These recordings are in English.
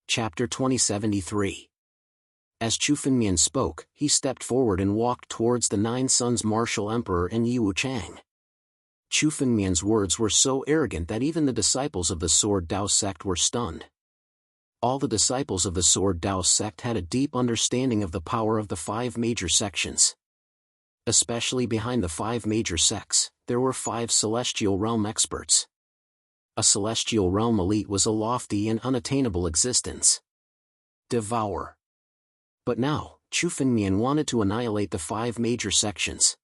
Chapter 2073. As Chu Fengmian spoke, he stepped forward and walked towards the Nine Suns Martial Emperor and Yi Wuchang. Chu Fengmian's words were so arrogant that even the disciples of the Sword Dao sect were stunned. All the disciples of the Sword Dao sect had a deep understanding of the power of the five major sections. Especially behind the five major sects, there were five celestial realm experts. A celestial realm elite was a lofty and unattainable existence. Devour. But now, Chu Fengmian wanted to annihilate the five major sections.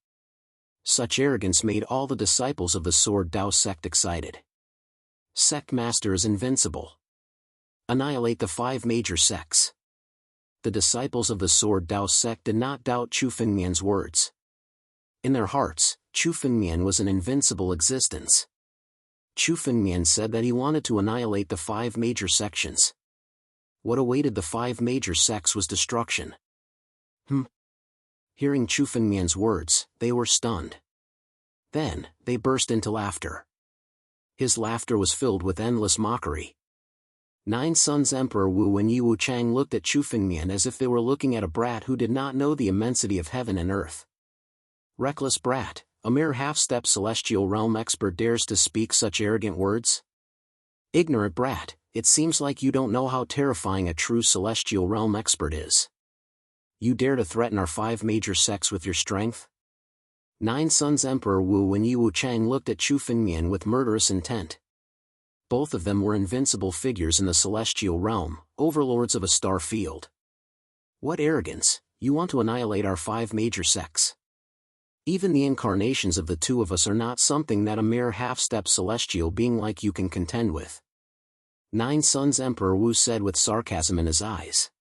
Such arrogance made all the disciples of the Sword Dao sect excited. Sect Master is invincible. Annihilate the five major sects. The disciples of the Sword Dao sect did not doubt Chu Fengmian's words. In their hearts, Chu Fengmian was an invincible existence. Chu Fengmian said that he wanted to annihilate the five major sections. What awaited the five major sects was destruction. Hearing Chu Fengmian's words, they were stunned. Then, they burst into laughter. His laughter was filled with endless mockery. Nine Suns Emperor Wu and Yi Wuchang looked at Chu Fengmian as if they were looking at a brat who did not know the immensity of heaven and earth. Reckless brat, a mere half-step celestial realm expert dares to speak such arrogant words? Ignorant brat, it seems like you don't know how terrifying a true celestial realm expert is. You dare to threaten our five major sects with your strength? Nine Suns Emperor Wu and Yi Wuchang looked at Chu Fengmian with murderous intent. Both of them were invincible figures in the celestial realm, overlords of a star field. What arrogance, you want to annihilate our five major sects. Even the incarnations of the two of us are not something that a mere half-step celestial being like you can contend with. Nine Suns Emperor Wu said with sarcasm in his eyes.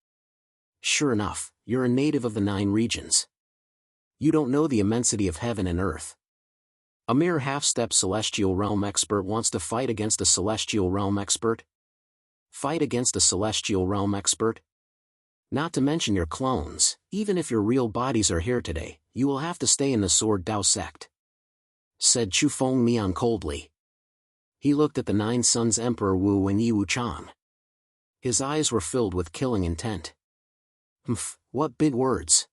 Sure enough, you're a native of the nine regions. You don't know the immensity of heaven and earth. A mere half-step celestial realm expert wants to fight against a celestial realm expert? Fight against a celestial realm expert? Not to mention your clones, even if your real bodies are here today, you will have to stay in the Sword Dao sect, said Chu Fengmian coldly. He looked at the Nine Suns Emperor Wu and Yi Wuchang. His eyes were filled with killing intent. What big words.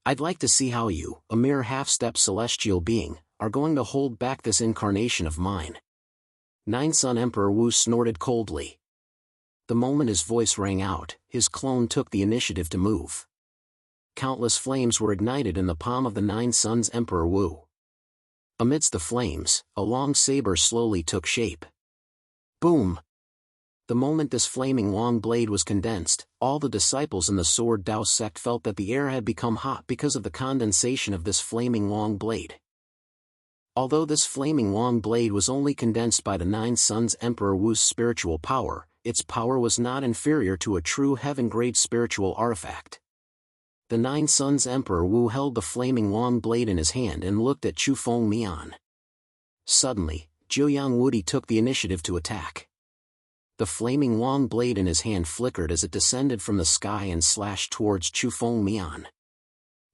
I'd like to see how you, a mere half-step celestial being, are going to hold back this incarnation of mine. Nine Sun Emperor Wu snorted coldly. The moment his voice rang out, his clone took the initiative to move. Countless flames were ignited in the palm of the Nine Suns Emperor Wu. Amidst the flames, a long saber slowly took shape. Boom! The moment this flaming long blade was condensed, all the disciples in the Sword Dao sect felt that the air had become hot because of the condensation of this flaming long blade. Although this flaming long blade was only condensed by the Nine Suns Emperor Wu's spiritual power, its power was not inferior to a true heaven-grade spiritual artifact. The Nine Suns Emperor Wu held the flaming long blade in his hand and looked at Chu Fengmian. Suddenly, Jianwang Woody took the initiative to attack. The flaming long blade in his hand flickered as it descended from the sky and slashed towards Chu Fengmian.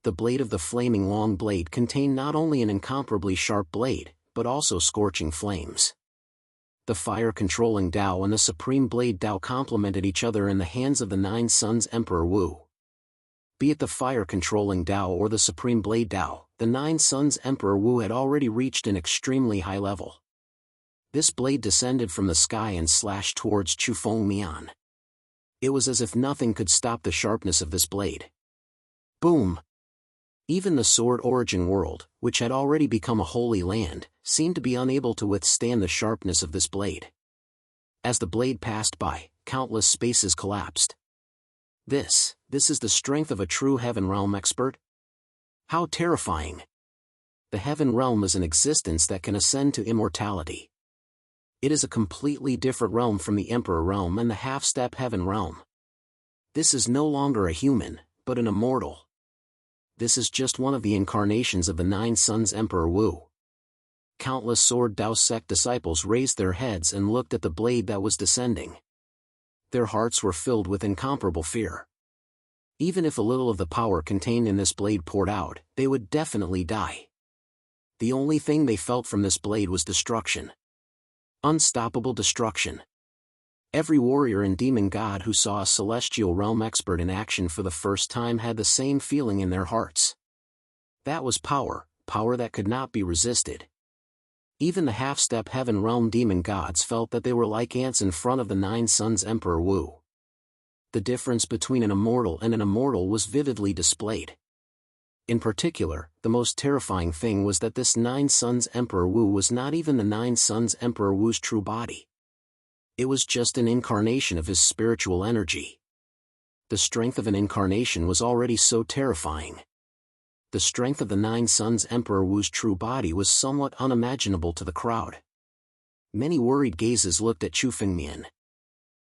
The blade of the flaming long blade contained not only an incomparably sharp blade, but also scorching flames. The fire-controlling Dao and the Supreme Blade Dao complemented each other in the hands of the Nine Suns Emperor Wu. Be it the fire-controlling Dao or the Supreme Blade Dao, the Nine Suns Emperor Wu had already reached an extremely high level. This blade descended from the sky and slashed towards Chu Fengmian. It was as if nothing could stop the sharpness of this blade. Boom! Even the Sword Origin world, which had already become a holy land, seemed to be unable to withstand the sharpness of this blade. As the blade passed by, countless spaces collapsed. This is the strength of a true Heaven Realm expert? How terrifying! The Heaven Realm is an existence that can ascend to immortality. It is a completely different realm from the Emperor Realm and the half-step Heaven Realm. This is no longer a human, but an immortal. This is just one of the incarnations of the Nine Suns Emperor Wu. Countless Sword Dao sect disciples raised their heads and looked at the blade that was descending. Their hearts were filled with incomparable fear. Even if a little of the power contained in this blade poured out, they would definitely die. The only thing they felt from this blade was destruction. Unstoppable destruction. Every warrior and demon god who saw a celestial realm expert in action for the first time had the same feeling in their hearts. That was power, power that could not be resisted. Even the half-step heaven realm demon gods felt that they were like ants in front of the Nine Suns Emperor Wu. The difference between an immortal and an immortal was vividly displayed. In particular, the most terrifying thing was that this Nine Suns Emperor Wu was not even the Nine Suns Emperor Wu's true body. It was just an incarnation of his spiritual energy. The strength of an incarnation was already so terrifying. The strength of the Nine Suns Emperor Wu's true body was somewhat unimaginable to the crowd. Many worried gazes looked at Chu Fengmian.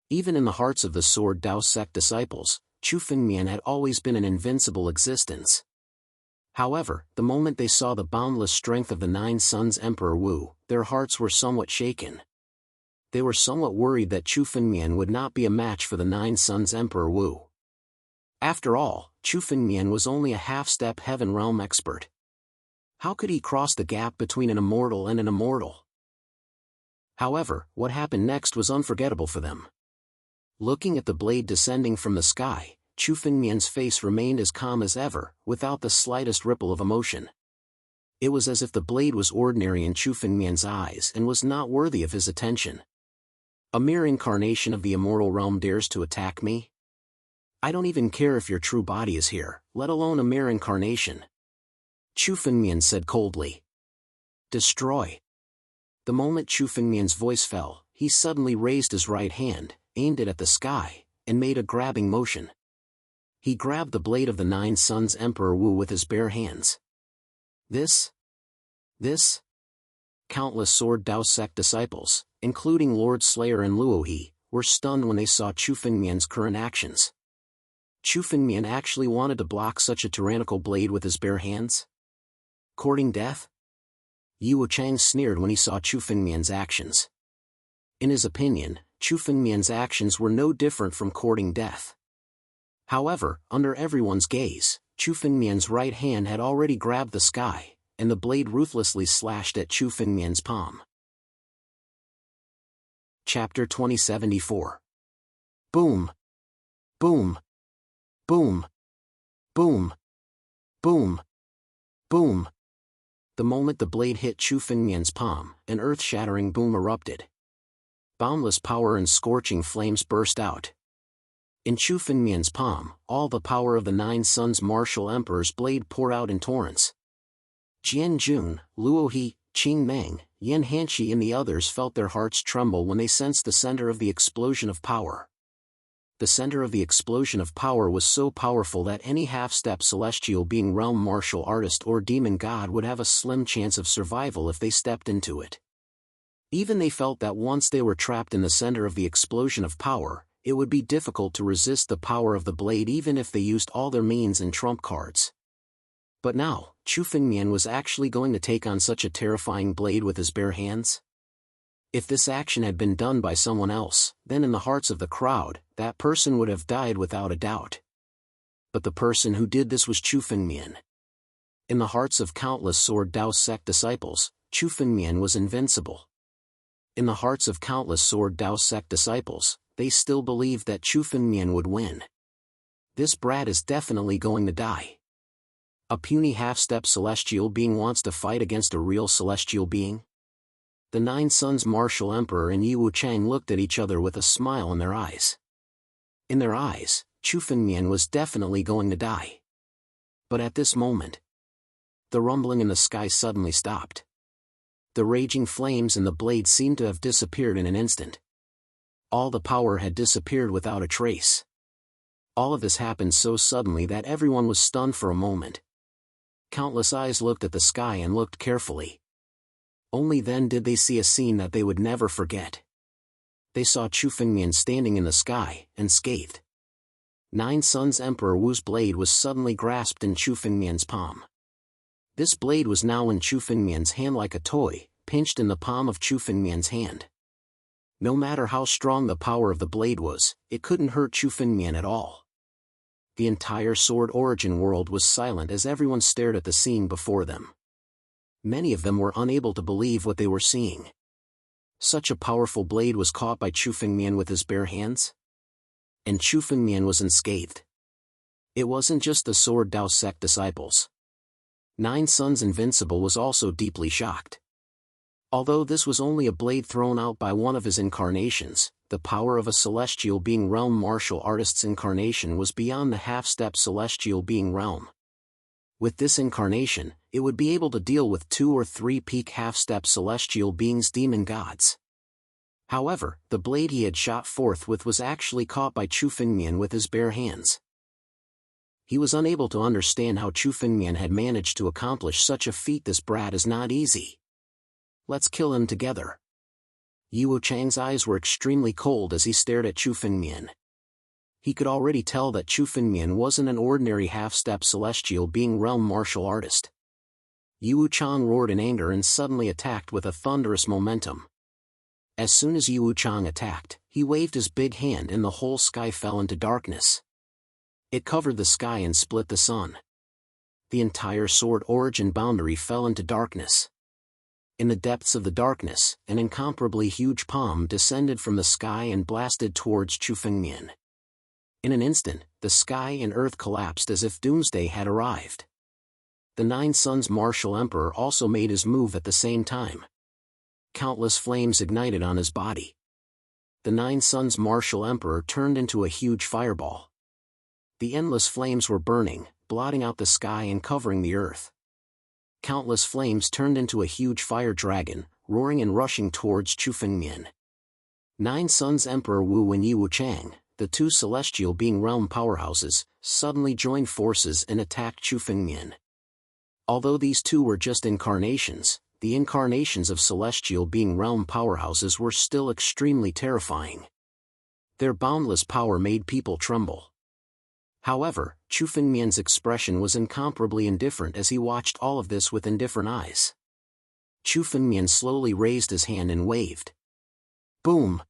Even in the hearts of the Sword Dao sect disciples, Chu Fengmian had always been an invincible existence. However, the moment they saw the boundless strength of the Nine Suns Emperor Wu, their hearts were somewhat shaken. They were somewhat worried that Chu Fengmian would not be a match for the Nine Suns Emperor Wu. After all, Chu Fengmian was only a half-step heaven realm expert. How could he cross the gap between an immortal and an immortal? However, what happened next was unforgettable for them. Looking at the blade descending from the sky, Chu Fengmian's face remained as calm as ever, without the slightest ripple of emotion. It was as if the blade was ordinary in Chu Fengmian's eyes and was not worthy of his attention. A mere incarnation of the immortal realm dares to attack me? I don't even care if your true body is here, let alone a mere incarnation. Chu Fengmian said coldly. Destroy. The moment Chu Fengmian's voice fell, he suddenly raised his right hand, aimed it at the sky, and made a grabbing motion. He grabbed the blade of the Nine Suns Emperor Wu with his bare hands. This? Countless Sword Dao sect disciples, including Lord Slayer and Luohe, were stunned when they saw Chu Fengmian's current actions. Chu Fengmian actually wanted to block such a tyrannical blade with his bare hands? Courting death? Yi Wuchang sneered when he saw Chu Fengmian's actions. In his opinion, Chu Fengmian's actions were no different from courting death. However, under everyone's gaze, Chu Fengmian's right hand had already grabbed the sky, and the blade ruthlessly slashed at Chu Fengmian's palm. Chapter 2074. Boom! Boom! Boom! Boom! Boom! Boom! The moment the blade hit Chu Fengmian's palm, an earth-shattering boom erupted. Boundless power and scorching flames burst out. In Chu Fengmian's palm, all the power of the Nine Suns Martial Emperor's blade poured out in torrents. Jian Jun, Luohe, Qing Meng, Yan Hanshi and the others felt their hearts tremble when they sensed the center of the explosion of power. The center of the explosion of power was so powerful that any half-step celestial being realm martial artist or demon god would have a slim chance of survival if they stepped into it. Even they felt that once they were trapped in the center of the explosion of power, it would be difficult to resist the power of the blade even if they used all their means and trump cards. But now, Chu Fengmian was actually going to take on such a terrifying blade with his bare hands? If this action had been done by someone else, then in the hearts of the crowd, that person would have died without a doubt. But the person who did this was Chu Fengmian. In the hearts of countless Sword Dao sect disciples, Chu Fengmian was invincible. In the hearts of countless Sword Dao sect disciples, they still believed that Chu Fengmian would win. This brat is definitely going to die. A puny half-step celestial being wants to fight against a real celestial being? The Nine Suns Martial Emperor and Yi Wuchang looked at each other with a smile in their eyes. In their eyes, Chu Fengmian was definitely going to die. But at this moment, the rumbling in the sky suddenly stopped. The raging flames and the blade seemed to have disappeared in an instant. All the power had disappeared without a trace. All of this happened so suddenly that everyone was stunned for a moment. Countless eyes looked at the sky and looked carefully. Only then did they see a scene that they would never forget. They saw Chu Fengmian standing in the sky, unscathed. Nine Suns Emperor Wu's blade was suddenly grasped in Chu Fengmian's palm. This blade was now in Chu Fengmian's hand like a toy, pinched in the palm of Chu Fengmian's hand. No matter how strong the power of the blade was, it couldn't hurt Chu Fengmian at all. The entire Sword Origin world was silent as everyone stared at the scene before them. Many of them were unable to believe what they were seeing. Such a powerful blade was caught by Chu Fengmian with his bare hands? And Chu Fengmian was unscathed. It wasn't just the Sword Dao sect disciples. Nine Sons Invincible was also deeply shocked. Although this was only a blade thrown out by one of his incarnations, the power of a celestial being realm martial artist's incarnation was beyond the half-step celestial being realm. With this incarnation, it would be able to deal with 2 or 3 peak half-step celestial beings demon gods. However, the blade he had shot forth with was actually caught by Chu Fengmian with his bare hands. He was unable to understand how Chu Fengmian had managed to accomplish such a feat. This brat is not easy. Let's kill him together. Yi Wuchang's eyes were extremely cold as he stared at Chu Fengmian. He could already tell that Chu Fengmian wasn't an ordinary half-step celestial being realm martial artist. Yi Wuchang roared in anger and suddenly attacked with a thunderous momentum. As soon as Yi Wuchang attacked, he waved his big hand and the whole sky fell into darkness. It covered the sky and split the sun. The entire sword origin boundary fell into darkness. In the depths of the darkness, an incomparably huge palm descended from the sky and blasted towards Chu Fengmian. In an instant, the sky and earth collapsed as if doomsday had arrived. The Nine Sons Martial Emperor also made his move at the same time. Countless flames ignited on his body. The Nine Sons Martial Emperor turned into a huge fireball. The endless flames were burning, blotting out the sky and covering the earth. Countless flames turned into a huge fire dragon, roaring and rushing towards Chu Fengmian. Nine Sons Emperor Wu and Yi Wuchang, the 2 celestial being realm powerhouses, suddenly joined forces and attacked Chu Fengmian. Although these 2 were just incarnations, the incarnations of celestial being realm powerhouses were still extremely terrifying. Their boundless power made people tremble. However, Chu Fengmian's expression was incomparably indifferent as he watched all of this with indifferent eyes. Chu Fengmian slowly raised his hand and waved. Boom!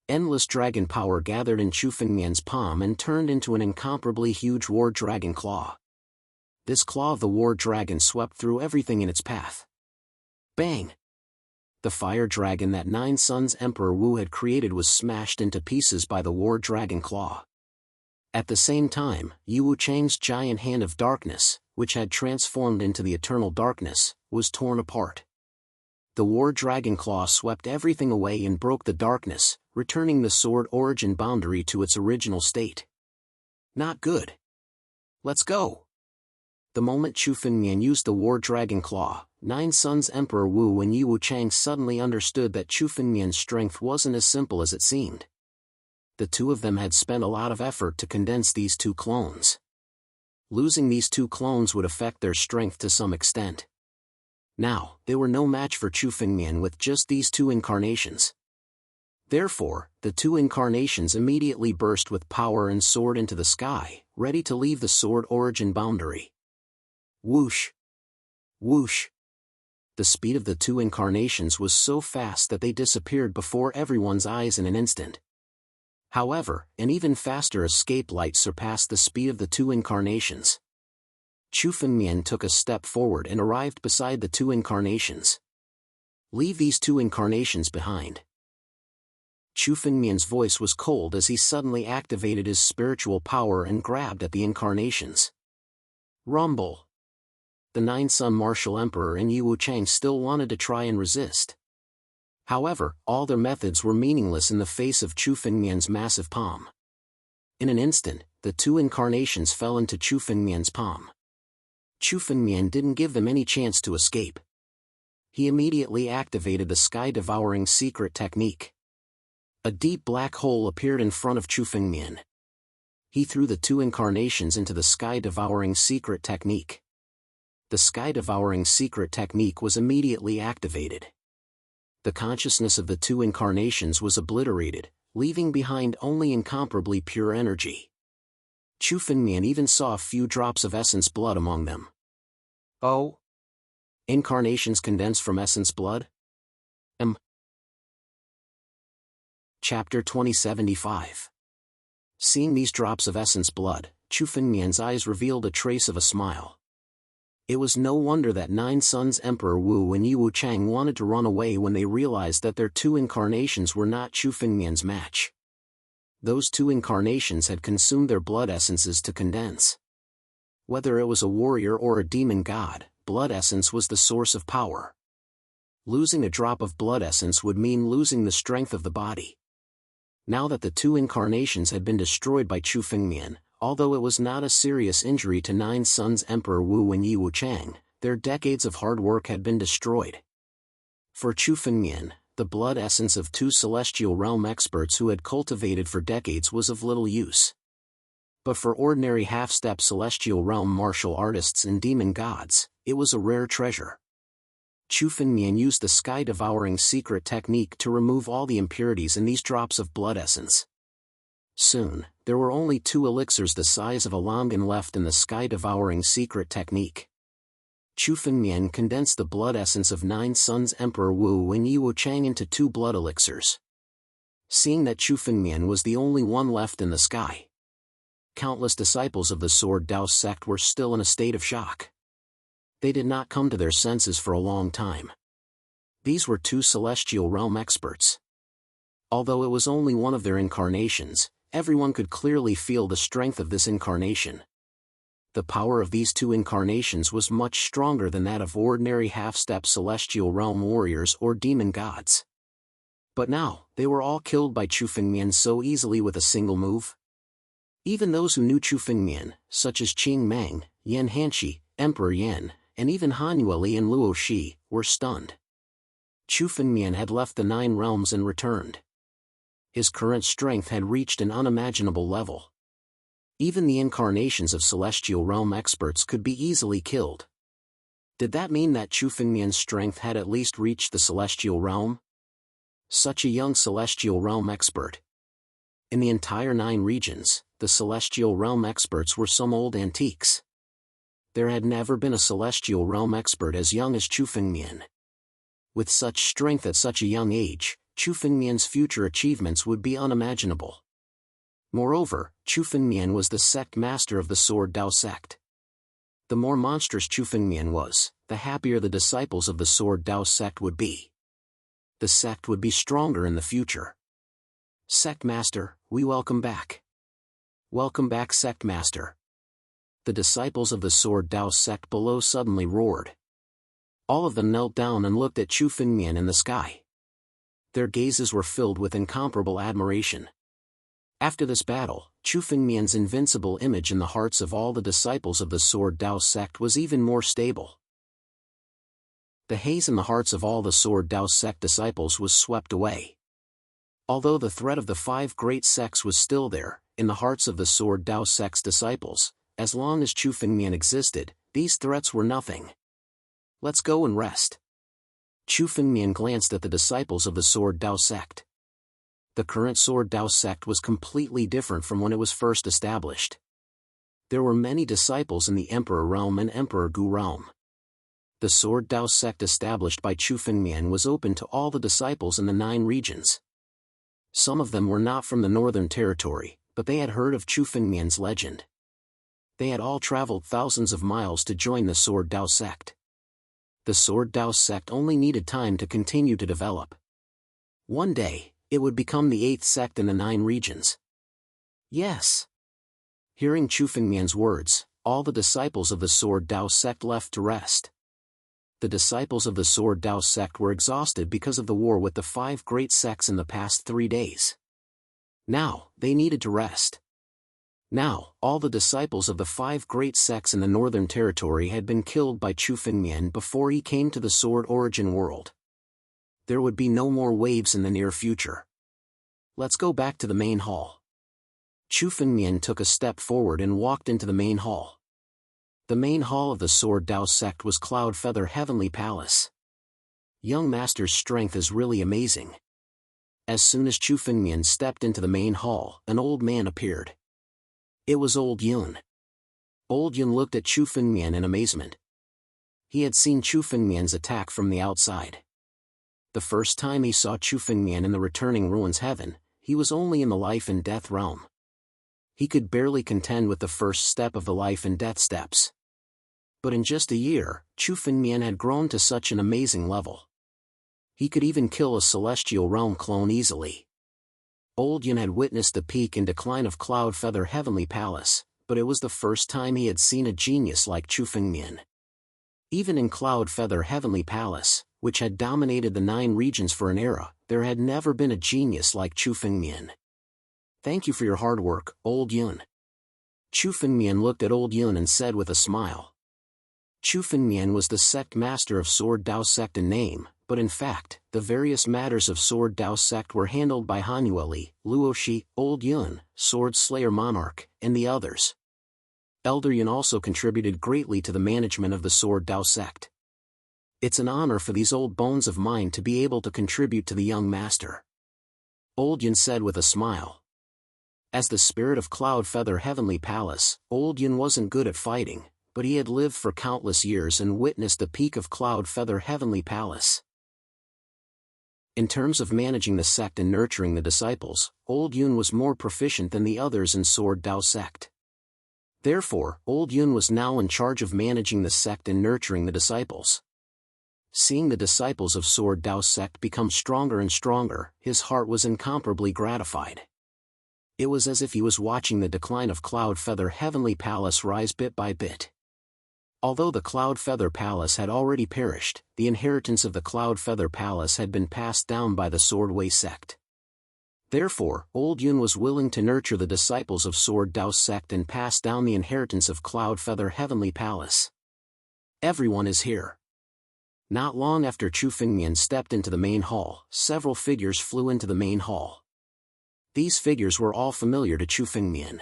Endless dragon power gathered in Chu Fengmian's palm and turned into an incomparably huge war dragon claw. This claw of the war dragon swept through everything in its path. Bang! The fire dragon that Nine Sons Emperor Wu had created was smashed into pieces by the war dragon claw. At the same time, Yi Wuchang's giant hand of darkness, which had transformed into the eternal darkness, was torn apart. The war dragon claw swept everything away and broke the darkness, returning the sword origin boundary to its original state. Not good. Let's go. The moment Chu Fengmian used the war dragon claw, Nine Sons Emperor Wu and Yi Wuchang suddenly understood that Chu Fengmian's strength wasn't as simple as it seemed. The 2 of them had spent a lot of effort to condense these 2 clones. Losing these 2 clones would affect their strength to some extent. Now, they were no match for Chu Fengmian with just these 2 incarnations. Therefore, the 2 incarnations immediately burst with power and soared into the sky, ready to leave the sword origin boundary. Whoosh! Whoosh! The speed of the 2 incarnations was so fast that they disappeared before everyone's eyes in an instant. However, an even faster escape light surpassed the speed of the 2 incarnations. Chu Fengmian took a step forward and arrived beside the 2 incarnations. Leave these 2 incarnations behind. Chu Fengmian's voice was cold as he suddenly activated his spiritual power and grabbed at the incarnations. Rumble! The Nine Sun Martial Emperor and Yi Wuchang still wanted to try and resist. However, all their methods were meaningless in the face of Chu Fengmian's massive palm. In an instant, the 2 incarnations fell into Chu Fengmian's palm. Chu Fengmian didn't give them any chance to escape. He immediately activated the sky-devouring secret technique. A deep black hole appeared in front of Chu Fengmian. He threw the 2 incarnations into the sky-devouring secret technique. The sky-devouring secret technique was immediately activated. The consciousness of the 2 incarnations was obliterated, leaving behind only incomparably pure energy. Chu Fengmian even saw a few drops of essence blood among them. Oh? Incarnations condensed from essence blood? Chapter 2075. Seeing these drops of essence blood, Chu Fengmian's eyes revealed a trace of a smile. It was no wonder that Nine Sons Emperor Wu and Yiwu Chang wanted to run away when they realized that their two incarnations were not Chu Fengmian's match. Those two incarnations had consumed their blood essences to condense. Whether it was a warrior or a demon god, blood essence was the source of power. Losing a drop of blood essence would mean losing the strength of the body. Now that the two incarnations had been destroyed by Chu Fengmian, although it was not a serious injury to Nine Sons Emperor Wu and Yiwu Chang, their decades of hard work had been destroyed. For Chu Fengmian, the blood essence of two celestial realm experts who had cultivated for decades was of little use. But for ordinary half-step celestial realm martial artists and demon gods, it was a rare treasure. Chu Fengmian used the sky-devouring secret technique to remove all the impurities in these drops of blood essence. Soon, there were only 2 elixirs the size of a lamgan left in the sky-devouring secret technique. Chu Fengmian condensed the blood essence of Nine Sons Emperor Wu and Yiwu Chang into 2 blood elixirs. Seeing that Chu Fengmian was the only one left in the sky, countless disciples of the Sword Dao sect were still in a state of shock. They did not come to their senses for a long time. These were 2 celestial realm experts. Although it was only one of their incarnations, everyone could clearly feel the strength of this incarnation. The power of these 2 incarnations was much stronger than that of ordinary half-step celestial realm warriors or demon gods. But now, they were all killed by Chu Fengmian so easily with a single move. Even those who knew Chu Fengmian, such as Qing Meng, Yan Hanshi, Emperor Yan, and even Han Yueli and Luo Shi, were stunned. Chu Fengmian had left the 9 realms and returned. His current strength had reached an unimaginable level. Even the incarnations of celestial realm experts could be easily killed. Did that mean that Chu Fengmian's strength had at least reached the celestial realm? Such a young celestial realm expert. In the entire 9 regions, the celestial realm experts were some old antiques. There had never been a celestial realm expert as young as Chu Fengmian. With such strength at such a young age, Chu Fengmian's future achievements would be unimaginable. Moreover, Chu Fengmian was the sect master of the Sword Dao sect. The more monstrous Chu Fengmian was, the happier the disciples of the Sword Dao sect would be. The sect would be stronger in the future. Sect Master, we welcome back. Welcome back, Sect Master. The disciples of the Sword Dao sect below suddenly roared. All of them knelt down and looked at Chu Fengmian in the sky. Their gazes were filled with incomparable admiration. After this battle, Chu Fengmian's invincible image in the hearts of all the disciples of the Sword Dao sect was even more stable. The haze in the hearts of all the Sword Dao sect disciples was swept away. Although the threat of the 5 great sects was still there, in the hearts of the Sword Dao sect's disciples, as long as Chu Fengmian existed, these threats were nothing. Let's go and rest. Chu Fengmian glanced at the disciples of the Sword Dao sect. The current Sword Dao sect was completely different from when it was first established. There were many disciples in the Emperor realm and Emperor Gu realm. The Sword Dao sect established by Chu Fengmian was open to all the disciples in the 9 regions. Some of them were not from the Northern Territory, but they had heard of Chu Fengmian's legend. They had all traveled thousands of miles to join the Sword Dao sect. The Sword Dao sect only needed time to continue to develop. One day, it would become the 8th sect in the 9 regions. Yes. Hearing Chu Fengmian's words, all the disciples of the Sword Dao sect left to rest. The disciples of the Sword Dao sect were exhausted because of the war with the 5 great sects in the past 3 days. Now, they needed to rest. Now, all the disciples of the 5 great sects in the Northern Territory had been killed by Chu Fengmian before he came to the Sword Origin world. There would be no more waves in the near future. Let's go back to the main hall. Chu Fengmian took a step forward and walked into the main hall. The main hall of the Sword Dao sect was Cloud Feather Heavenly Palace. Young Master's strength is really amazing. As soon as Chu Fengmian stepped into the main hall, an old man appeared. It was Old Yun. Old Yun looked at Chu Fengmian in amazement. He had seen Chu Fengmian's attack from the outside. The first time he saw Chu Fengmian in the returning ruins heaven, he was only in the life and death realm. He could barely contend with the first step of the life and death steps. But in just a year, Chu Fengmian had grown to such an amazing level. He could even kill a celestial realm clone easily. Old Yun had witnessed the peak and decline of Cloud Feather Heavenly Palace, but it was the first time he had seen a genius like Chu Fengmian. Even in Cloud Feather Heavenly Palace, which had dominated the 9 regions for an era, there had never been a genius like Chu Fengmian. Thank you for your hard work, Old Yun. Chu Fengmian looked at Old Yun and said with a smile. Chu Fengmian was the sect master of Sword Dao sect in name, but in fact, the various matters of Sword Dao sect were handled by Hanueli, Luoshi, Old Yun, Sword Slayer Monarch, and the others. Elder Yun also contributed greatly to the management of the Sword Dao sect. It's an honor for these old bones of mine to be able to contribute to the young master. Old Yun said with a smile. As the spirit of Cloud Feather Heavenly Palace, Old Yun wasn't good at fighting, but he had lived for countless years and witnessed the peak of Cloud Feather Heavenly Palace. In terms of managing the sect and nurturing the disciples, Old Yun was more proficient than the others in Sword Dao sect. Therefore, Old Yun was now in charge of managing the sect and nurturing the disciples. Seeing the disciples of Sword Dao sect become stronger and stronger, his heart was incomparably gratified. It was as if he was watching the decline of Cloud Feather Heavenly Palace rise bit by bit. Although the Cloud Feather Palace had already perished, the inheritance of the Cloud Feather Palace had been passed down by the Swordway sect. Therefore, Old Yun was willing to nurture the disciples of Sword Dao sect and pass down the inheritance of Cloud Feather Heavenly Palace. Everyone is here. Not long after Chu Fengmian stepped into the main hall, several figures flew into the main hall. These figures were all familiar to Chu Fengmian.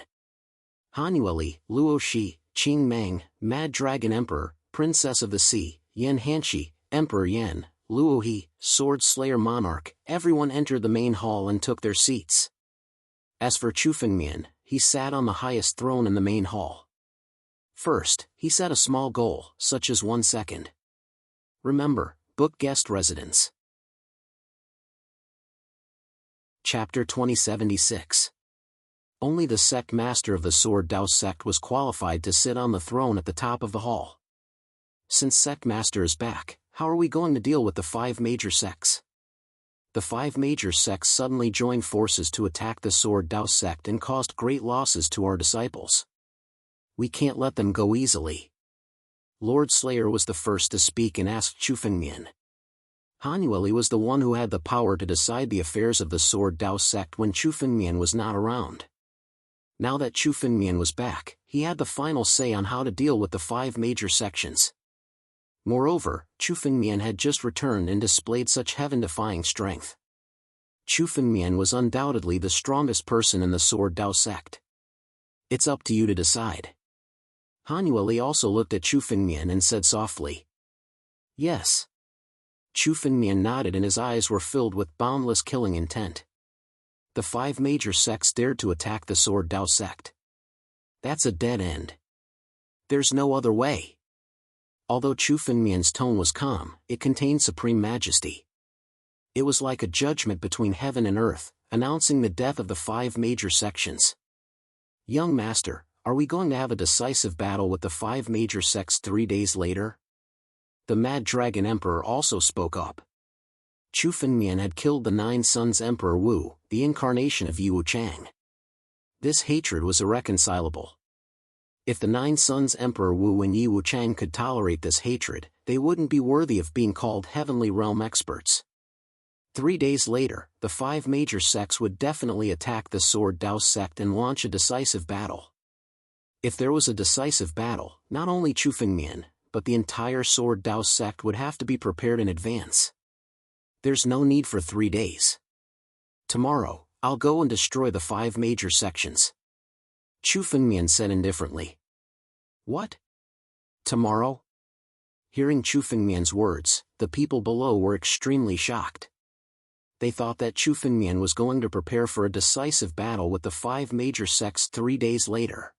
Hanueli, Luoshi, Qing Mang, Mad Dragon Emperor, Princess of the Sea, Yan Hanshi, Emperor Yan, Luohi, Sword Slayer Monarch, everyone entered the main hall and took their seats. As for Chu Fengmian, he sat on the highest throne in the main hall. First, he set a small goal, such as 1 second. Remember, book guest residence. Chapter 2076. Only the sect master of the Sword Dao sect was qualified to sit on the throne at the top of the hall. Since sect master is back, how are we going to deal with the 5 major sects? The 5 major sects suddenly joined forces to attack the Sword Dao sect and caused great losses to our disciples. We can't let them go easily. Lord Slayer was the first to speak and asked Chu Fengmian. Hanueli was the one who had the power to decide the affairs of the Sword Dao sect when Chu Fengmian was not around. Now that Chu Fengmian was back, he had the final say on how to deal with the 5 major sections. Moreover, Chu Fengmian had just returned and displayed such heaven-defying strength. Chu Fengmian was undoubtedly the strongest person in the Sword Dao sect. It's up to you to decide. Hanueli also looked at Chu Fengmian and said softly, "Yes." Chu Fengmian nodded and his eyes were filled with boundless killing intent. The 5 major sects dared to attack the Sword Dao sect. That's a dead end. There's no other way. Although Chu Fengmian's tone was calm, it contained supreme majesty. It was like a judgment between heaven and earth, announcing the death of the 5 major sections. Young master, are we going to have a decisive battle with the 5 major sects 3 days later? The Mad Dragon Emperor also spoke up. Chu Fengmian had killed the 9 Sons Emperor Wu, the incarnation of Yi Wuchang. This hatred was irreconcilable. If the 9 Sons Emperor Wu and Yi Wuchang could tolerate this hatred, they wouldn't be worthy of being called Heavenly Realm experts. 3 days later, the 5 major sects would definitely attack the Sword Dao sect and launch a decisive battle. If there was a decisive battle, not only Chu Fengmian, but the entire Sword Dao sect would have to be prepared in advance. There's no need for 3 days. Tomorrow, I'll go and destroy the 5 major sections. Chu Fengmian said indifferently. What? Tomorrow? Hearing Chu Fengmian's words, the people below were extremely shocked. They thought that Chu Fengmian was going to prepare for a decisive battle with the 5 major sects 3 days later.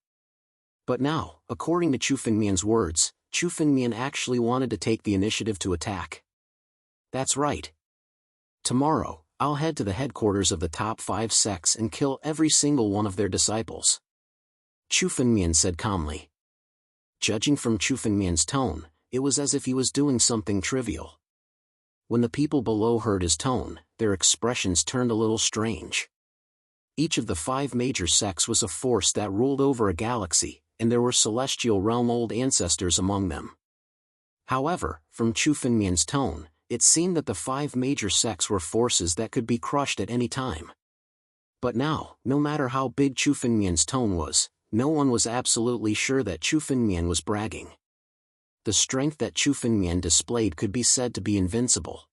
But now, according to Chu Fengmian's words, Chu Fengmian actually wanted to take the initiative to attack. That's right. Tomorrow, I'll head to the headquarters of the top 5 sects and kill every single one of their disciples. Chu Fengmian said calmly. Judging from Chu Fengmian's tone, it was as if he was doing something trivial. When the people below heard his tone, their expressions turned a little strange. Each of the 5 major sects was a force that ruled over a galaxy, and there were celestial realm old ancestors among them. However, from Chu Fengmian's tone, it seemed that the 5 major sects were forces that could be crushed at any time. But now, no matter how big Chu Fengmian's tone was, no one was absolutely sure that Chu Fengmian was bragging. The strength that Chu Fengmian displayed could be said to be invincible.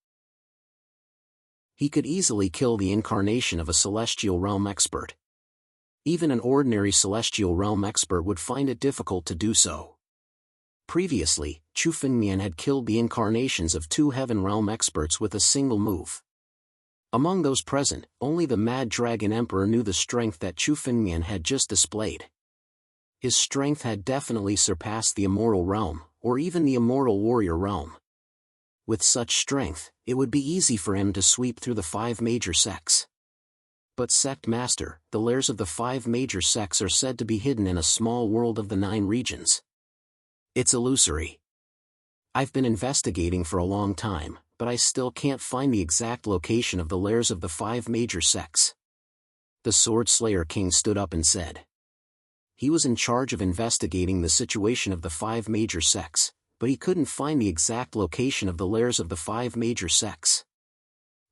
He could easily kill the incarnation of a celestial realm expert. Even an ordinary celestial realm expert would find it difficult to do so. Previously, Chu Fengmian had killed the incarnations of 2 heaven realm experts with a single move. Among those present, only the Mad Dragon Emperor knew the strength that Chu Fengmian had just displayed. His strength had definitely surpassed the immortal realm, or even the immortal warrior realm. With such strength, it would be easy for him to sweep through the 5 major sects. But Sect Master, the lairs of the 5 major sects are said to be hidden in a small world of the 9 regions. It's illusory. I've been investigating for a long time, but I still can't find the exact location of the lairs of the 5 major sects. The Sword Slayer King stood up and said. He was in charge of investigating the situation of the 5 major sects, but he couldn't find the exact location of the lairs of the 5 major sects.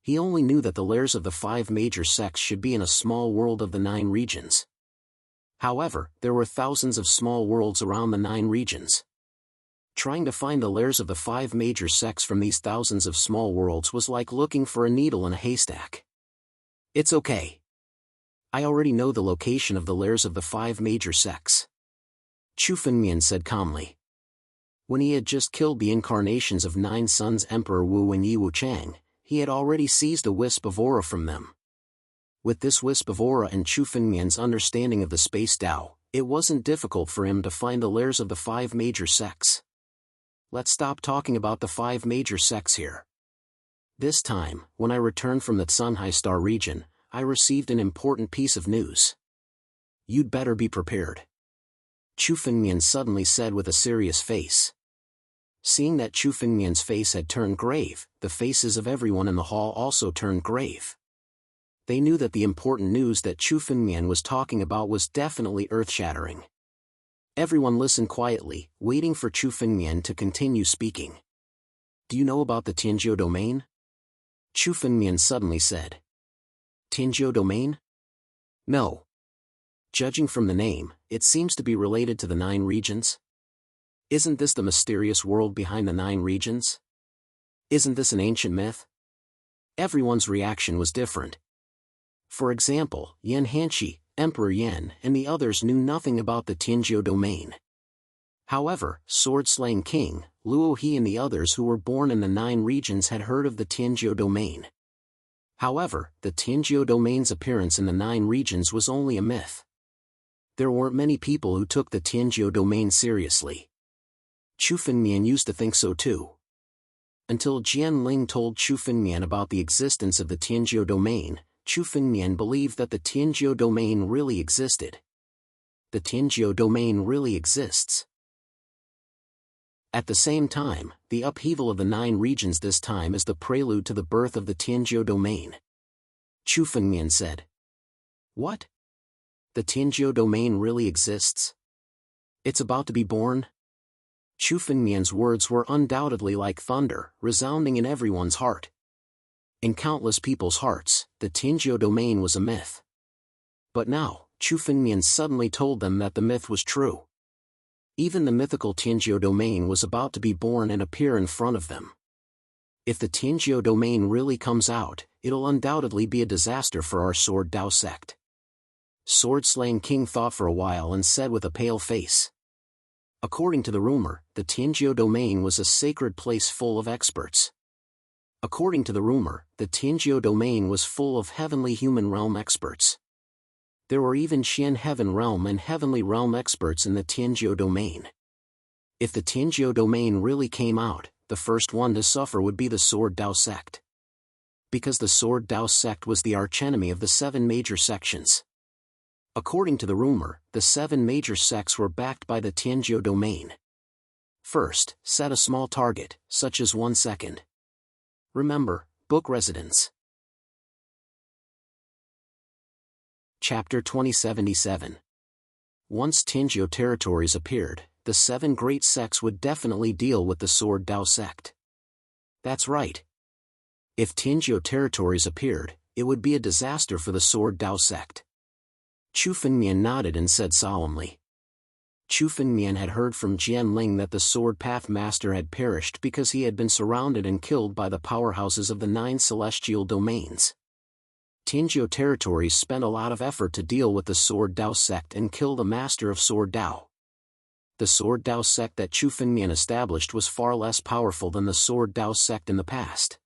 He only knew that the lairs of the 5 major sects should be in a small world of the 9 regions. However, there were thousands of small worlds around the 9 regions. Trying to find the lairs of the 5 major sects from these thousands of small worlds was like looking for a needle in a haystack. It's okay. I already know the location of the lairs of the 5 major sects. Chu Fengmian said calmly. When he had just killed the incarnations of 9 Sons Emperor Wu and Yi Wuchang, he had already seized a wisp of aura from them. With this wisp of aura and Chu Fengmian's understanding of the Space Tao, it wasn't difficult for him to find the lairs of the 5 major sects. Let's stop talking about the 5 major sects here. This time, when I returned from the Sunhai Star region, I received an important piece of news. You'd better be prepared. Chu Fengmian suddenly said with a serious face. Seeing that Chu Fengmian's face had turned grave, the faces of everyone in the hall also turned grave. They knew that the important news that Chu Fengmian was talking about was definitely earth-shattering. Everyone listened quietly, waiting for Chu Fengmian to continue speaking. Do you know about the Tianjiu domain? Chu Fengmian suddenly said. Tianjiu domain? No. Judging from the name, it seems to be related to the 9 regions. Isn't this the mysterious world behind the 9 regions? Isn't this an ancient myth? Everyone's reaction was different. For example, Yan Hanshi, Emperor Yan, and the others knew nothing about the Tianjiu domain. However, Sword-Slaying King, Luo He and the others who were born in the 9 regions had heard of the Tianjiu domain. However, the Tianjiu domain's appearance in the 9 regions was only a myth. There weren't many people who took the Tianjiu domain seriously. Chu Fengmian used to think so too. Until Jianling told Chu Fengmian about the existence of the Tianjiu domain, Chu Fengmian believed that the Tianjiu domain really existed. The Tianjiu domain really exists. At the same time, the upheaval of the 9 regions this time is the prelude to the birth of the Tianjiu domain. Chu Fengmian said. What? The Tianjiu domain really exists? It's about to be born? Chu Fengmian's words were undoubtedly like thunder, resounding in everyone's heart. In countless people's hearts, the Tianjiu domain was a myth. But now, Chu Fengmian suddenly told them that the myth was true. Even the mythical Tianjiu domain was about to be born and appear in front of them. If the Tianjiu domain really comes out, it'll undoubtedly be a disaster for our Sword Dao sect. Sword-Slaying King thought for a while and said with a pale face. According to the rumor, the Tianjiu domain was a sacred place full of experts. According to the rumor, the Tianjiu domain was full of heavenly human realm experts. There were even Qian heaven realm and heavenly realm experts in the Tianjiu domain. If the Tianjiu domain really came out, the first one to suffer would be the Sword Dao sect. Because the Sword Dao sect was the archenemy of the 7 major sections. According to the rumor, the 7 major sects were backed by the Tianjiu domain. First, set a small target, such as 1 second. Remember, book residence. Chapter 2077. Once Tingyo territories appeared, the 7 great sects would definitely deal with the Sword Dao sect. That's right. If Tingyo territories appeared, it would be a disaster for the Sword Dao sect. Chu Fengmian nodded and said solemnly. Chu Fengmian had heard from Jianwang that the Sword Path Master had perished because he had been surrounded and killed by the powerhouses of the 9 celestial domains. Tingyo territories spent a lot of effort to deal with the Sword Dao sect and kill the Master of Sword Dao. The Sword Dao sect that Chu Fengmian established was far less powerful than the Sword Dao sect in the past.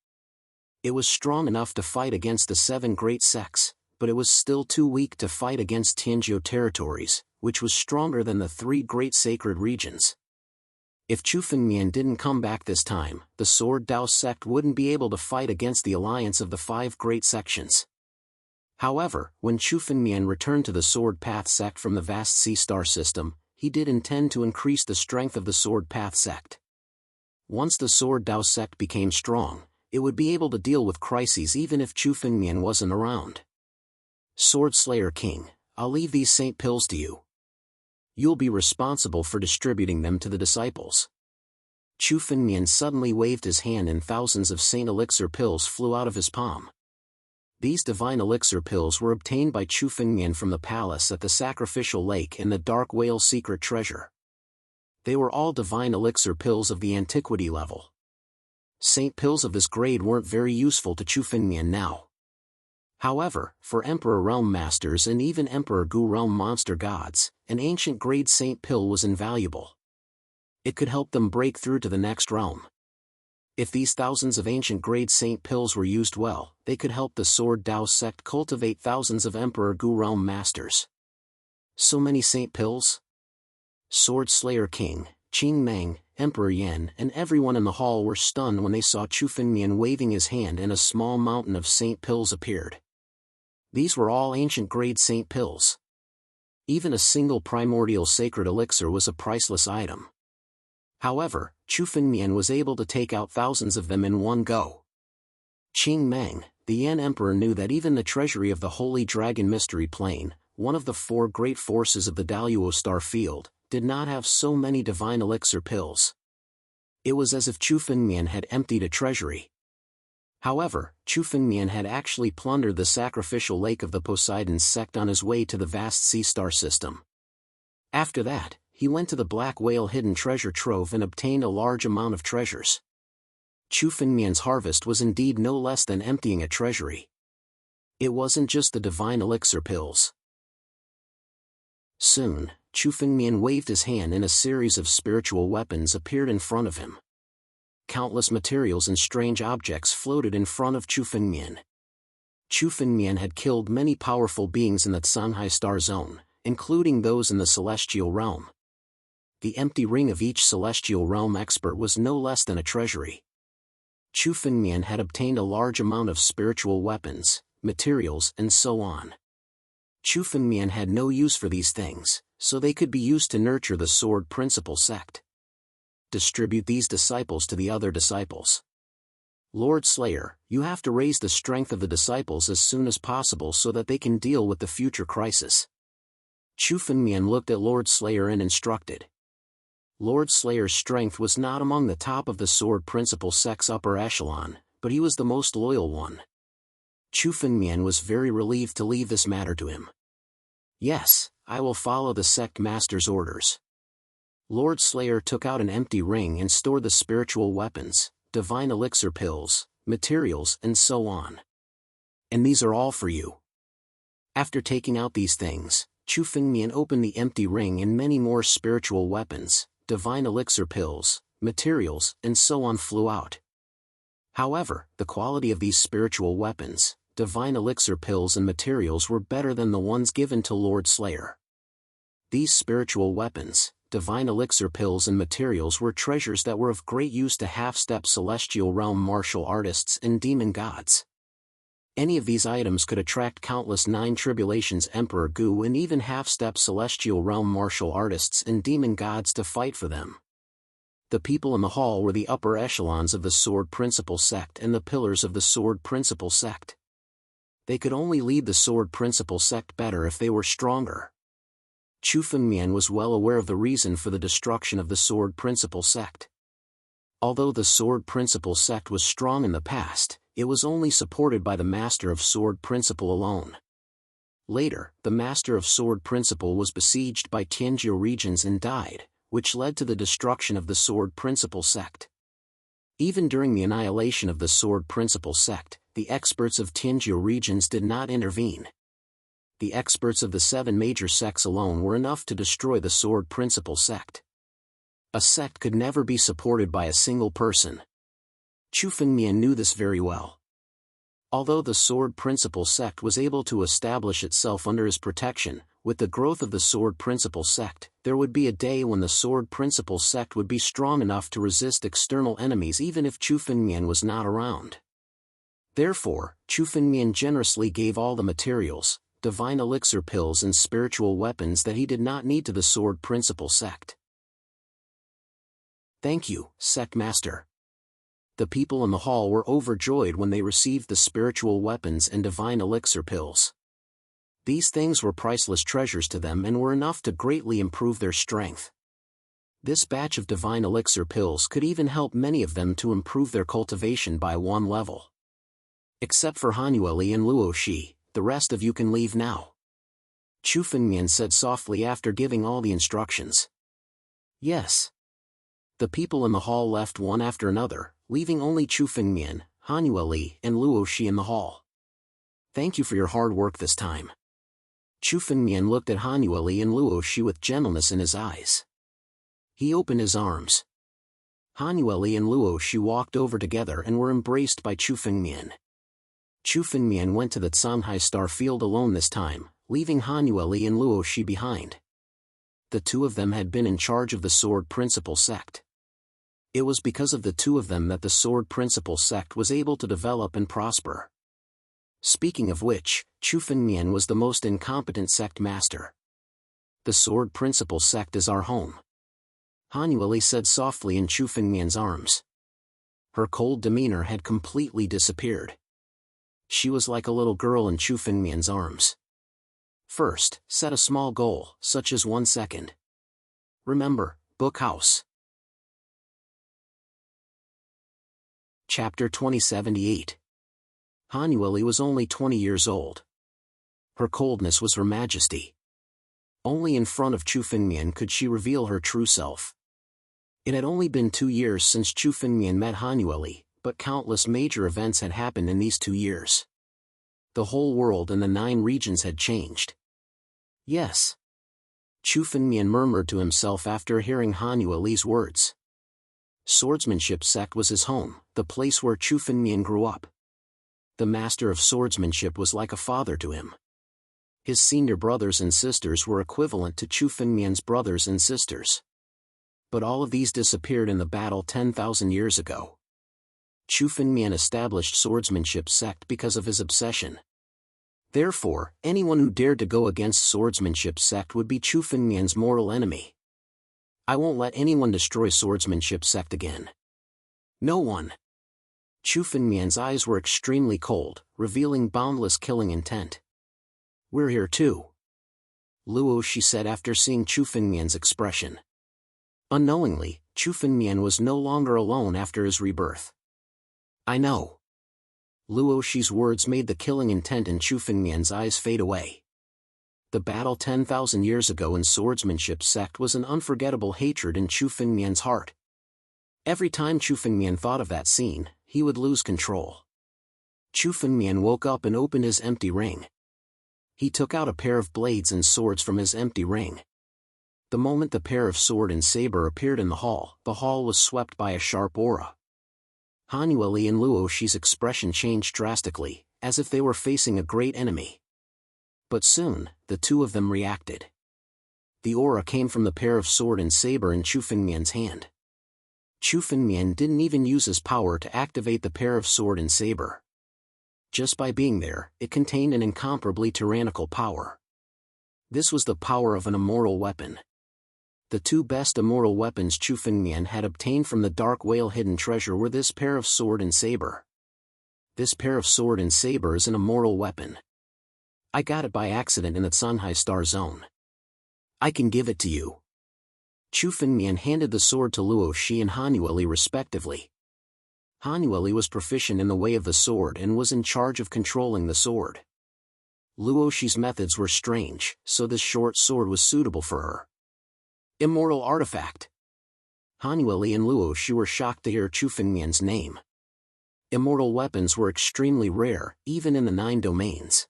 It was strong enough to fight against the 7 great sects, but it was still too weak to fight against Tingyo territories, which was stronger than the 3 great sacred regions. If Chu Fengmian didn't come back this time, the Sword Dao sect wouldn't be able to fight against the alliance of the 5 great sections. However, when Chu Fengmian returned to the Sword Path sect from the vast sea star system, he did intend to increase the strength of the Sword Path sect. Once the Sword Dao sect became strong, it would be able to deal with crises even if Chu Fengmian wasn't around. Sword Slayer King, I'll leave these saint pills to you. You'll be responsible for distributing them to the disciples. Chu Fengmian suddenly waved his hand and thousands of saint elixir pills flew out of his palm. These divine elixir pills were obtained by Chu Fengmian from the palace at the sacrificial lake and the dark whale secret treasure. They were all divine elixir pills of the antiquity level. Saint pills of this grade weren't very useful to Chu Fengmian now. However, for Emperor Realm Masters and even Emperor Gu Realm Monster Gods, an ancient grade saint pill was invaluable. It could help them break through to the next realm. If these thousands of ancient grade saint pills were used well, they could help the Sword Dao sect cultivate thousands of Emperor Gu Realm Masters. So many saint pills? Sword Slayer King, Qing Meng, Emperor Yan and everyone in the hall were stunned when they saw Chu Fengmian waving his hand and a small mountain of saint pills appeared. These were all ancient grade saint pills. Even a single primordial sacred elixir was a priceless item. However, Chu Fengmian was able to take out thousands of them in one go. Qing Meng, the Yan Emperor, knew that even the treasury of the Holy Dragon Mystery Plane, one of the 4 great forces of the Daluo star field, did not have so many divine elixir pills. It was as if Chu Fengmian had emptied a treasury. However, Chu Fengmian had actually plundered the sacrificial lake of the Poseidon sect on his way to the vast sea star system. After that, he went to the Black Whale hidden treasure trove and obtained a large amount of treasures. Chu Fengmian's harvest was indeed no less than emptying a treasury. It wasn't just the divine elixir pills. Soon, Chu Fengmian waved his hand and a series of spiritual weapons appeared in front of him. Countless materials and strange objects floated in front of Chu Fengmian. Chu Fengmian had killed many powerful beings in the Shanghai Star Zone, including those in the celestial realm. The empty ring of each celestial realm expert was no less than a treasury. Chu Fengmian had obtained a large amount of spiritual weapons, materials and so on. Chu Fengmian had no use for these things, so they could be used to nurture the Sword Principal sect. Distribute these disciples to the other disciples. Lord Slayer, you have to raise the strength of the disciples as soon as possible so that they can deal with the future crisis. Chu Fengmian looked at Lord Slayer and instructed. Lord Slayer's strength was not among the top of the Sword Principal sect's upper echelon, but he was the most loyal one. Chu Fengmian was very relieved to leave this matter to him. Yes, I will follow the sect master's orders. Lord Slayer took out an empty ring and stored the spiritual weapons, divine elixir pills, materials and so on. And these are all for you. After taking out these things, Chu Fengmian opened the empty ring and many more spiritual weapons, divine elixir pills, materials and so on flew out. However, the quality of these spiritual weapons, divine elixir pills and materials were better than the ones given to Lord Slayer. These spiritual weapons, divine elixir pills and materials were treasures that were of great use to half-step celestial realm martial artists and demon gods. Any of these items could attract countless 9 tribulations Emperor Gu and even half-step celestial realm martial artists and demon gods to fight for them. The people in the hall were the upper echelons of the Sword Principle sect and the pillars of the Sword Principle sect. They could only lead the Sword Principle sect better if they were stronger. Chu Fengmian was well aware of the reason for the destruction of the Sword Principle sect. Although the Sword Principle sect was strong in the past, it was only supported by the Master of Sword Principle alone. Later, the Master of Sword Principle was besieged by Tianjiu regions and died, which led to the destruction of the Sword Principle sect. Even during the annihilation of the Sword Principle sect, the experts of Tianjiu regions did not intervene. The experts of the 7 major sects alone were enough to destroy the Sword Principle sect. A sect could never be supported by a single person. Chu Fengmian knew this very well. Although the Sword Principle sect was able to establish itself under his protection, with the growth of the Sword Principle sect, there would be a day when the Sword Principle sect would be strong enough to resist external enemies even if Chu Fengmian was not around. Therefore, Chu Fengmian generously gave all the materials, divine elixir pills and spiritual weapons that he did not need to the Sword Principle sect. "Thank you, Sect Master." The people in the hall were overjoyed when they received the spiritual weapons and divine elixir pills. These things were priceless treasures to them and were enough to greatly improve their strength. This batch of divine elixir pills could even help many of them to improve their cultivation by 1 level. Except for Hanueli and Luoshi, the rest of you can leave now. Chu Fengmian said softly after giving all the instructions. Yes. The people in the hall left one after another, leaving only Chu Fengmian, Hanueli, and Luoshi in the hall. "Thank you for your hard work this time." Chu Fengmian looked at Hanueli and Luoshi with gentleness in his eyes. He opened his arms. Hanueli and Luoshi walked over together and were embraced by Chu Fengmian. Chu Fengmian went to the Canghai Star Field alone this time, leaving Hanueli and Luoshi behind. The 2 of them had been in charge of the Sword Principle sect. It was because of the 2 of them that the Sword Principle sect was able to develop and prosper. Speaking of which, Chu Fengmian was the most incompetent sect master. "The Sword Principle sect is our home," Hanueli said softly in Chu Fengmian's arms. Her cold demeanor had completely disappeared. She was like a little girl in Chu Fengmian's arms. "First, set a small goal, such as 1 second. Remember, book house." Chapter 2078. Hanueli was only 20 years old. Her coldness was her majesty. Only in front of Chu Fengmian could she reveal her true self. It had only been 2 years since Chu Fengmian met Hanueli, but countless major events had happened in these 2 years. The whole world and the 9 regions had changed. Yes. Chu Fengmian murmured to himself after hearing Hanueli's words. Swordsmanship sect was his home, the place where Chu Fengmian grew up. The master of swordsmanship was like a father to him. His senior brothers and sisters were equivalent to Chu Fengmian's brothers and sisters. But all of these disappeared in the battle 10,000 years ago. Chu Fengmian established swordsmanship sect because of his obsession. Therefore, anyone who dared to go against swordsmanship sect would be Chu Fengmian's mortal enemy. "I won't let anyone destroy swordsmanship sect again. No one." Chu Fengmian's eyes were extremely cold, revealing boundless killing intent. "We're here too," Luoshi said after seeing Chu Fengmian's expression. Unknowingly, Chu Fengmian was no longer alone after his rebirth. "I know." Luoshi's words made the killing intent in Chu Fengmian's eyes fade away. The battle 10,000 years ago in swordsmanship sect was an unforgettable hatred in Chu Fengmian's heart. Every time Chu Fengmian thought of that scene, he would lose control. Chu Fengmian woke up and opened his empty ring. He took out a pair of blades and swords from his empty ring. The moment the pair of sword and saber appeared in the hall was swept by a sharp aura. Hanueli and Luoshi's expression changed drastically, as if they were facing a great enemy. But soon, the 2 of them reacted. The aura came from the pair of sword and saber in Chu Fengmian's hand. Chu Fengmian didn't even use his power to activate the pair of sword and saber. Just by being there, it contained an incomparably tyrannical power. This was the power of an immortal weapon. The two best immortal weapons Chu Fengmian had obtained from the dark whale hidden treasure were this pair of sword and saber. This pair of sword and saber is an immortal weapon. I got it by accident in the Sunhai Star Zone. I can give it to you. Chu Fengmian handed the sword to Luo Shi and Han Yueli respectively. Han Yueli was proficient in the way of the sword and was in charge of controlling the sword. Luo Shi's methods were strange, so this short sword was suitable for her. Immortal artifact. Han Yueli and Luo Shi were shocked to hear Chu Fengmian's name. Immortal weapons were extremely rare, even in the 9 domains.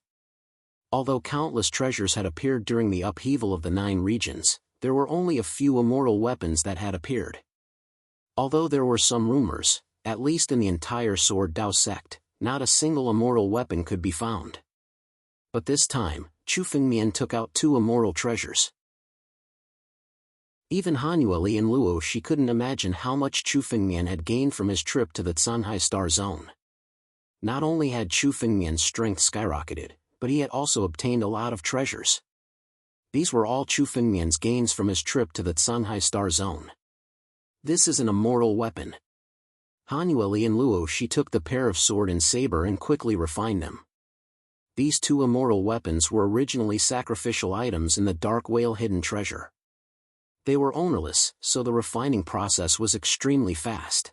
Although countless treasures had appeared during the upheaval of the 9 regions, there were only a few immortal weapons that had appeared. Although there were some rumors, at least in the entire Sword Dao sect, not a single immortal weapon could be found. But this time, Chu Fengmian took out 2 immortal treasures. Even Han Yueli and Luo Shi couldn't imagine how much Chu Fengmian had gained from his trip to the Sunhai Star Zone. Not only had Chu Fengmian's strength skyrocketed, but he had also obtained a lot of treasures. These were all Chu Fengmian's gains from his trip to the Sunhai Star Zone. This is an immortal weapon. Han Yueli and Luo Shi took the pair of sword and saber and quickly refined them. These 2 immortal weapons were originally sacrificial items in the dark whale hidden treasure. They were ownerless, so the refining process was extremely fast.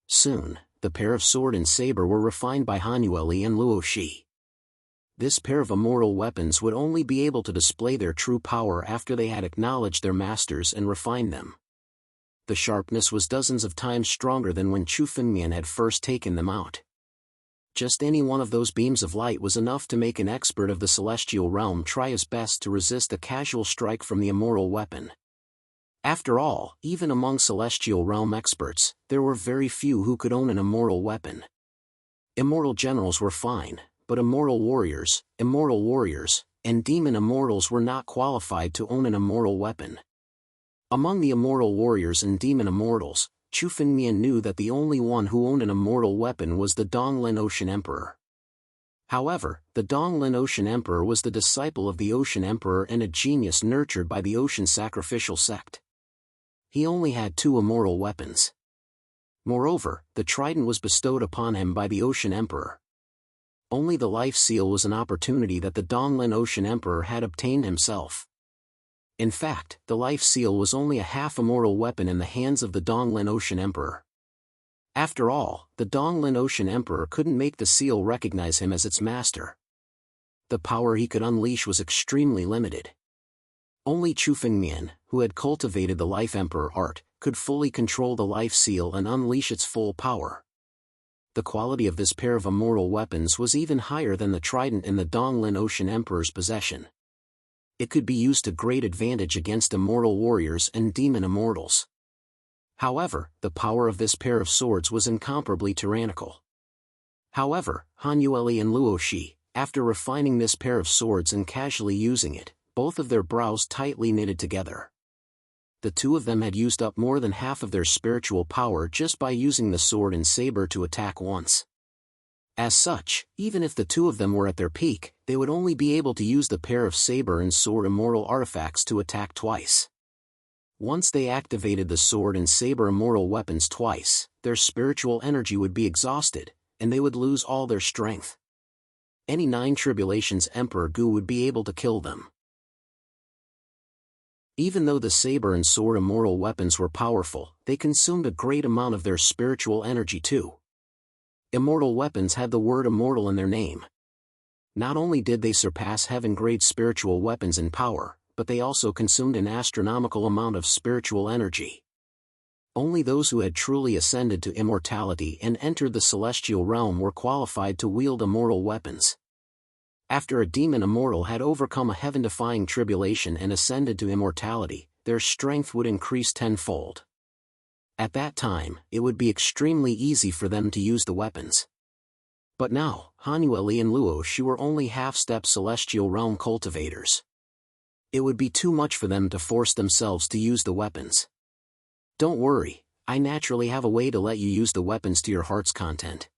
Soon, the pair of sword and saber were refined by Han Yueli and Luo Shi. This pair of immortal weapons would only be able to display their true power after they had acknowledged their masters and refined them. The sharpness was dozens of times stronger than when Chu Fengmian had first taken them out. Just any one of those beams of light was enough to make an expert of the celestial realm try his best to resist a casual strike from the immortal weapon. After all, even among celestial realm experts, there were very few who could own an immortal weapon. Immortal generals were fine, but immortal warriors, and demon immortals were not qualified to own an immortal weapon. Among the immortal warriors and demon immortals, Chu Fengmian knew that the only one who owned an immortal weapon was the Donglin Ocean Emperor. However, the Donglin Ocean Emperor was the disciple of the Ocean Emperor and a genius nurtured by the Ocean Sacrificial Sect. He only had 2 immortal weapons. Moreover, the trident was bestowed upon him by the Ocean Emperor. Only the life seal was an opportunity that the Donglin Ocean Emperor had obtained himself. In fact, the life seal was only a half-immortal weapon in the hands of the Donglin Ocean Emperor. After all, the Donglin Ocean Emperor couldn't make the seal recognize him as its master. The power he could unleash was extremely limited. Only Chu Fengmian, who had cultivated the Life Emperor art, could fully control the life seal and unleash its full power. The quality of this pair of immortal weapons was even higher than the trident in the Donglin Ocean Emperor's possession. It could be used to great advantage against immortal warriors and demon immortals. However, the power of this pair of swords was incomparably tyrannical. However, Han Yueli and Luo Shi, after refining this pair of swords and casually using it, both of their brows tightly knitted together. The 2 of them had used up more than half of their spiritual power just by using the sword and saber to attack once. As such, even if the 2 of them were at their peak, they would only be able to use the pair of saber and sword immortal artifacts to attack twice. Once they activated the sword and saber immortal weapons twice, their spiritual energy would be exhausted, and they would lose all their strength. Any 9 tribulations Emperor Gu would be able to kill them. Even though the saber and sword immortal weapons were powerful, they consumed a great amount of their spiritual energy too. Immortal weapons had the word immortal in their name. Not only did they surpass heaven-grade spiritual weapons in power, but they also consumed an astronomical amount of spiritual energy. Only those who had truly ascended to immortality and entered the celestial realm were qualified to wield immortal weapons. After a demon immortal had overcome a heaven-defying tribulation and ascended to immortality, their strength would increase tenfold. At that time, it would be extremely easy for them to use the weapons. But now, Han Yueli and Luo Shi were only half-step celestial realm cultivators. It would be too much for them to force themselves to use the weapons. Don't worry, I naturally have a way to let you use the weapons to your heart's content.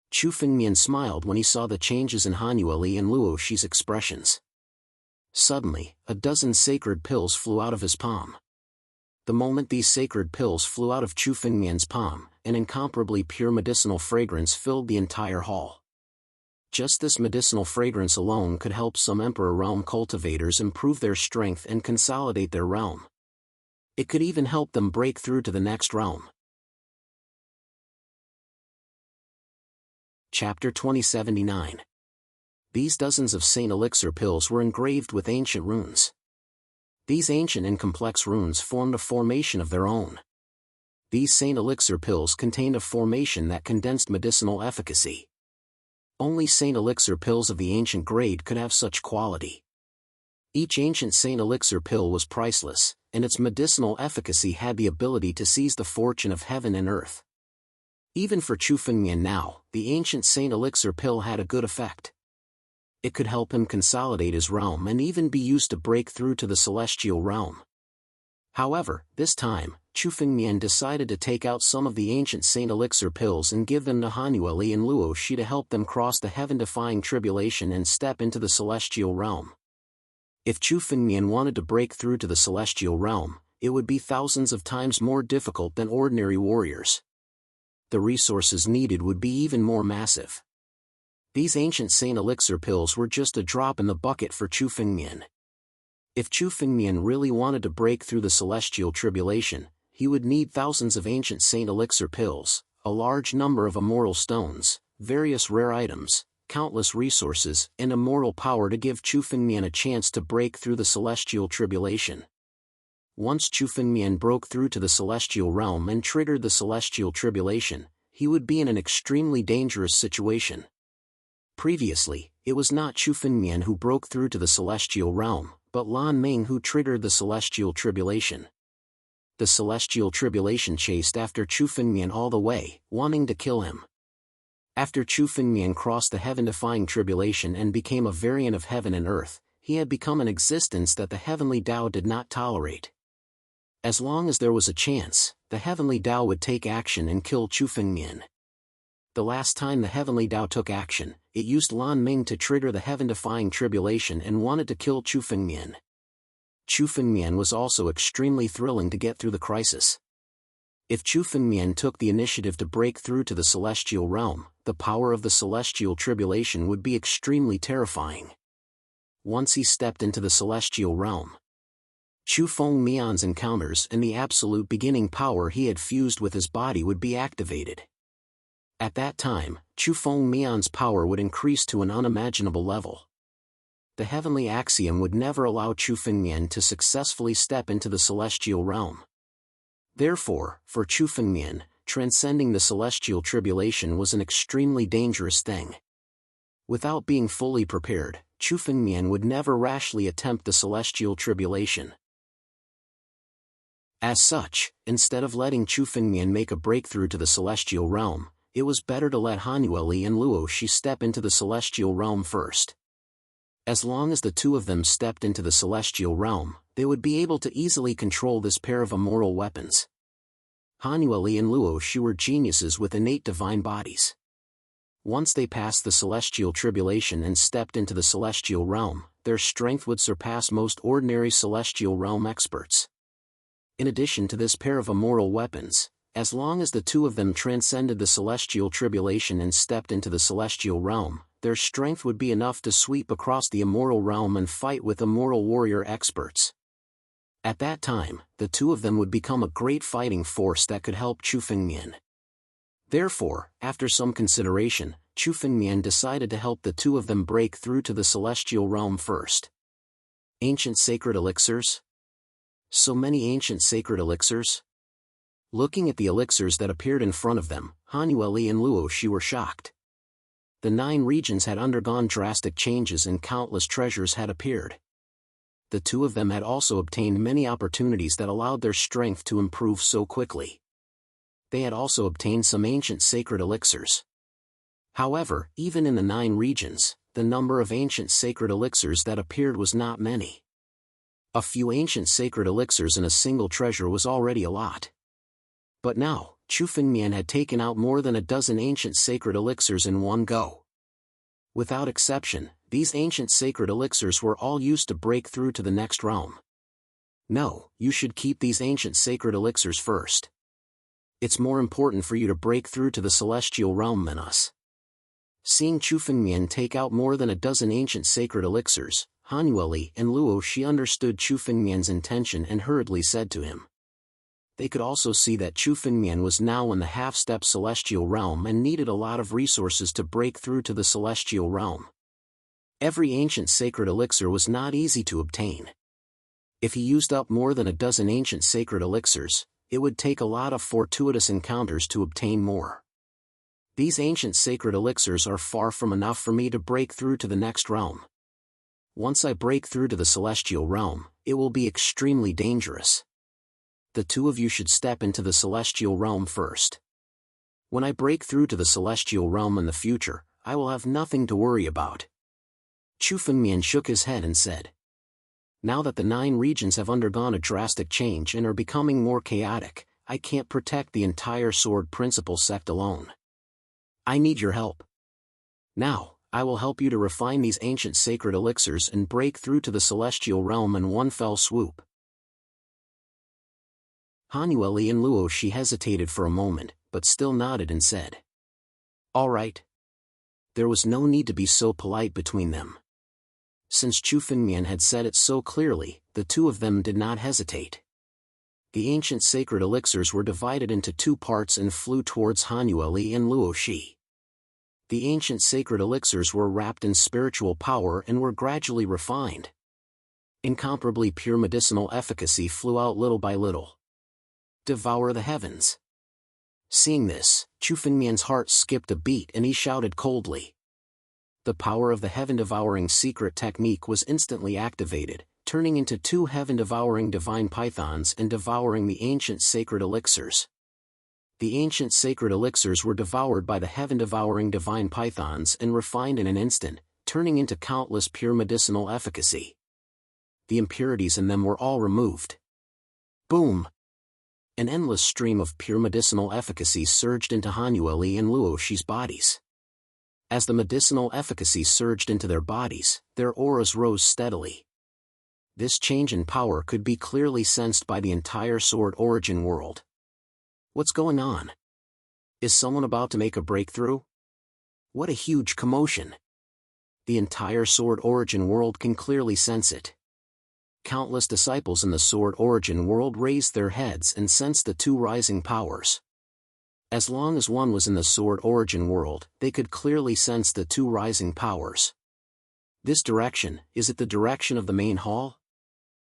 Chu Fengmian smiled when he saw the changes in Han Yueli and Luo Shi's expressions. Suddenly, a dozen sacred pills flew out of his palm. The moment these sacred pills flew out of Chu Fengmian's palm, an incomparably pure medicinal fragrance filled the entire hall. Just this medicinal fragrance alone could help some Emperor Realm cultivators improve their strength and consolidate their realm. It could even help them break through to the next realm. Chapter 2079. These dozens of Saint Elixir pills were engraved with ancient runes. These ancient and complex runes formed a formation of their own. These Saint Elixir pills contained a formation that condensed medicinal efficacy. Only Saint Elixir pills of the ancient grade could have such quality. Each ancient Saint Elixir pill was priceless, and its medicinal efficacy had the ability to seize the fortune of heaven and earth. Even for Chu Fengmian now, the ancient Saint Elixir pill had a good effect. It could help him consolidate his realm and even be used to break through to the celestial realm. However, this time, Chu Fengmian decided to take out some of the ancient Saint Elixir pills and give them to Hanueli and Luo Shi to help them cross the heaven-defying tribulation and step into the celestial realm. If Chu Fengmian wanted to break through to the celestial realm, it would be thousands of times more difficult than ordinary warriors. The resources needed would be even more massive. These ancient Saint Elixir pills were just a drop in the bucket for Chu Fengmian. If Chu Fengmian really wanted to break through the celestial tribulation, he would need thousands of ancient Saint Elixir pills, a large number of immortal stones, various rare items, countless resources, and immortal power to give Chu Fengmian a chance to break through the celestial tribulation. Once Chu Fengmian broke through to the celestial realm and triggered the celestial tribulation, he would be in an extremely dangerous situation. Previously, it was not Chu Fengmian who broke through to the celestial realm, but Lan Ming who triggered the celestial tribulation. The celestial tribulation chased after Chu Fengmian all the way, wanting to kill him. After Chu Fengmian crossed the heaven-defying tribulation and became a variant of heaven and earth, he had become an existence that the heavenly Tao did not tolerate. As long as there was a chance, the heavenly Tao would take action and kill Chu Fengmian. The last time the heavenly Tao took action, it used Lan Ming to trigger the heaven-defying tribulation and wanted to kill Chu Fengmian. Chu Fengmian was also extremely thrilling to get through the crisis. If Chu Fengmian took the initiative to break through to the celestial realm, the power of the celestial tribulation would be extremely terrifying. Once he stepped into the celestial realm, Chu Fengmian's encounters and the absolute beginning power he had fused with his body would be activated. At that time, Chu Fengmian's power would increase to an unimaginable level. The heavenly axiom would never allow Chu Fengmian to successfully step into the celestial realm. Therefore, for Chu Fengmian, transcending the celestial tribulation was an extremely dangerous thing. Without being fully prepared, Chu Fengmian would never rashly attempt the celestial tribulation. As such, instead of letting Chu Fengmian make a breakthrough to the celestial realm, it was better to let Hanueli and Luo Shi step into the celestial realm first. As long as the two of them stepped into the celestial realm, they would be able to easily control this pair of immortal weapons. Hanueli and Luo Shi were geniuses with innate divine bodies. Once they passed the celestial tribulation and stepped into the celestial realm, their strength would surpass most ordinary celestial realm experts. In addition to this pair of immortal weapons, as long as the two of them transcended the celestial tribulation and stepped into the celestial realm, their strength would be enough to sweep across the immortal realm and fight with immortal warrior experts. At that time, the two of them would become a great fighting force that could help Chu Fengmian. Therefore, after some consideration, Chu Fengmian decided to help the two of them break through to the celestial realm first. Ancient sacred elixirs? So many ancient sacred elixirs? Looking at the elixirs that appeared in front of them, Hanueli and Luo Shi were shocked. The 9 regions had undergone drastic changes and countless treasures had appeared. The two of them had also obtained many opportunities that allowed their strength to improve so quickly. They had also obtained some ancient sacred elixirs. However, even in the 9 regions, the number of ancient sacred elixirs that appeared was not many. A few ancient sacred elixirs in a single treasure was already a lot. But now, Chu Fengmian had taken out more than a dozen ancient sacred elixirs in one go. Without exception, these ancient sacred elixirs were all used to break through to the next realm. No, you should keep these ancient sacred elixirs first. It's more important for you to break through to the celestial realm than us. Seeing Chu Fengmian take out more than a dozen ancient sacred elixirs, Han Yueli and Luo Shi understood Chu Fengmian's intention and hurriedly said to him. They could also see that Chu Fengmian was now in the half-step celestial realm and needed a lot of resources to break through to the celestial realm. Every ancient sacred elixir was not easy to obtain. If he used up more than a dozen ancient sacred elixirs, it would take a lot of fortuitous encounters to obtain more. These ancient sacred elixirs are far from enough for me to break through to the next realm. Once I break through to the celestial realm, it will be extremely dangerous. The two of you should step into the celestial realm first. When I break through to the celestial realm in the future, I will have nothing to worry about. Chu Fengmian shook his head and said. Now that the 9 regions have undergone a drastic change and are becoming more chaotic, I can't protect the entire Sword Principle sect alone. I need your help. Now, I will help you to refine these ancient sacred elixirs and break through to the celestial realm in one fell swoop. Han Yueli and Luo Shi hesitated for a moment, but still nodded and said. All right. There was no need to be so polite between them. Since Chu Fengmian had said it so clearly, the two of them did not hesitate. The ancient sacred elixirs were divided into 2 parts and flew towards Han Yueli and Luo Shi. The ancient sacred elixirs were wrapped in spiritual power and were gradually refined. Incomparably pure medicinal efficacy flew out little by little. Devour the heavens. Seeing this, Chu Fengmian's heart skipped a beat and he shouted coldly. The power of the heaven-devouring secret technique was instantly activated, turning into 2 heaven-devouring divine pythons and devouring the ancient sacred elixirs. The ancient sacred elixirs were devoured by the heaven-devouring divine pythons and refined in an instant, turning into countless pure medicinal efficacy. The impurities in them were all removed. Boom! An endless stream of pure medicinal efficacy surged into Han Yueli and Luo Shi's bodies. As the medicinal efficacy surged into their bodies, their auras rose steadily. This change in power could be clearly sensed by the entire Sword Origin world. What's going on? Is someone about to make a breakthrough? What a huge commotion! The entire Sword Origin world can clearly sense it. Countless disciples in the Sword Origin world raised their heads and sensed the 2 rising powers. As long as one was in the Sword Origin world, they could clearly sense the 2 rising powers. This direction, is it the direction of the main hall?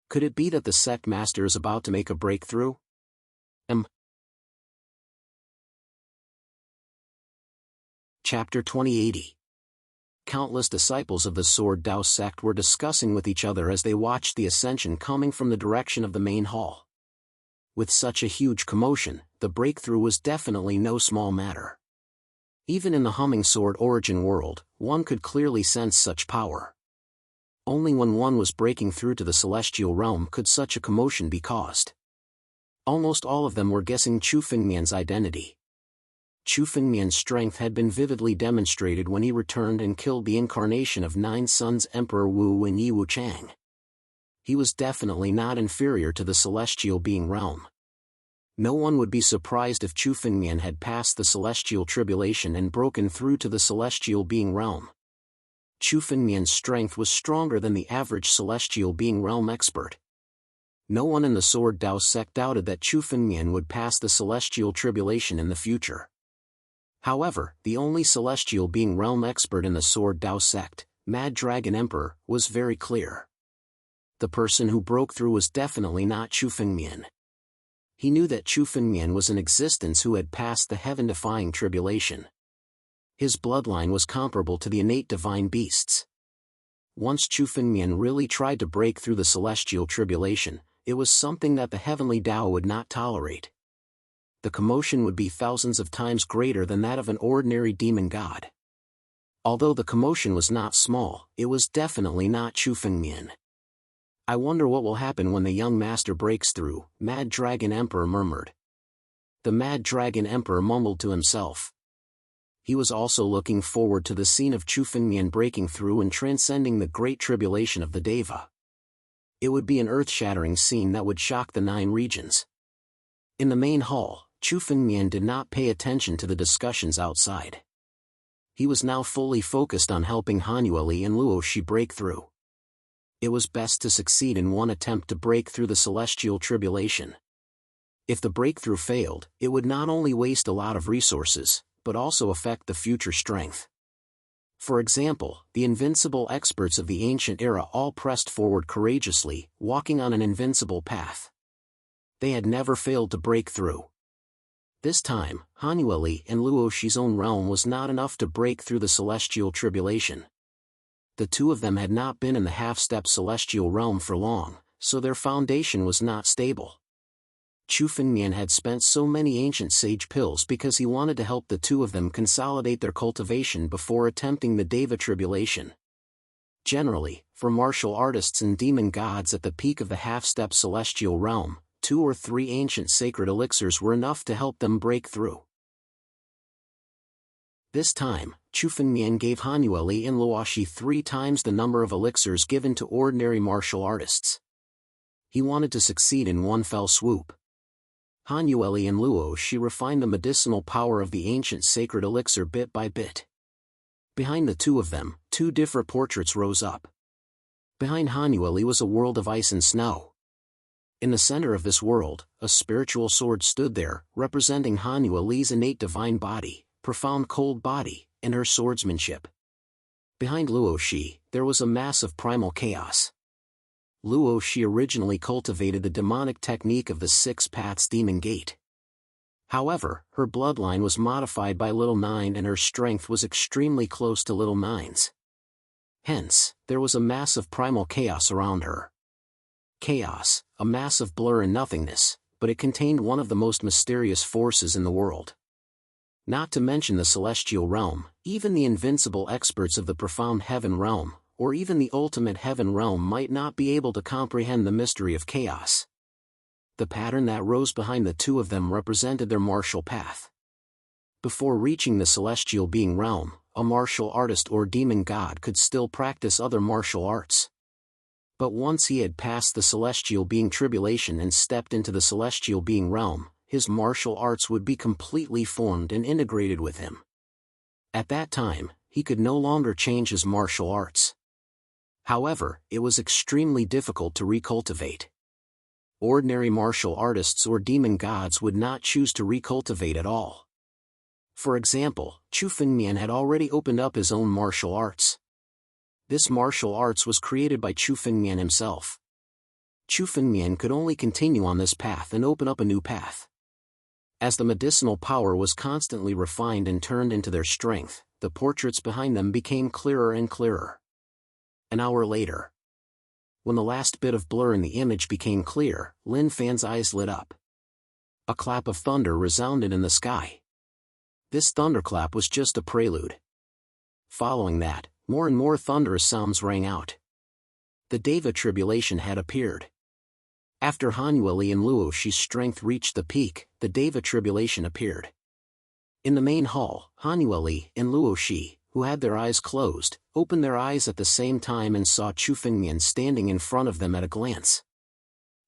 Could it be that the sect master is about to make a breakthrough? Chapter 2080. Countless disciples of the Sword Dao sect were discussing with each other as they watched the ascension coming from the direction of the main hall. With such a huge commotion, the breakthrough was definitely no small matter. Even in the humming Sword Origin world, one could clearly sense such power. Only when one was breaking through to the celestial realm could such a commotion be caused. Almost all of them were guessing Chu Fengmian's identity. Chu Fengmian's strength had been vividly demonstrated when he returned and killed the incarnation of 9 Suns Emperor Wu in Yi Wuchang. He was definitely not inferior to the celestial being realm. No one would be surprised if Chu Fengmian had passed the celestial tribulation and broken through to the celestial being realm. Chu Fengmian's strength was stronger than the average celestial being realm expert. No one in the Sword Dao sect doubted that Chu Fengmian would pass the celestial tribulation in the future. However, the only celestial being realm expert in the Sword Dao sect, Mad Dragon Emperor, was very clear. The person who broke through was definitely not Chu Fengmian. He knew that Chu Fengmian was in existence who had passed the heaven-defying tribulation. His bloodline was comparable to the innate divine beasts. Once Chu Fengmian really tried to break through the celestial tribulation, it was something that the heavenly Dao would not tolerate. The commotion would be thousands of times greater than that of an ordinary demon god. Although the commotion was not small, it was definitely not Chu Fengmian. I wonder what will happen when the young master breaks through, Mad Dragon Emperor murmured. The Mad Dragon Emperor mumbled to himself. He was also looking forward to the scene of Chu Fengmian breaking through and transcending the great tribulation of the Deva. It would be an earth-shattering scene that would shock the 9 regions. In the main hall, Chu Fengmian did not pay attention to the discussions outside. He was now fully focused on helping Han Yueli and Luo Shi break through. It was best to succeed in one attempt to break through the celestial tribulation. If the breakthrough failed, it would not only waste a lot of resources, but also affect the future strength. For example, the invincible experts of the ancient era all pressed forward courageously, walking on an invincible path. They had never failed to break through. This time, Han Yueli and Luo Shi's own realm was not enough to break through the celestial tribulation. The two of them had not been in the half-step celestial realm for long, so their foundation was not stable. Chu Fengmian had spent so many ancient sage pills because he wanted to help the two of them consolidate their cultivation before attempting the Deva tribulation. Generally, for martial artists and demon gods at the peak of the half-step celestial realm, 2 or 3 ancient sacred elixirs were enough to help them break through. This time, Chu Fengmian gave Han Yueli and Luo Shi 3 times the number of elixirs given to ordinary martial artists. He wanted to succeed in one fell swoop. Han Yueli and Luo Shi refined the medicinal power of the ancient sacred elixir bit by bit. Behind the two of them, 2 different portraits rose up. Behind Han Yueli was a world of ice and snow. In the center of this world, a spiritual sword stood there, representing Han Yueli's innate divine body, profound cold body, and her swordsmanship. Behind Luo Shi, there was a mass of primal chaos. Luo Shi originally cultivated the demonic technique of the 6 paths demon gate. However, her bloodline was modified by Little Nine and her strength was extremely close to Little Nine's. Hence, there was a mass of primal chaos around her. Chaos, a mass of blur and nothingness, but it contained one of the most mysterious forces in the world. Not to mention the celestial realm, even the invincible experts of the profound heaven realm, or even the ultimate heaven realm might not be able to comprehend the mystery of chaos. The pattern that rose behind the two of them represented their martial path. Before reaching the celestial being realm, a martial artist or demon god could still practice other martial arts. But once he had passed the celestial being tribulation and stepped into the celestial being realm, his martial arts would be completely formed and integrated with him. At that time, he could no longer change his martial arts. However, it was extremely difficult to recultivate. Ordinary martial artists or demon gods would not choose to recultivate at all. For example, Chu Fengmian had already opened up his own martial arts. This martial arts was created by Chu Fengmian himself. Chu Fengmian could only continue on this path and open up a new path. As the medicinal power was constantly refined and turned into their strength, the portraits behind them became clearer and clearer. An hour later, when the last bit of blur in the image became clear, Lin Fan's eyes lit up. A clap of thunder resounded in the sky. This thunderclap was just a prelude. Following that, more and more thunderous sounds rang out. The Deva tribulation had appeared. After Han Yueli and Luo Shi's strength reached the peak, the Deva tribulation appeared. In the main hall, Han Yueli and Luo Shi, who had their eyes closed, opened their eyes at the same time and saw Chu Fengmian standing in front of them at a glance.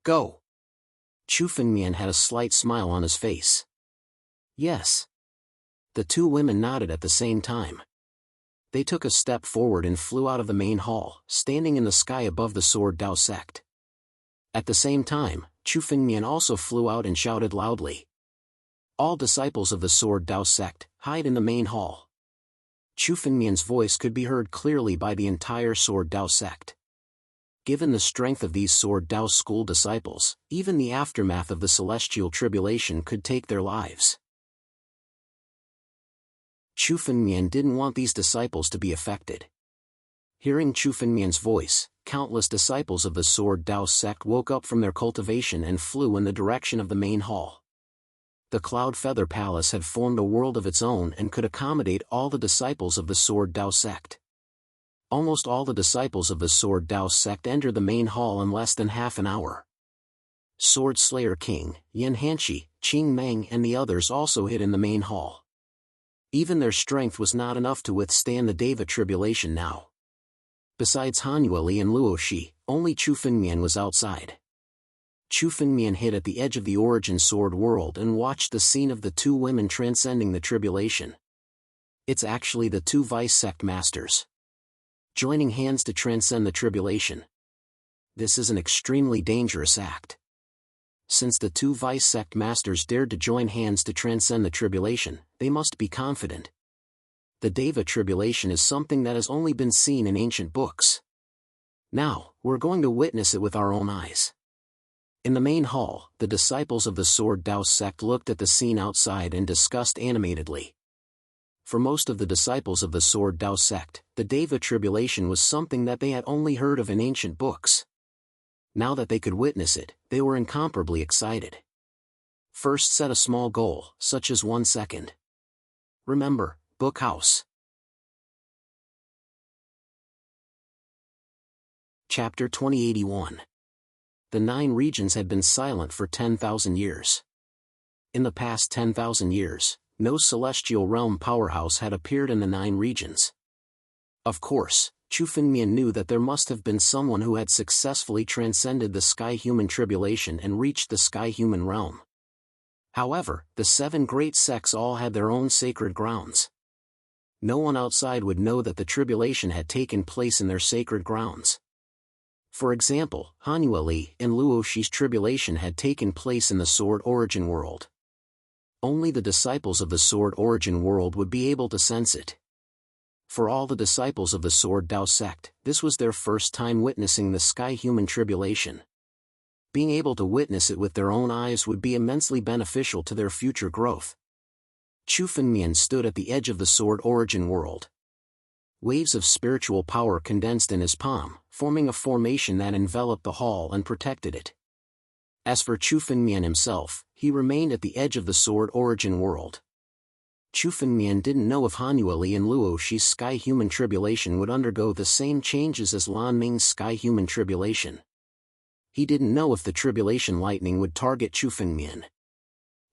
Go! Chu Fengmian had a slight smile on his face. Yes. The two women nodded at the same time. They took a step forward and flew out of the main hall, standing in the sky above the Sword Dao sect. At the same time, Chu Fengmian also flew out and shouted loudly. All disciples of the Sword Dao sect, hide in the main hall. Chu Fengmian's voice could be heard clearly by the entire Sword Dao sect. Given the strength of these Sword Dao school disciples, even the aftermath of the celestial tribulation could take their lives. Chu Fengmian didn't want these disciples to be affected. Hearing Chu Fengmian's voice, countless disciples of the Sword Dao sect woke up from their cultivation and flew in the direction of the main hall. The Cloud Feather Palace had formed a world of its own and could accommodate all the disciples of the Sword Dao sect. Almost all the disciples of the Sword Dao sect entered the main hall in less than half an hour. Sword Slayer King, Yan Hanshi, Qing Meng and the others also hid in the main hall. Even their strength was not enough to withstand the Deva tribulation now. Besides Han Yueli and Luo Shi, only Chu Fengmian was outside. Chu Fengmian hid at the edge of the origin sword world and watched the scene of the two women transcending the tribulation. It's actually the two vice sect masters joining hands to transcend the tribulation. This is an extremely dangerous act. Since the two vice sect masters dared to join hands to transcend the tribulation, they must be confident. The Deva tribulation is something that has only been seen in ancient books. Now, we're going to witness it with our own eyes. In the main hall, the disciples of the Sword Dao sect looked at the scene outside and discussed animatedly. For most of the disciples of the Sword Dao sect, the Deva tribulation was something that they had only heard of in ancient books. Now that they could witness it, they were incomparably excited. First, set a small goal, such as 1 second. Remember, book house. Chapter 2081. The 9 regions had been silent for 10,000 years. In the past 10,000 years, no celestial realm powerhouse had appeared in the 9 regions. Of course, Chu Fengmian knew that there must have been someone who had successfully transcended the sky-human tribulation and reached the sky-human realm. However, the 7 great sects all had their own sacred grounds. No one outside would know that the tribulation had taken place in their sacred grounds. For example, Han Yueli and Luo Shi's tribulation had taken place in the Sword Origin world. Only the disciples of the Sword Origin world would be able to sense it. For all the disciples of the Sword Dao sect, this was their first time witnessing the sky-human tribulation. Being able to witness it with their own eyes would be immensely beneficial to their future growth. Chu Fengmian stood at the edge of the Sword Origin world. Waves of spiritual power condensed in his palm, forming a formation that enveloped the hall and protected it. As for Chu Fengmian himself, he remained at the edge of the Sword Origin world. Chu Fengmian didn't know if Han Yueli and Luo Shi's sky-human tribulation would undergo the same changes as Lan Ming's sky-human tribulation. He didn't know if the tribulation lightning would target Chu Fengmian.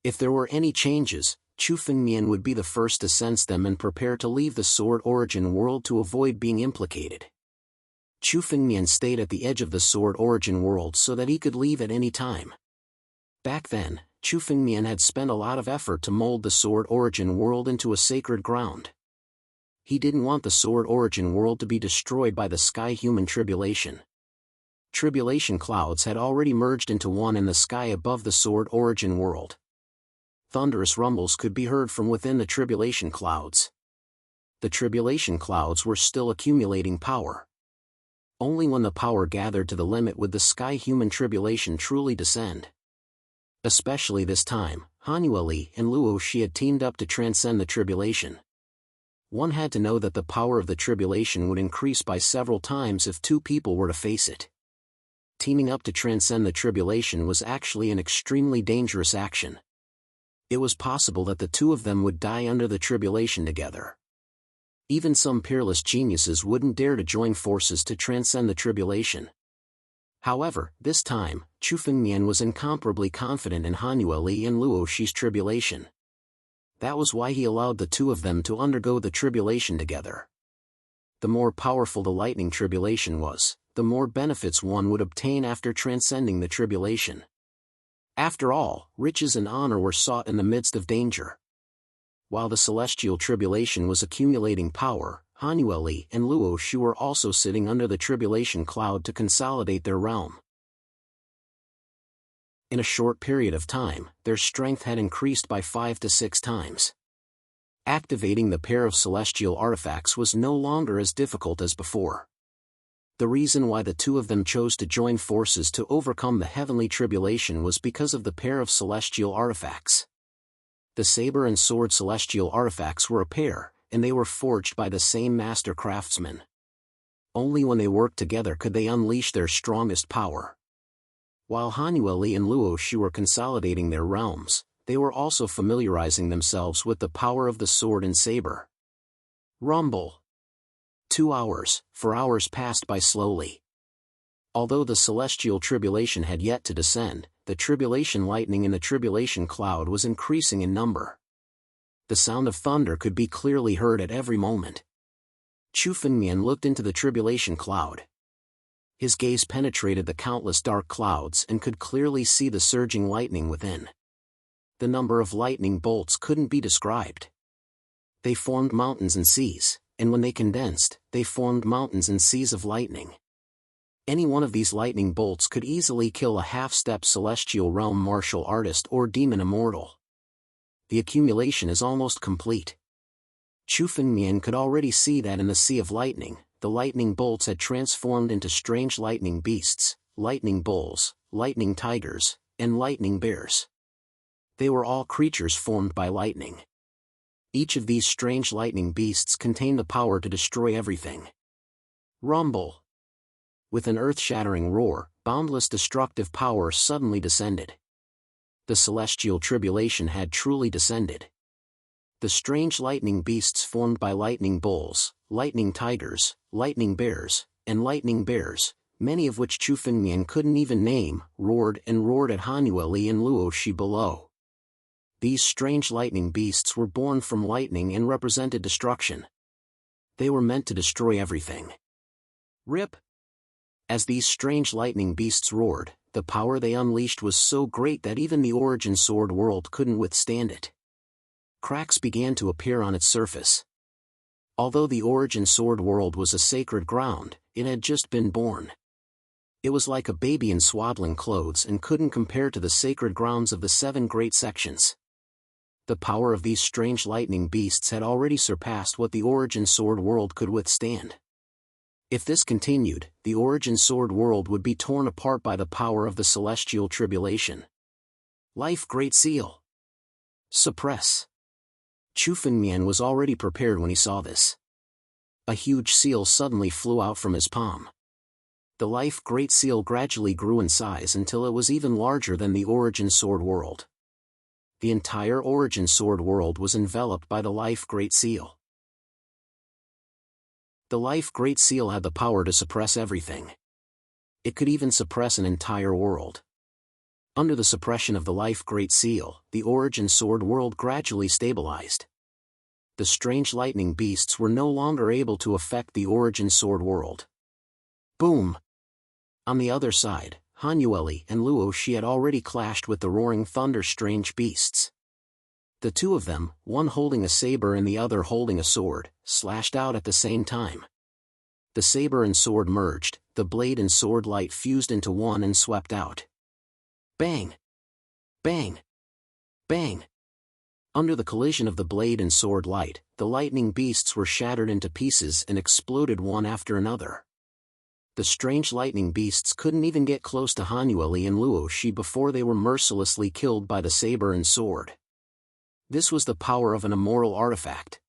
If there were any changes, Chu Fengmian would be the first to sense them and prepare to leave the Sword Origin world to avoid being implicated. Chu Fengmian stayed at the edge of the Sword Origin world so that he could leave at any time. Back then, Chu Fengmian had spent a lot of effort to mold the Sword Origin world into a sacred ground. He didn't want the Sword Origin world to be destroyed by the sky-human tribulation. Tribulation clouds had already merged into one in the sky above the Sword Origin world. Thunderous rumbles could be heard from within the tribulation clouds. The tribulation clouds were still accumulating power. Only when the power gathered to the limit would the sky-human tribulation truly descend. Especially this time, Han Yueli and Luo Shi had teamed up to transcend the tribulation. One had to know that the power of the tribulation would increase by several times if 2 people were to face it. Teaming up to transcend the tribulation was actually an extremely dangerous action. It was possible that the 2 of them would die under the tribulation together. Even some peerless geniuses wouldn't dare to join forces to transcend the tribulation. However, this time, Chu Fengmian was incomparably confident in Han Yueli and Luo Shi's tribulation. That was why he allowed the 2 of them to undergo the tribulation together. The more powerful the lightning tribulation was, the more benefits one would obtain after transcending the tribulation. After all, riches and honor were sought in the midst of danger. While the celestial tribulation was accumulating power, Han Yueli and Luo Shi were also sitting under the tribulation cloud to consolidate their realm. In a short period of time, their strength had increased by 5 to 6 times. Activating the pair of celestial artifacts was no longer as difficult as before. The reason why the 2 of them chose to join forces to overcome the heavenly tribulation was because of the pair of celestial artifacts. The saber and sword celestial artifacts were a pair, and they were forged by the same master craftsman. Only when they worked together could they unleash their strongest power. While Han Yueli and Luo Shi were consolidating their realms, they were also familiarizing themselves with the power of the sword and saber. Rumble. 2 hours, 4 hours passed by slowly. Although the celestial tribulation had yet to descend, the tribulation lightning in the tribulation cloud was increasing in number. The sound of thunder could be clearly heard at every moment. Chu Fengmian looked into the tribulation cloud. His gaze penetrated the countless dark clouds and could clearly see the surging lightning within. The number of lightning bolts couldn't be described. They formed mountains and seas, and when they condensed, they formed mountains and seas of lightning. Any one of these lightning bolts could easily kill a half-step celestial realm martial artist or demon immortal. The accumulation is almost complete. Chu Fengmian could already see that in the sea of lightning, the lightning bolts had transformed into strange lightning beasts, lightning bulls, lightning tigers, and lightning bears. They were all creatures formed by lightning. Each of these strange lightning beasts contained the power to destroy everything. Rumble! With an earth-shattering roar, boundless destructive power suddenly descended. The celestial tribulation had truly descended. The strange lightning beasts formed by lightning bulls, lightning tigers, lightning bears, and lightning bears, many of which Chu Fengmian couldn't even name, roared and roared at Hanuel and Luo Shi below. These strange lightning beasts were born from lightning and represented destruction. They were meant to destroy everything. Rip! As these strange lightning beasts roared, the power they unleashed was so great that even the Origin Sword world couldn't withstand it. Cracks began to appear on its surface. Although the Origin Sword world was a sacred ground, it had just been born. It was like a baby in swaddling clothes and couldn't compare to the sacred grounds of the 7 great sections. The power of these strange lightning beasts had already surpassed what the Origin Sword world could withstand. If this continued, the Origin Sword world would be torn apart by the power of the celestial tribulation. Life Great Seal. Suppress. Chu Fengmian was already prepared when he saw this. A huge seal suddenly flew out from his palm. The Life Great Seal gradually grew in size until it was even larger than the Origin Sword world. The entire Origin Sword world was enveloped by the Life Great Seal. The Life Great Seal had the power to suppress everything. It could even suppress an entire world. Under the suppression of the Life Great Seal, the Origin Sword world gradually stabilized. The strange lightning beasts were no longer able to affect the Origin Sword world. Boom! On the other side, Hanuel and Luo Shi had already clashed with the roaring thunder strange beasts. The two of them, one holding a saber and the other holding a sword, slashed out at the same time. The saber and sword merged, the blade and sword light fused into one and swept out. Bang! Bang! Bang! Under the collision of the blade and sword light, the lightning beasts were shattered into pieces and exploded one after another. The strange lightning beasts couldn't even get close to Hanuel and Luo Shi before they were mercilessly killed by the saber and sword. This was the power of an immoral artifact.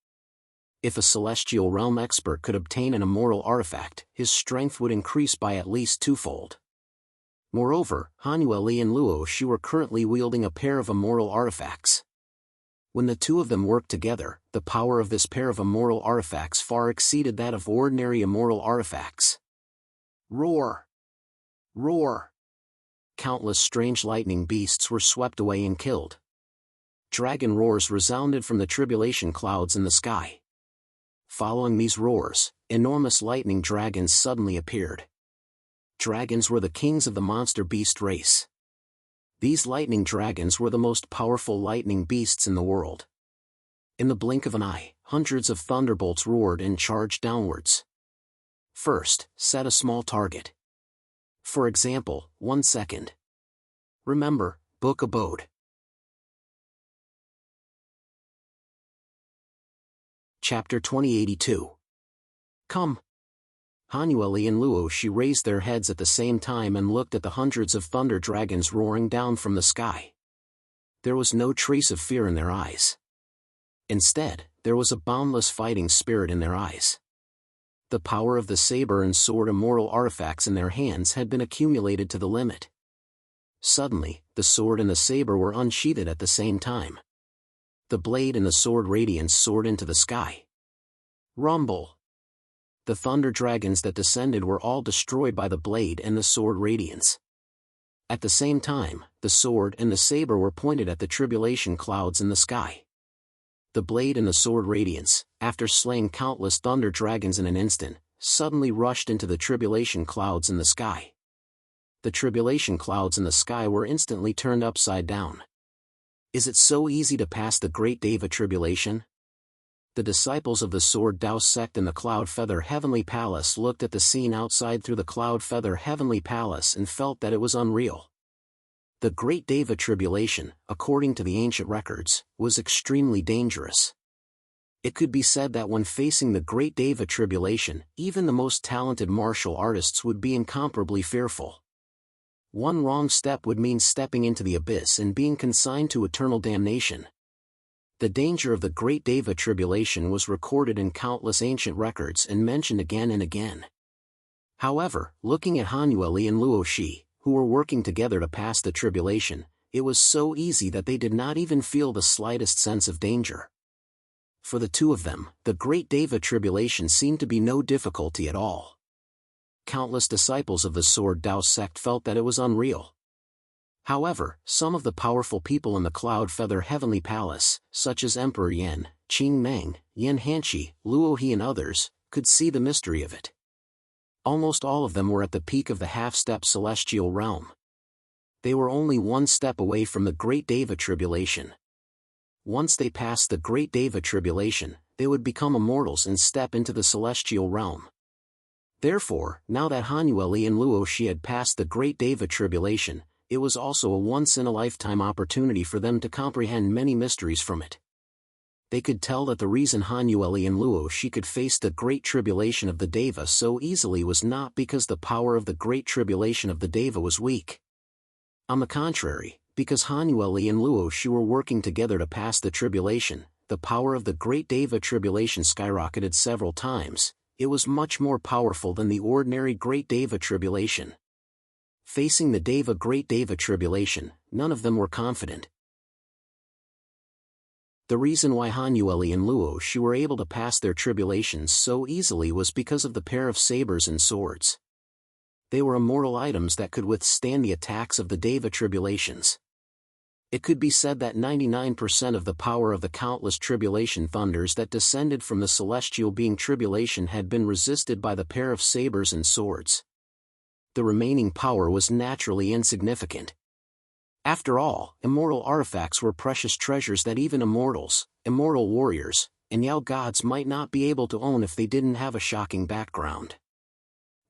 If a celestial realm expert could obtain an immoral artifact, his strength would increase by at least 2-fold. Moreover, Hanuel and Luo Shi were currently wielding a pair of immoral artifacts. When the two of them worked together, the power of this pair of immoral artifacts far exceeded that of ordinary immoral artifacts. Roar! Roar! Countless strange lightning beasts were swept away and killed. Dragon roars resounded from the tribulation clouds in the sky. Following these roars, enormous lightning dragons suddenly appeared. Dragons were the kings of the monster beast race. These lightning dragons were the most powerful lightning beasts in the world. In the blink of an eye, hundreds of thunderbolts roared and charged downwards. First, set a small target. For example, 1 second. Remember, book abode. Chapter 2082. Come! Hanuel and Luo Shi raised their heads at the same time and looked at the hundreds of thunder dragons roaring down from the sky. There was no trace of fear in their eyes. Instead, there was a boundless fighting spirit in their eyes. The power of the saber and sword immoral artifacts in their hands had been accumulated to the limit. Suddenly, the sword and the saber were unsheathed at the same time. The blade and the sword radiance soared into the sky. Rumble! The thunder dragons that descended were all destroyed by the blade and the sword radiance. At the same time, the sword and the saber were pointed at the tribulation clouds in the sky. The blade and the sword radiance, after slaying countless thunder dragons in an instant, suddenly rushed into the tribulation clouds in the sky. The tribulation clouds in the sky were instantly turned upside down. Is it so easy to pass the Great Deva tribulation? The disciples of the Sword Dao sect in the Cloud Feather Heavenly Palace looked at the scene outside through the Cloud Feather Heavenly Palace and felt that it was unreal. The Great Deva tribulation, according to the ancient records, was extremely dangerous. It could be said that when facing the Great Deva tribulation, even the most talented martial artists would be incomparably fearful. One wrong step would mean stepping into the abyss and being consigned to eternal damnation. The danger of the Great Deva tribulation was recorded in countless ancient records and mentioned again and again. However, looking at Hanueli and Luoshi, who were working together to pass the tribulation, it was so easy that they did not even feel the slightest sense of danger. For the two of them, the Great Deva tribulation seemed to be no difficulty at all. Countless disciples of the Sword Dao sect felt that it was unreal. However, some of the powerful people in the Cloud Feather Heavenly Palace, such as Emperor Yan, Qing Meng, Yan Hanshi, Luo He and others, could see the mystery of it. Almost all of them were at the peak of the half-step celestial realm. They were only one step away from the Great Deva tribulation. Once they passed the Great Deva tribulation, they would become immortals and step into the celestial realm. Therefore, now that Hanueli and Luoshi had passed the Great Deva tribulation, it was also a once-in-a-lifetime opportunity for them to comprehend many mysteries from it. They could tell that the reason Hanueli and Luoshi could face the Great Tribulation of the Deva so easily was not because the power of the Great Tribulation of the Deva was weak. On the contrary, because Hanueli and Luoshi were working together to pass the tribulation, the power of the Great Deva tribulation skyrocketed several times. It was much more powerful than the ordinary Great Deva tribulation. Facing the Great Deva tribulation, none of them were confident. The reason why Hanueli and Luoshi were able to pass their tribulations so easily was because of the pair of sabers and swords. They were immortal items that could withstand the attacks of the Deva tribulations. It could be said that 99% of the power of the countless tribulation thunders that descended from the celestial being tribulation had been resisted by the pair of sabers and swords. The remaining power was naturally insignificant. After all, immortal artifacts were precious treasures that even immortals, immortal warriors, and Yao gods might not be able to own if they didn't have a shocking background.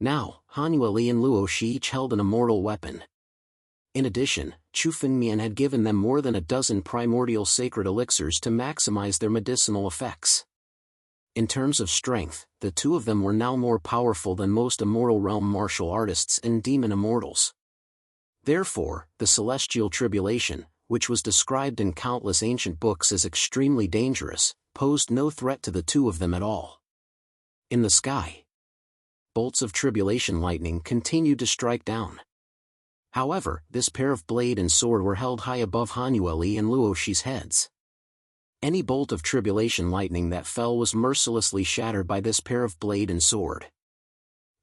Now, Hanueli and Luoshi each held an immortal weapon. In addition, Chu Finmian had given them more than a dozen primordial sacred elixirs to maximize their medicinal effects. In terms of strength, the two of them were now more powerful than most immortal realm martial artists and demon immortals. Therefore, the celestial tribulation, which was described in countless ancient books as extremely dangerous, posed no threat to the two of them at all. In the sky, bolts of tribulation lightning continued to strike down. However, this pair of blade and sword were held high above Hanueli and Luoshi's heads. Any bolt of tribulation lightning that fell was mercilessly shattered by this pair of blade and sword.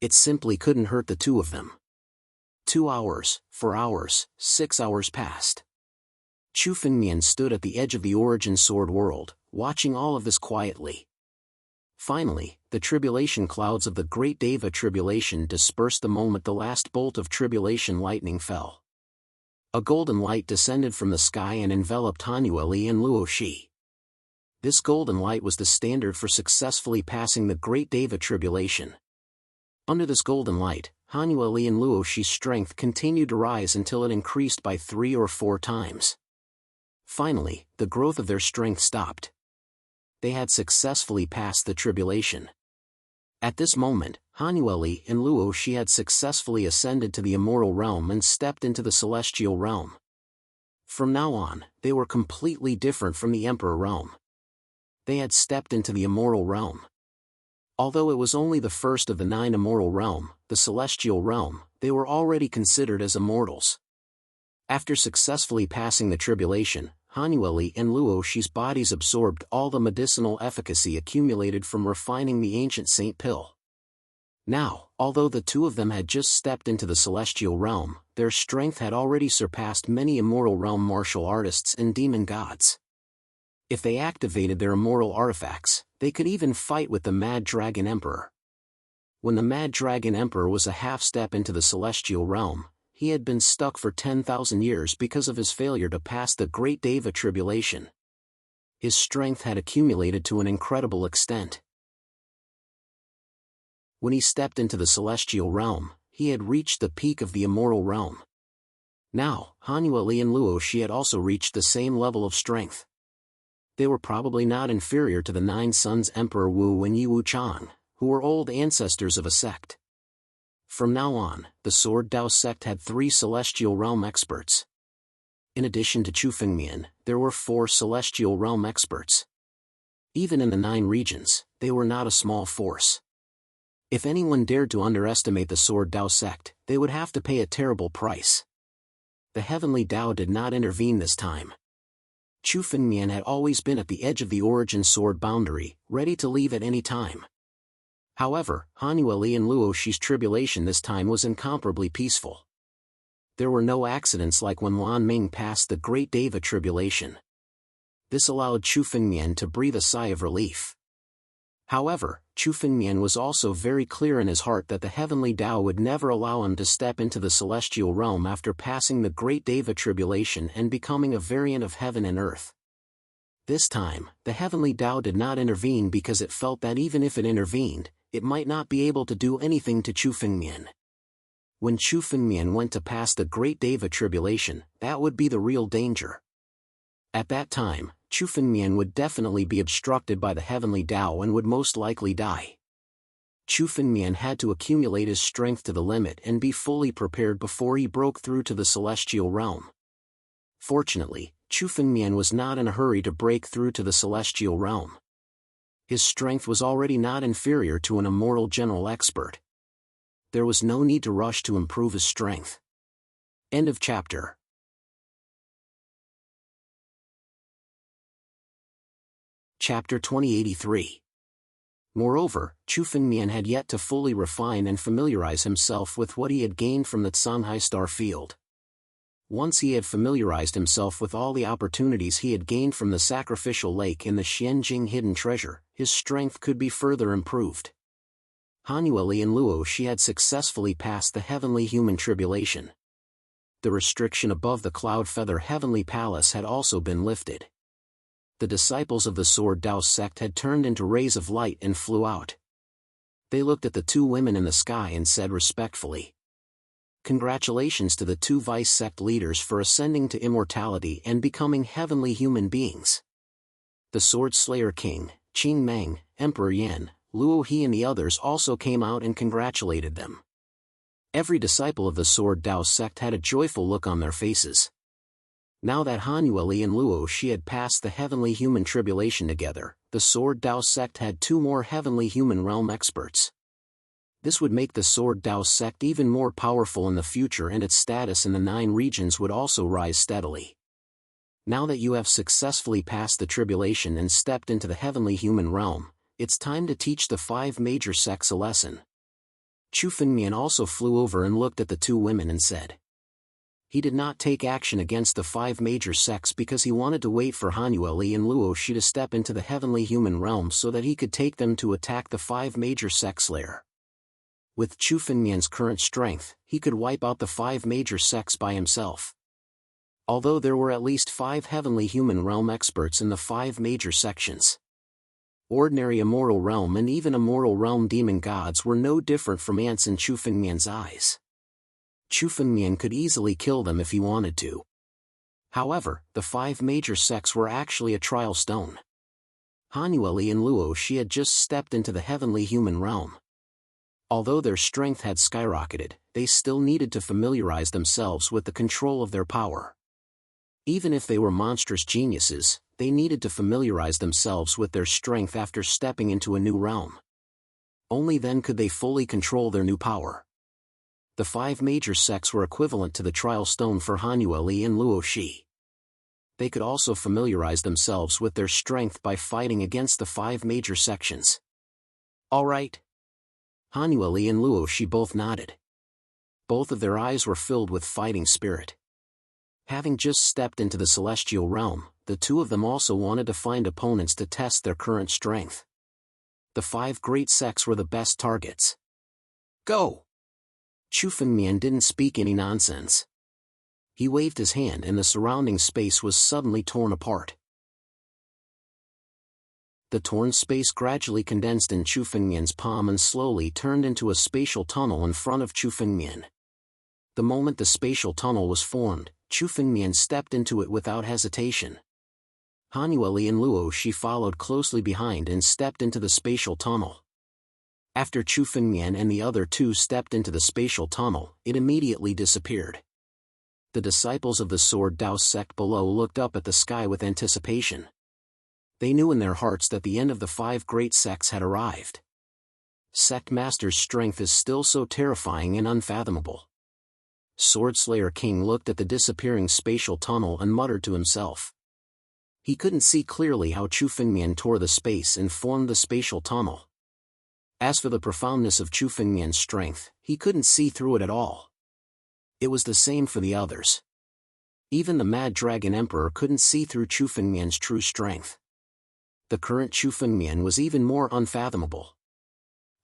It simply couldn't hurt the two of them. 2 hours, 4 hours, 6 hours passed. Chu Finmian stood at the edge of the origin sword world, watching all of this quietly. Finally, the tribulation clouds of the Great Deva tribulation dispersed the moment the last bolt of tribulation lightning fell. A golden light descended from the sky and enveloped Hanueli and Luoshi. This golden light was the standard for successfully passing the Great Deva tribulation. Under this golden light, Hanueli and Luoshi's strength continued to rise until it increased by 3 or 4 times. Finally, the growth of their strength stopped. They had successfully passed the tribulation. At this moment, Hanueli and Luoshi had successfully ascended to the immortal realm and stepped into the celestial realm. From now on, they were completely different from the Emperor realm. They had stepped into the immortal realm. Although it was only the first of the 9 immortal realm, the celestial realm, they were already considered as immortals. After successfully passing the tribulation, Hanueli and Luoshi's bodies absorbed all the medicinal efficacy accumulated from refining the ancient Saint Pill. Now, although the two of them had just stepped into the celestial realm, their strength had already surpassed many immortal realm martial artists and demon gods. If they activated their immortal artifacts, they could even fight with the Mad Dragon Emperor. When the Mad Dragon Emperor was a half-step into the celestial realm, he had been stuck for 10,000 years because of his failure to pass the Great Deva Tribulation. His strength had accumulated to an incredible extent. When he stepped into the celestial realm, he had reached the peak of the immortal realm. Now, Hanueli and Luoshi had also reached the same level of strength. They were probably not inferior to the 9 Sons Emperor Wu and Yi Wuchang, who were old ancestors of a sect. From now on, the Sword Dao sect had 3 celestial realm experts. In addition to Chu Fengmian, there were 4 celestial realm experts. Even in the 9 regions, they were not a small force. If anyone dared to underestimate the Sword Dao sect, they would have to pay a terrible price. The Heavenly Dao did not intervene this time. Chu Fengmian had always been at the edge of the origin sword boundary, ready to leave at any time. However, Hanueli and Luoshi's tribulation this time was incomparably peaceful. There were no accidents like when Lan Ming passed the Great Deva Tribulation. This allowed Chu Fengmian to breathe a sigh of relief. However, Chu Fengmian was also very clear in his heart that the Heavenly Dao would never allow him to step into the celestial realm after passing the Great Deva Tribulation and becoming a variant of heaven and earth. This time, the Heavenly Dao did not intervene because it felt that even if it intervened, it might not be able to do anything to Chu Fengmian. When Chu Fengmian went to pass the Great Deva Tribulation, that would be the real danger. At that time, Chu Fengmian would definitely be obstructed by the Heavenly Dao and would most likely die. Chu Fengmian had to accumulate his strength to the limit and be fully prepared before he broke through to the celestial realm. Fortunately, Chu Fengmian was not in a hurry to break through to the celestial realm. His strength was already not inferior to an immortal general expert. There was no need to rush to improve his strength. End of chapter. Chapter 2083. Moreover, Chu Fengmian had yet to fully refine and familiarize himself with what he had gained from the Canghai Star Field. Once he had familiarized himself with all the opportunities he had gained from the Sacrificial Lake and the Xianjing Hidden Treasure, his strength could be further improved. Hanueli and Luoshi had successfully passed the Heavenly Human Tribulation. The restriction above the Cloud Feather Heavenly Palace had also been lifted. The disciples of the Sword Dao sect had turned into rays of light and flew out. They looked at the 2 women in the sky and said respectfully, "Congratulations to the 2 vice sect leaders for ascending to immortality and becoming heavenly human beings." The Sword Slayer King, Qing Meng, Emperor Yan, Luo He and the others also came out and congratulated them. Every disciple of the Sword Dao sect had a joyful look on their faces. Now that Hanueli and Luoshi had passed the Heavenly Human Tribulation together, the Sword Dao sect had 2 more Heavenly Human Realm experts. This would make the Sword Dao sect even more powerful in the future, and its status in the 9 regions would also rise steadily. Now that you have successfully passed the tribulation and stepped into the Heavenly Human Realm, it's time to teach the 5 major sects a lesson. Chu Fengmian also flew over and looked at the 2 women and said. He did not take action against the 5 major sects because he wanted to wait for Hanueli and Luoshi to step into the Heavenly Human Realm so that he could take them to attack the 5 major sects later. With Chu Fengmian's current strength, he could wipe out the 5 major sects by himself. Although there were at least 5 Heavenly Human Realm experts in the 5 major sections. Ordinary Immortal Realm and even Immortal Realm demon gods were no different from ants in Chu Fengmian's eyes. Chu Fengmian could easily kill them if he wanted to. However, the 5 major sects were actually a trial stone. Hanueli and Luoshi had just stepped into the Heavenly Human Realm. Although their strength had skyrocketed, they still needed to familiarize themselves with the control of their power. Even if they were monstrous geniuses, they needed to familiarize themselves with their strength after stepping into a new realm. Only then could they fully control their new power. The 5 major sects were equivalent to the trial stone for Hanueli and Luoshi. They could also familiarize themselves with their strength by fighting against the 5 major sections. All right. Hanueli and Luoshi both nodded. Both of their eyes were filled with fighting spirit. Having just stepped into the celestial realm, the two of them also wanted to find opponents to test their current strength. The 5 great sects were the best targets. Go! Chu Fengmian didn't speak any nonsense. He waved his hand and the surrounding space was suddenly torn apart. The torn space gradually condensed in Chu Fengmian's palm and slowly turned into a spatial tunnel in front of Chu Fengmian. The moment the spatial tunnel was formed, Chu Fengmian stepped into it without hesitation. Han Yueli and Luo Shi followed closely behind and stepped into the spatial tunnel. After Chu Fengmian and the other two stepped into the spatial tunnel, it immediately disappeared. The disciples of the Sword Dao sect below looked up at the sky with anticipation. They knew in their hearts that the end of the 5 great sects had arrived. Sect Master's strength is still so terrifying and unfathomable. Sword Slayer King looked at the disappearing spatial tunnel and muttered to himself. He couldn't see clearly how Chu Fengmian tore the space and formed the spatial tunnel. As for the profoundness of Chu Fengmian's strength, he couldn't see through it at all. It was the same for the others. Even the Mad Dragon Emperor couldn't see through Chu Fengmian's true strength. The current Chu Fengmian was even more unfathomable.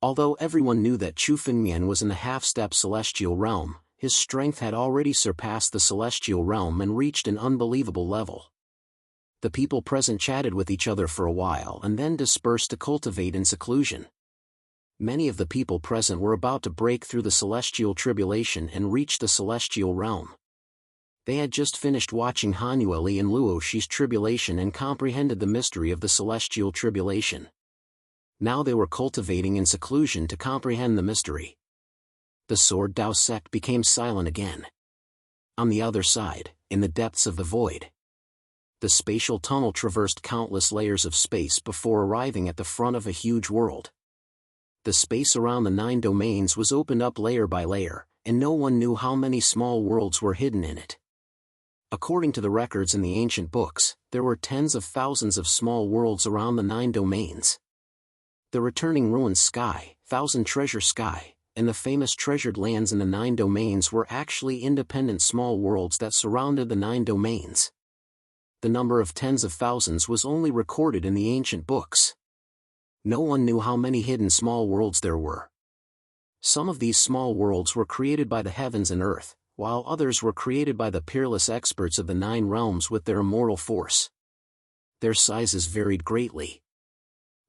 Although everyone knew that Chu Fengmian was in the half-step celestial realm, his strength had already surpassed the celestial realm and reached an unbelievable level. The people present chatted with each other for a while and then dispersed to cultivate in seclusion. Many of the people present were about to break through the celestial tribulation and reach the celestial realm. They had just finished watching Han Yueli and Luo Shi's tribulation and comprehended the mystery of the celestial tribulation. Now they were cultivating in seclusion to comprehend the mystery. The Sword Dao sect became silent again. On the other side, in the depths of the void, the spatial tunnel traversed countless layers of space before arriving at the front of a huge world. The space around the 9 domains was opened up layer by layer, and no one knew how many small worlds were hidden in it. According to the records in the ancient books, there were tens of thousands of small worlds around the 9 domains. The returning ruined sky, Thousand Treasure Sky, and the famous treasured lands in the 9 domains were actually independent small worlds that surrounded the 9 domains. The number of tens of thousands was only recorded in the ancient books. No one knew how many hidden small worlds there were. Some of these small worlds were created by the heavens and earth, while others were created by the peerless experts of the 9 realms with their immortal force. Their sizes varied greatly.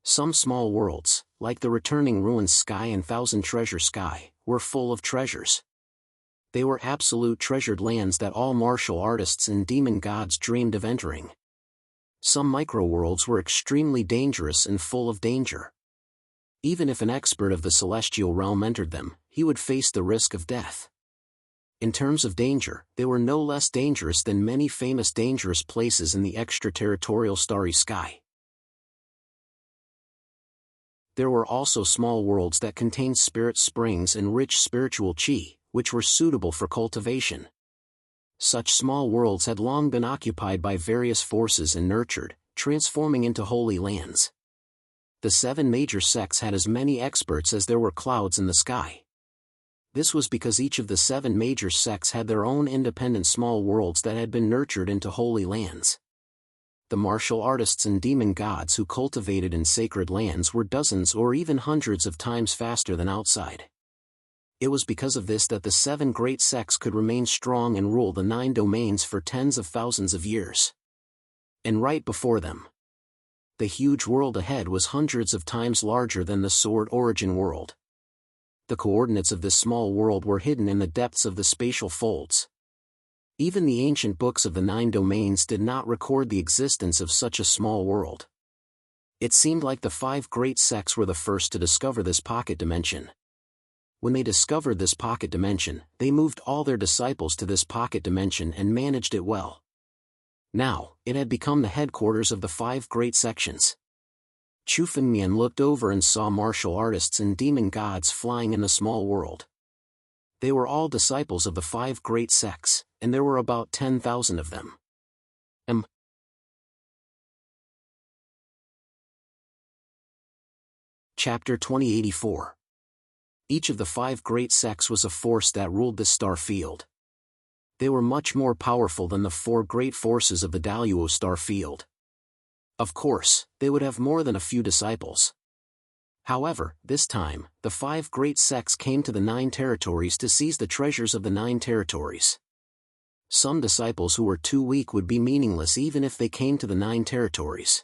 Some small worlds, like the returning ruined sky and Thousand Treasure Sky, were full of treasures. They were absolute treasured lands that all martial artists and demon gods dreamed of entering. Some micro-worlds were extremely dangerous and full of danger. Even if an expert of the celestial realm entered them, he would face the risk of death. In terms of danger, they were no less dangerous than many famous dangerous places in the extraterritorial starry sky. There were also small worlds that contained spirit springs and rich spiritual chi, which were suitable for cultivation. Such small worlds had long been occupied by various forces and nurtured, transforming into holy lands. The 7 major sects had as many experts as there were clouds in the sky. This was because each of the 7 major sects had their own independent small worlds that had been nurtured into holy lands. The martial artists and demon gods who cultivated in sacred lands were dozens or even hundreds of times faster than outside. It was because of this that the 7 great sects could remain strong and rule the 9 domains for tens of thousands of years. And right before them, the huge world ahead was hundreds of times larger than the Sword Origin world. The coordinates of this small world were hidden in the depths of the spatial folds. Even the ancient books of the 9 domains did not record the existence of such a small world. It seemed like the 5 great sects were the first to discover this pocket dimension. When they discovered this pocket dimension, they moved all their disciples to this pocket dimension and managed it well. Now, it had become the headquarters of the 5 great sections. Chu Fengmian looked over and saw martial artists and demon gods flying in the small world. They were all disciples of the 5 great sects, and there were about 10,000 of them. Chapter 2084. Each of the 5 great sects was a force that ruled this star field. They were much more powerful than the 4 great forces of the Daluo star field. Of course, they would have more than a few disciples. However, this time, the 5 great sects came to the 9 territories to seize the treasures of the 9 territories. Some disciples who were too weak would be meaningless even if they came to the 9 territories.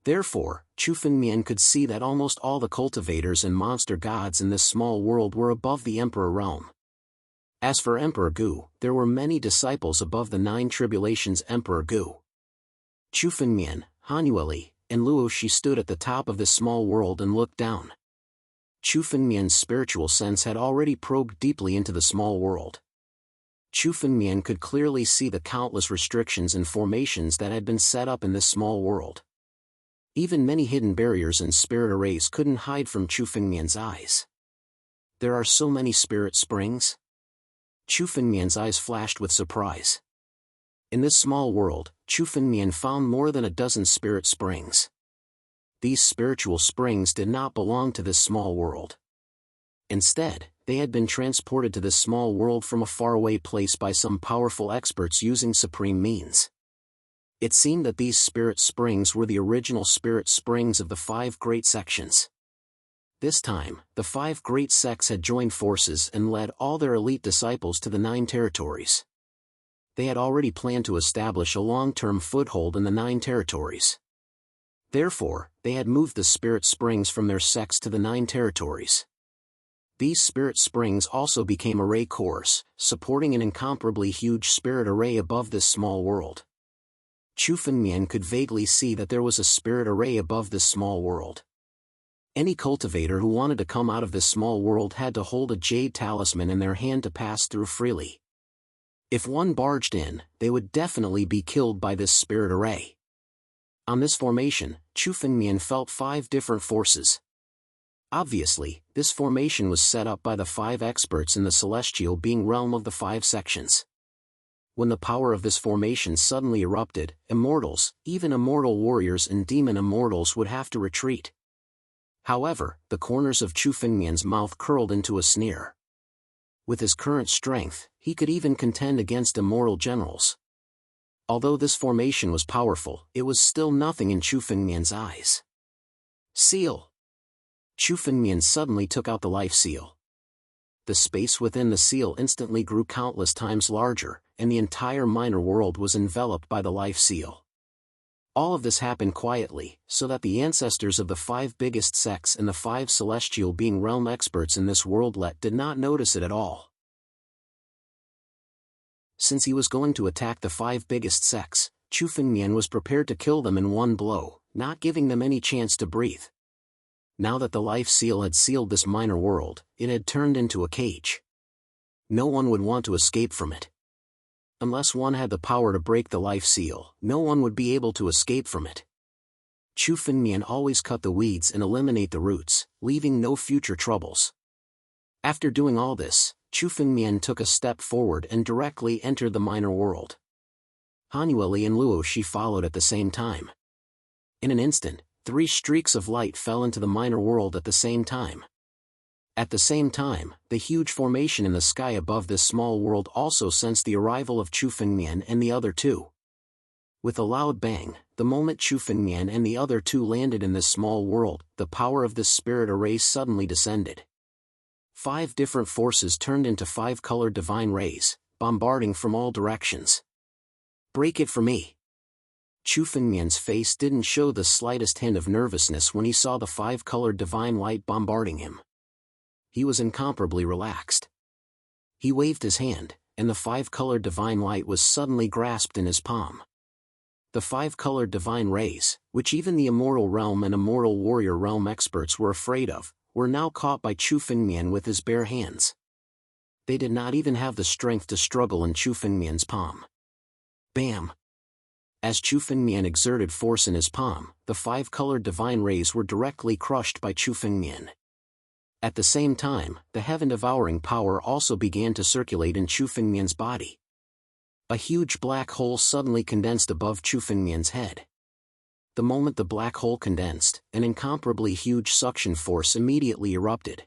Therefore, Chu Fengmian could see that almost all the cultivators and monster gods in this small world were above the Emperor realm. As for Emperor Gu, there were many disciples above the 9 tribulations Emperor Gu. Chu Fengmian, Hanueli, and Luoshi stood at the top of this small world and looked down. Chu Fengmian's spiritual sense had already probed deeply into the small world. Chu Fengmian could clearly see the countless restrictions and formations that had been set up in this small world. Even many hidden barriers and spirit arrays couldn't hide from Chu Fengmian's eyes. There are so many spirit springs? Chu Fengmian's eyes flashed with surprise. In this small world, Chu Fengmian found more than a dozen spirit springs. These spiritual springs did not belong to this small world. Instead, they had been transported to this small world from a faraway place by some powerful experts using supreme means. It seemed that these spirit springs were the original spirit springs of the 5 great sections. This time, the 5 great sects had joined forces and led all their elite disciples to the 9 territories. They had already planned to establish a long-term foothold in the 9 territories. Therefore, they had moved the spirit springs from their sects to the 9 territories. These spirit springs also became array cores, supporting an incomparably huge spirit array above this small world. Chu Fengmian could vaguely see that there was a spirit array above this small world. Any cultivator who wanted to come out of this small world had to hold a jade talisman in their hand to pass through freely. If one barged in, they would definitely be killed by this spirit array. On this formation, Chu Fengmian felt 5 different forces. Obviously, this formation was set up by the 5 experts in the celestial being realm of the 5 sections. When the power of this formation suddenly erupted, immortals, even immortal warriors and demon immortals would have to retreat. However, the corners of Chu Fengmian's mouth curled into a sneer. With his current strength, he could even contend against immortal generals. Although this formation was powerful, it was still nothing in Chu Fengmian's eyes. Seal! Chu Fengmian suddenly took out the life seal. The space within the seal instantly grew countless times larger, and the entire minor world was enveloped by the life seal. All of this happened quietly, so that the ancestors of the 5 biggest sects and the 5 celestial being realm experts in this worldlet did not notice it at all. Since he was going to attack the 5 biggest sects, Chu Fengmian was prepared to kill them in one blow, not giving them any chance to breathe. Now that the life seal had sealed this minor world, it had turned into a cage. No one would want to escape from it. Unless one had the power to break the life seal, no one would be able to escape from it. Chu Fengmian always cut the weeds and eliminate the roots, leaving no future troubles. After doing all this, Chu Fengmian took a step forward and directly entered the minor world. Hanueli and Luoshi followed at the same time. In an instant, 3 streaks of light fell into the minor world at the same time. At the same time, the huge formation in the sky above this small world also sensed the arrival of Chu Fengmian and the other 2. With a loud bang, the moment Chu Fengmian and the other 2 landed in this small world, the power of this spirit array suddenly descended. 5 different forces turned into 5 colored divine rays, bombarding from all directions. Break it for me! Chu Fengmian's face didn't show the slightest hint of nervousness when he saw the 5 colored divine light bombarding him. He was incomparably relaxed. He waved his hand, and the 5 colored divine light was suddenly grasped in his palm. The 5 colored divine rays, which even the immortal realm and immortal warrior realm experts were afraid of, were now caught by Chu Fengmian with his bare hands. They did not even have the strength to struggle in Chu Fengmian's palm. Bam! As Chu Fengmian exerted force in his palm, the 5 colored divine rays were directly crushed by Chu Fengmian. At the same time, the heaven-devouring power also began to circulate in Chu Fengmian's body. A huge black hole suddenly condensed above Chu Fengmian's head. The moment the black hole condensed, an incomparably huge suction force immediately erupted.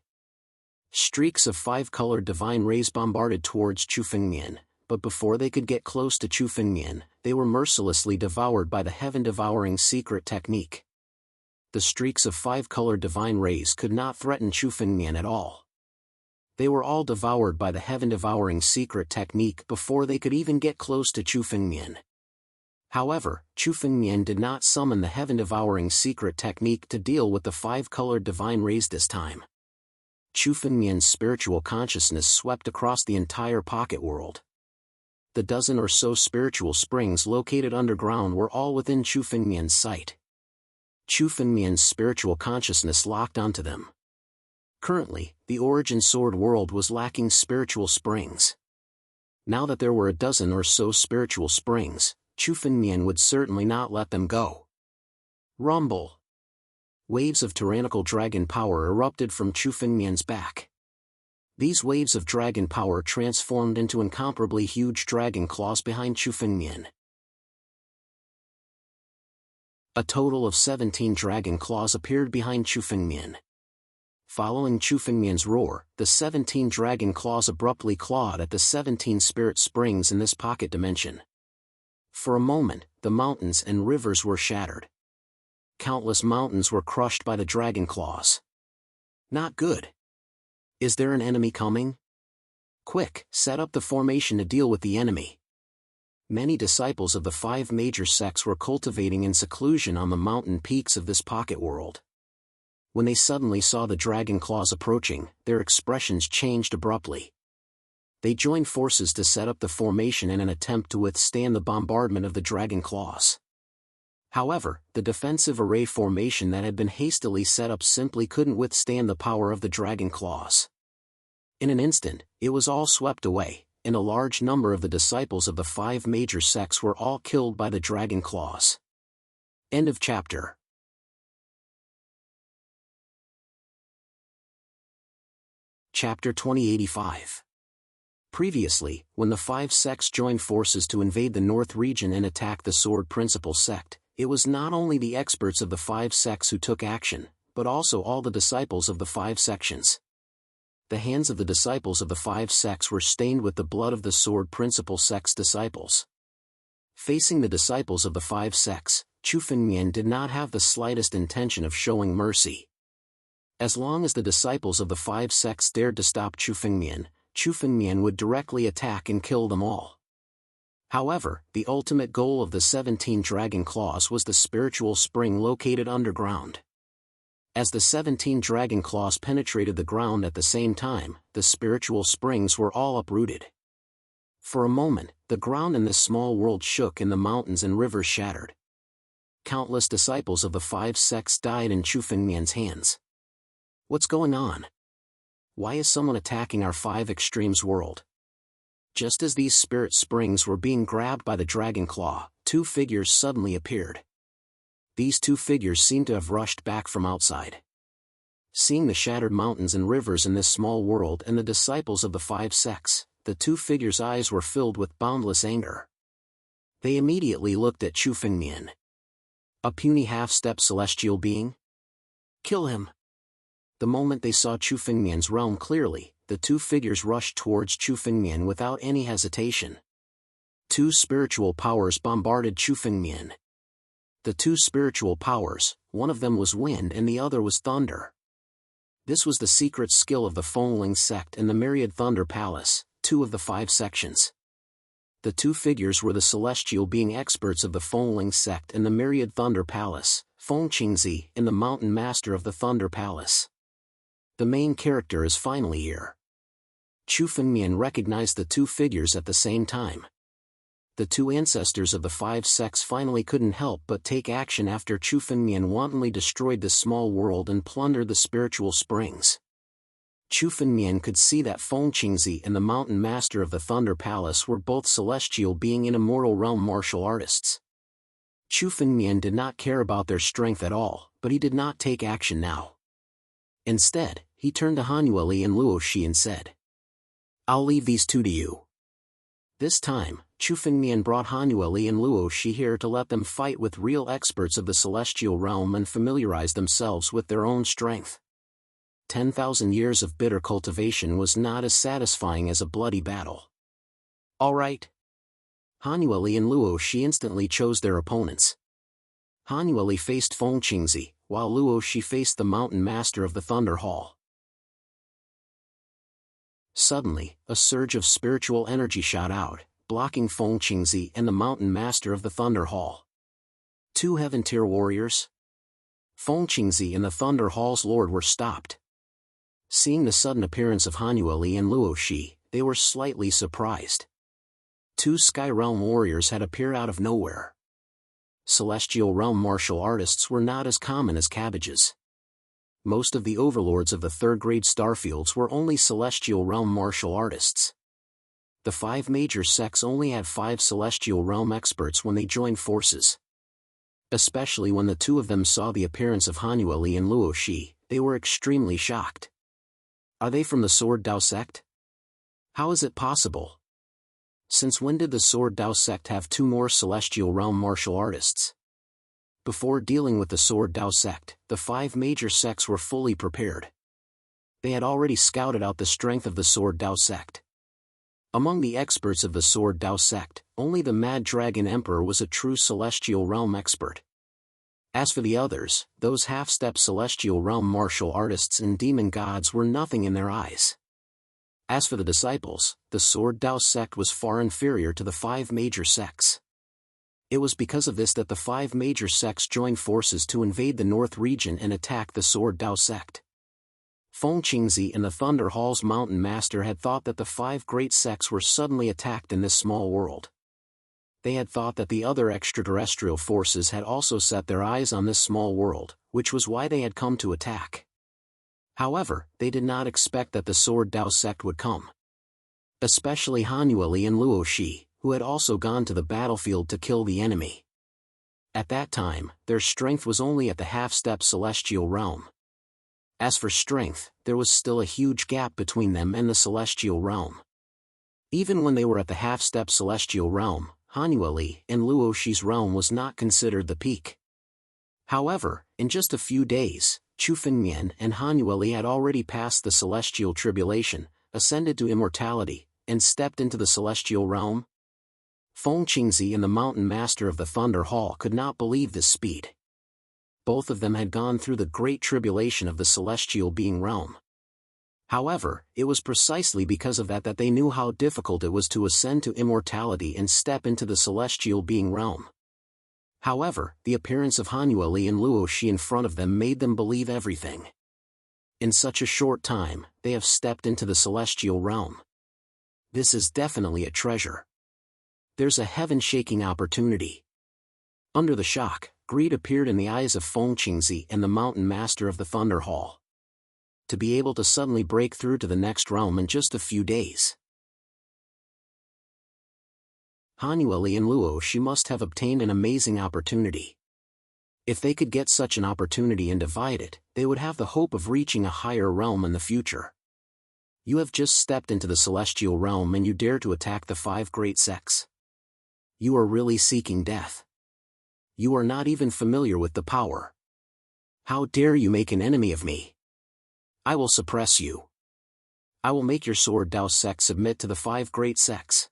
Streaks of 5 colored divine rays bombarded towards Chu Fengmian, but before they could get close to Chu Fengmian, they were mercilessly devoured by the heaven-devouring secret technique. The streaks of 5-colored divine rays could not threaten Chu Fengmian at all. They were all devoured by the heaven-devouring secret technique before they could even get close to Chu Fengmian. However, Chu Fengmian did not summon the heaven-devouring secret technique to deal with the 5-colored divine rays this time. Chu Fengmian's spiritual consciousness swept across the entire pocket world. The dozen or so spiritual springs located underground were all within Chu Fengmian's sight. Chu Fengmian's spiritual consciousness locked onto them. Currently, the Origin Sword world was lacking spiritual springs. Now that there were a dozen or so spiritual springs, Chu Fengmian would certainly not let them go. Rumble! Waves of tyrannical dragon power erupted from Chu Fengmian's back. These waves of dragon power transformed into incomparably huge dragon claws behind Chu Fengmian. A total of 17 dragon claws appeared behind Chu Fengmian. Following Chu Fengmian's roar, the 17 dragon claws abruptly clawed at the 17 spirit springs in this pocket dimension. For a moment, the mountains and rivers were shattered. Countless mountains were crushed by the dragon claws. Not good. Is there an enemy coming? Quick, set up the formation to deal with the enemy. Many disciples of the 5 major sects were cultivating in seclusion on the mountain peaks of this pocket world. When they suddenly saw the dragon claws approaching, their expressions changed abruptly. They joined forces to set up the formation in an attempt to withstand the bombardment of the dragon claws. However, the defensive array formation that had been hastily set up simply couldn't withstand the power of the dragon claws. In an instant, it was all swept away, and a large number of the disciples of the 5 major sects were all killed by the dragon claws. End of chapter. Chapter 2085. Previously, when the 5 sects joined forces to invade the North region and attack the Sword Principal sect, it was not only the experts of the 5 sects who took action, but also all the disciples of the 5 sections. The hands of the disciples of the 5 sects were stained with the blood of the Sword Principal sect's disciples. Facing the disciples of the 5 sects, Chu Fengmian did not have the slightest intention of showing mercy. As long as the disciples of the 5 sects dared to stop Chu Fengmian would directly attack and kill them all. However, the ultimate goal of the 17 dragon claws was the spiritual spring located underground. As the 17 dragon claws penetrated the ground at the same time, the spiritual springs were all uprooted. For a moment, the ground in this small world shook and the mountains and rivers shattered. Countless disciples of the 5 sects died in Chu Fengmian's hands. What's going on? Why is someone attacking our 5 extremes world? Just as these spirit springs were being grabbed by the dragon claw, 2 figures suddenly appeared. These 2 figures seemed to have rushed back from outside. Seeing the shattered mountains and rivers in this small world and the disciples of the 5 sects, the 2 figures' eyes were filled with boundless anger. They immediately looked at Chu Fengmian. A puny half-step celestial being? Kill him! The moment they saw Chu Fengmian's realm clearly, the 2 figures rushed towards Chu Fengmian without any hesitation. 2 spiritual powers bombarded Chu Fengmian. The 2 spiritual powers, one of them was wind and the other was thunder. This was the secret skill of the Fengling sect and the Myriad Thunder Palace, 2 of the 5 sections. The 2 figures were the celestial being experts of the Fengling sect and the Myriad Thunder Palace, Feng Qingzi and the Mountain Master of the Thunder Palace. The main character is finally here. Chu Fengmian recognized the 2 figures at the same time. The 2 ancestors of the 5 sects finally couldn't help but take action after Chu Fengmian wantonly destroyed this small world and plundered the spiritual springs. Chu Fengmian could see that Feng Qingzi and the Mountain Master of the Thunder Palace were both celestial being in immortal realm martial artists. Chu Fengmian did not care about their strength at all, but he did not take action now. Instead, he turned to Hanueli and Luo Shi and said, "I'll leave these 2 to you." This time, Chu Fengmian brought Hanueli and Luo Shi here to let them fight with real experts of the celestial realm and familiarize themselves with their own strength. 10,000 years of bitter cultivation was not as satisfying as a bloody battle. Alright. Han Yueli and Luo Shi instantly chose their opponents. Han Yueli faced Feng Qingzi, while Luo Shi faced the Mountain Master of the Thunder Hall. Suddenly, a surge of spiritual energy shot out, blocking Feng Qingzi and the Mountain Master of the Thunder Hall. Two Heaven-tier warriors? Feng Qingzi and the Thunder Hall's lord were stopped. Seeing the sudden appearance of Han Yueli and Luo Shi, they were slightly surprised. Two Sky Realm warriors had appeared out of nowhere. Celestial Realm martial artists were not as common as cabbages. Most of the overlords of the third-grade starfields were only Celestial Realm martial artists. The 5 major sects only had 5 Celestial Realm experts when they joined forces. Especially when the two of them saw the appearance of Han Yueli and Luo Shi, they were extremely shocked. Are they from the Sword Dao sect? How is it possible? Since when did the Sword Dao sect have 2 more Celestial Realm martial artists? Before dealing with the Sword Dao sect, the 5 major sects were fully prepared. They had already scouted out the strength of the Sword Dao sect. Among the experts of the Sword Dao sect, only the Mad Dragon Emperor was a true Celestial Realm expert. As for the others, those half-step Celestial Realm martial artists and demon gods were nothing in their eyes. As for the disciples, the Sword Dao sect was far inferior to the 5 major sects. It was because of this that the 5 major sects joined forces to invade the North region and attack the Sword Dao sect. Feng Qingzi and the Thunder Hall's Mountain Master had thought that the 5 great sects were suddenly attacked in this small world. They had thought that the other extraterrestrial forces had also set their eyes on this small world, which was why they had come to attack. However, they did not expect that the Sword Dao sect would come. Especially Han Yueli and Luo Shi, who had also gone to the battlefield to kill the enemy. At that time, their strength was only at the half-step Celestial Realm. As for strength, there was still a huge gap between them and the Celestial Realm. Even when they were at the half-step Celestial Realm, Han Yueli and Luo Shi's realm was not considered the peak. However, in just a few days, Chu Fengmian and Han Yueli had already passed the Celestial Tribulation, ascended to immortality, and stepped into the Celestial Realm. Feng Qingzi and the Mountain Master of the Thunder Hall could not believe this speed. Both of them had gone through the Great Tribulation of the Celestial Being Realm. However, it was precisely because of that they knew how difficult it was to ascend to immortality and step into the Celestial Being Realm. However, the appearance of Han Yueli and Luo Shi in front of them made them believe everything. In such a short time, they have stepped into the Celestial Realm. This is definitely a treasure. There's a heaven-shaking opportunity. Under the shock, greed appeared in the eyes of Feng Qingzi and the Mountain Master of the Thunder Hall. To be able to suddenly break through to the next realm in just a few days. Han Yueli and Luo Shi must have obtained an amazing opportunity. If they could get such an opportunity and divide it, they would have the hope of reaching a higher realm in the future. You have just stepped into the Celestial Realm and you dare to attack the 5 great sects. You are really seeking death. You are not even familiar with the power. How dare you make an enemy of me? I will suppress you. I will make your Sword Dao sect submit to the 5 great sects.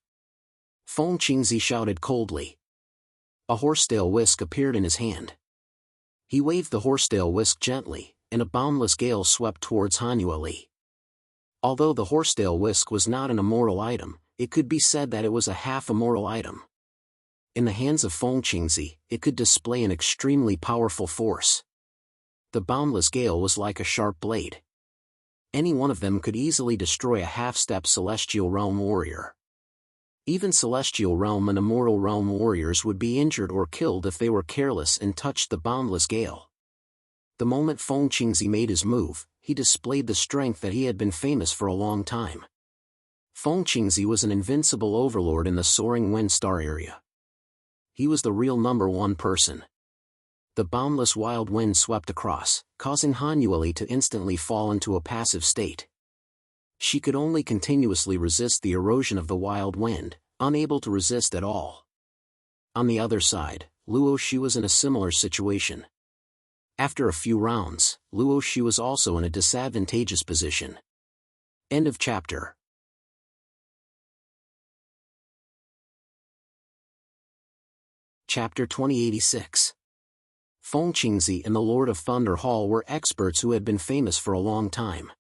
Feng Qingzi shouted coldly. A horsetail whisk appeared in his hand. He waved the horsetail whisk gently, and a boundless gale swept towards Han Yueli. Although the horsetail whisk was not an immortal item, it could be said that it was a half-immortal item. In the hands of Feng Qingzi, it could display an extremely powerful force. The boundless gale was like a sharp blade. Any one of them could easily destroy a half-step Celestial Realm warrior. Even Celestial Realm and Immortal Realm warriors would be injured or killed if they were careless and touched the boundless gale. The moment Feng Qingzi made his move, he displayed the strength that he had been famous for a long time. Feng Qingzi was an invincible overlord in the Soaring Wind Star area. He was the real #1 person. The boundless wild wind swept across, causing Han Yueli to instantly fall into a passive state. She could only continuously resist the erosion of the wild wind, unable to resist at all. On the other side, Luo Shi was in a similar situation. After a few rounds, Luo Shi was also in a disadvantageous position. End of chapter. Chapter 2086. Feng Qingzi and the Lord of Thunder Hall were experts who had been famous for a long time.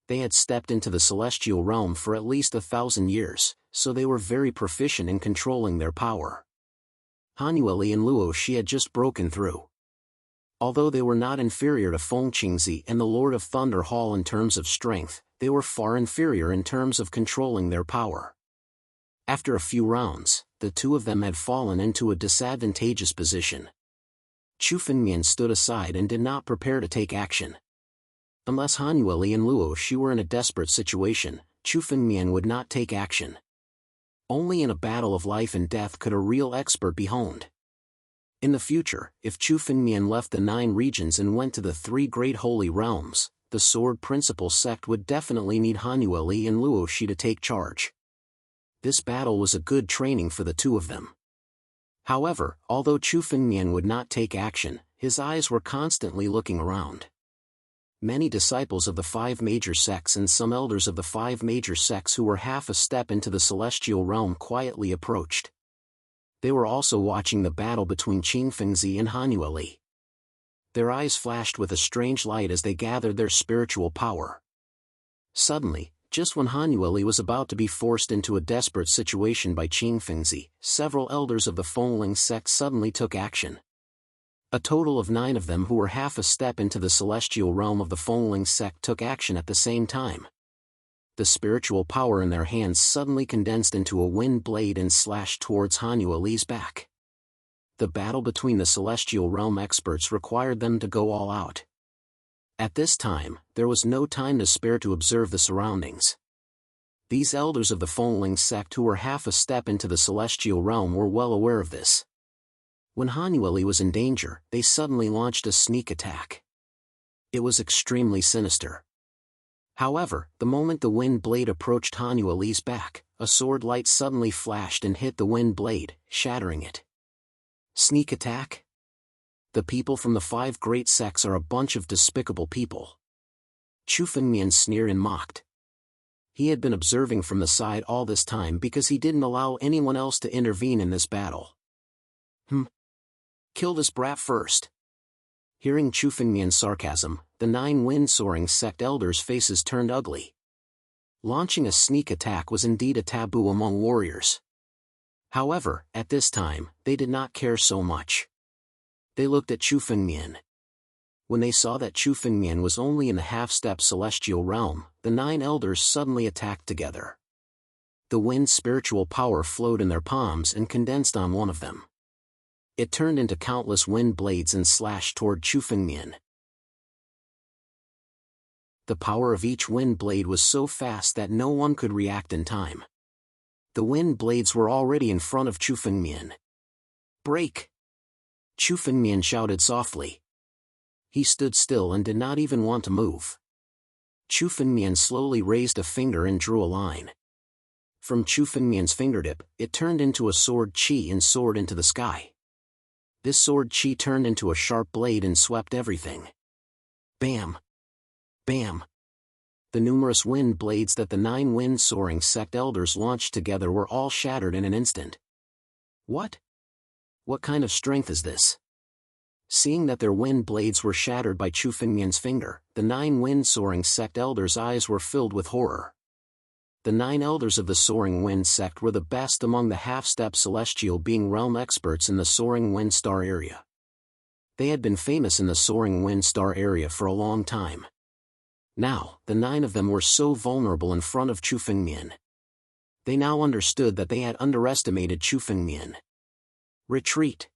They had stepped into the celestial realm for at least 1,000 years, so they were very proficient in controlling their power. Hanueli and Luo Shi had just broken through. Although they were not inferior to Feng Qingzi and the Lord of Thunder Hall in terms of strength, they were far inferior in terms of controlling their power. After a few rounds, the two of them had fallen into a disadvantageous position. Chu Fengmian stood aside and did not prepare to take action. Unless Hanueli and Luo Shi were in a desperate situation, Chu Fengmian would not take action. Only in a battle of life and death could a real expert be honed. In the future, if Chu Fengmian left the 9 regions and went to the 3 great holy realms, the Sword Principle sect would definitely need Hanueli and Luo Shi to take charge. This battle was a good training for the two of them. However, although Chu Fengmian would not take action, his eyes were constantly looking around. Many disciples of the 5 major sects and some elders of the 5 major sects who were half a step into the celestial realm quietly approached. They were also watching the battle between Qing Fengzi and Hanueli. Their eyes flashed with a strange light as they gathered their spiritual power. Suddenly, just when Hanueli was about to be forced into a desperate situation by Qing Fengzi, several elders of the Fengling sect suddenly took action. A total of 9 of them who were half a step into the celestial realm of the Fengling sect took action at the same time. The spiritual power in their hands suddenly condensed into a wind blade and slashed towards Hanueli's back. The battle between the celestial realm experts required them to go all out. At this time, there was no time to spare to observe the surroundings. These elders of the Fengling sect who were half a step into the celestial realm were well aware of this. When Hanueli was in danger, they suddenly launched a sneak attack. It was extremely sinister. However, the moment the wind blade approached Hanueli's back, a sword light suddenly flashed and hit the wind blade, shattering it. Sneak attack? The people from the 5 great sects are a bunch of despicable people. Chu Fengmian sneered and mocked. He had been observing from the side all this time because he didn't allow anyone else to intervene in this battle. Kill this brat first. Hearing Chu Fengmian's sarcasm, the 9 wind-soaring sect elders' faces turned ugly. Launching a sneak attack was indeed a taboo among warriors. However, at this time, they did not care so much. They looked at Chu Fengmian. When they saw that Chu Fengmian was only in the half-step celestial realm, the 9 elders suddenly attacked together. The wind's spiritual power flowed in their palms and condensed on one of them. It turned into countless wind blades and slashed toward Chu Fengmian. The power of each wind blade was so fast that no one could react in time. The wind blades were already in front of Chu Fengmian. Break! Chu Fengmian shouted softly. He stood still and did not even want to move. Chu Fengmian slowly raised a finger and drew a line. From Chu Fengmian's fingertip, it turned into a sword qi and soared into the sky. This sword qi turned into a sharp blade and swept everything. Bam! Bam! The numerous wind blades that the 9 wind-soaring sect elders launched together were all shattered in an instant. What? What kind of strength is this? Seeing that their wind blades were shattered by Chu Fengmian's finger, the 9 wind-soaring sect elders' eyes were filled with horror. The 9 elders of the Soaring Wind sect were the best among the half-step celestial being realm experts in the Soaring Wind Star area. They had been famous in the Soaring Wind Star area for a long time. Now, the 9 of them were so vulnerable in front of Chu Fengmian. They now understood that they had underestimated Chu Fengmian. Retreat.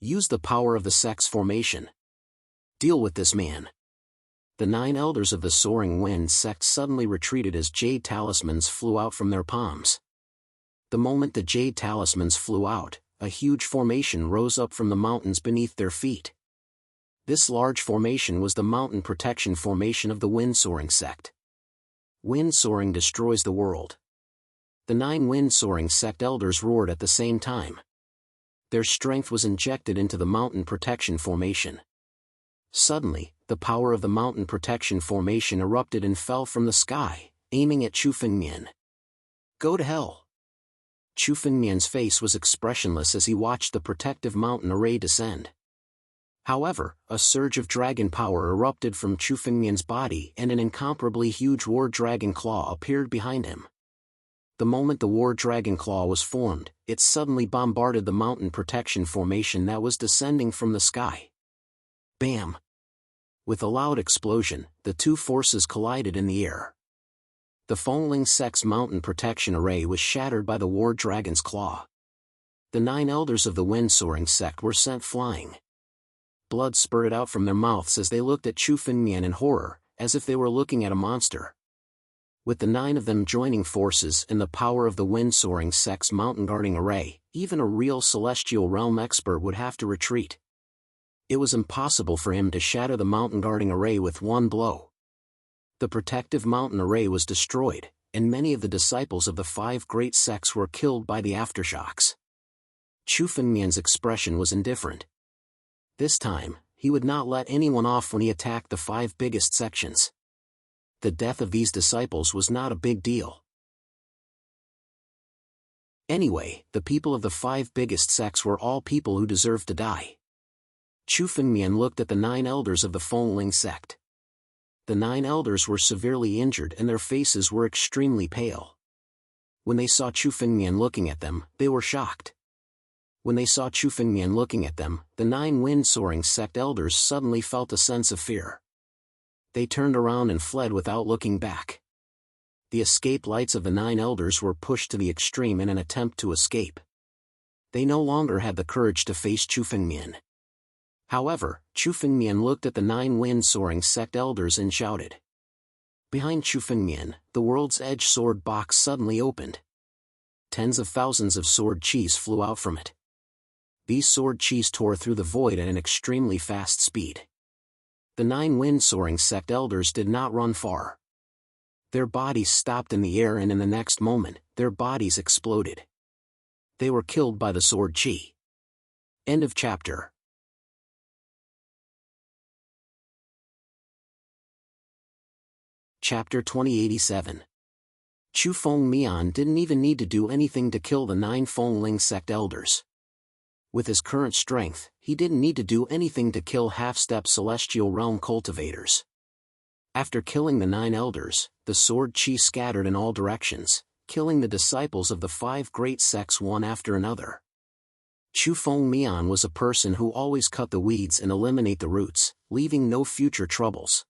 Use the power of the sect's formation. Deal with this man. The 9 elders of the Soaring Wind sect suddenly retreated as jade talismans flew out from their palms. The moment the jade talismans flew out, a huge formation rose up from the mountains beneath their feet. This large formation was the mountain protection formation of the Wind-Soaring sect. Wind-Soaring destroys the world. The 9 Wind-Soaring sect elders roared at the same time. Their strength was injected into the mountain protection formation. Suddenly, the power of the mountain protection formation erupted and fell from the sky, aiming at Chu Fengmian. Go to hell! Chu Fengmian's face was expressionless as he watched the protective mountain array descend. However, a surge of dragon power erupted from Chu Fengmian's body and an incomparably huge war dragon claw appeared behind him. The moment the war dragon claw was formed, it suddenly bombarded the mountain protection formation that was descending from the sky. Bam! With a loud explosion, the two forces collided in the air. The Fengling sect's mountain protection array was shattered by the war dragon's claw. The 9 elders of the wind-soaring sect were sent flying. Blood spurted out from their mouths as they looked at Chu Fengmian in horror, as if they were looking at a monster. With the 9 of them joining forces and the power of the wind-soaring sect's mountain guarding array, even a real celestial realm expert would have to retreat. It was impossible for him to shatter the mountain guarding array with one blow. The protective mountain array was destroyed, and many of the disciples of the 5 great sects were killed by the aftershocks. Chu Fengmian's expression was indifferent. This time, he would not let anyone off when he attacked the 5 biggest sections. The death of these disciples was not a big deal. Anyway, the people of the 5 biggest sects were all people who deserved to die. Chu Fengmian looked at the 9 elders of the Fengling sect. The 9 elders were severely injured and their faces were extremely pale. When they saw Chu Fengmian looking at them, they were shocked. When they saw Chu Fengmian looking at them, the 9 wind-soaring sect elders suddenly felt a sense of fear. They turned around and fled without looking back. The escape lights of the 9 elders were pushed to the extreme in an attempt to escape. They no longer had the courage to face Chu Fengmian. However, Chu Fengmian looked at the 9 wind-soaring sect elders and shouted. Behind Chu Fengmian, the world's edge sword box suddenly opened. Tens of thousands of sword chis flew out from it. These sword chis tore through the void at an extremely fast speed. The 9 wind-soaring sect elders did not run far. Their bodies stopped in the air and in the next moment, their bodies exploded. They were killed by the sword chi. End of chapter. Chapter 2087. Chu Fengmian didn't even need to do anything to kill the 9 Fengling sect elders. With his current strength, he didn't need to do anything to kill half-step celestial realm cultivators. After killing the 9 elders, the sword chi scattered in all directions, killing the disciples of the 5 great sects one after another. Chu Fengmian was a person who always cut the weeds and eliminate the roots, leaving no future troubles.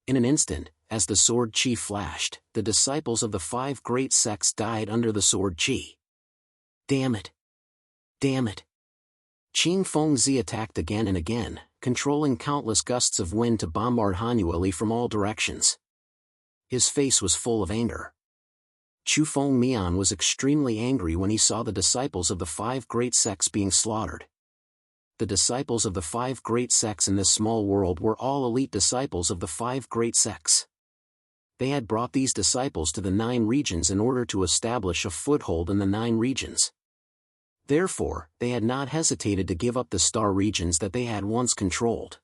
In an instant, as the sword chi flashed, the disciples of the 5 great sects died under the sword chi. Damn it! Damn it! Qing Fengzi attacked again and again, controlling countless gusts of wind to bombard Hanueli from all directions. His face was full of anger. Chu Fengmian was extremely angry when he saw the disciples of the 5 great sects being slaughtered. The disciples of the 5 great sects in this small world were all elite disciples of the 5 great sects. They had brought these disciples to the 9 regions in order to establish a foothold in the 9 regions. Therefore, they had not hesitated to give up the star regions that they had once controlled.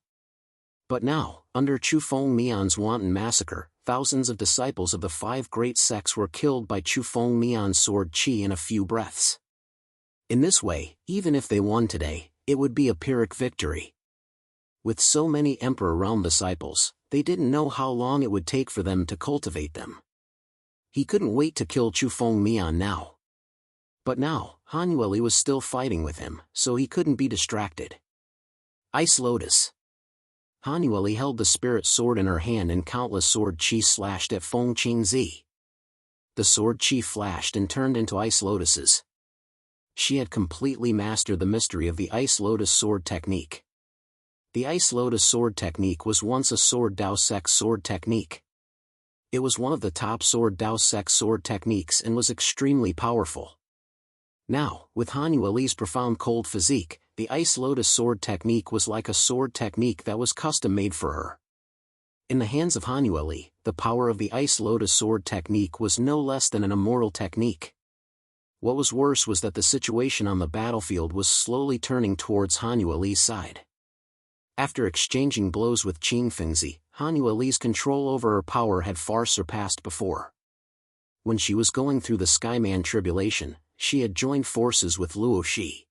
But now, under Chu Fengmian's wanton massacre, thousands of disciples of the 5 great sects were killed by Chu Fengmian's sword chi in a few breaths. In this way, even if they won today, it would be a Pyrrhic victory. With so many Emperor Realm disciples, they didn't know how long it would take for them to cultivate them. He couldn't wait to kill Chu Fengmian now. But now, Hanueli was still fighting with him, so he couldn't be distracted. Ice Lotus. Hanueli held the spirit sword in her hand and countless sword chi slashed at Feng Qingzi. The sword chi flashed and turned into ice lotuses. She had completely mastered the mystery of the Ice Lotus sword technique. The Ice Lotus sword technique was once a Sword Dao Sect sword technique. It was one of the top Sword Dao Sect sword techniques and was extremely powerful. Now, with Hanueli's profound cold physique, the Ice Lotus sword technique was like a sword technique that was custom-made for her. In the hands of Hanueli, the power of the Ice Lotus sword technique was no less than an immortal technique. What was worse was that the situation on the battlefield was slowly turning towards Hanueli's side. After exchanging blows with Qing Fengzi, Hanueli's control over her power had far surpassed before. When she was going through the Skyman tribulation, she had joined forces with Luo Shi.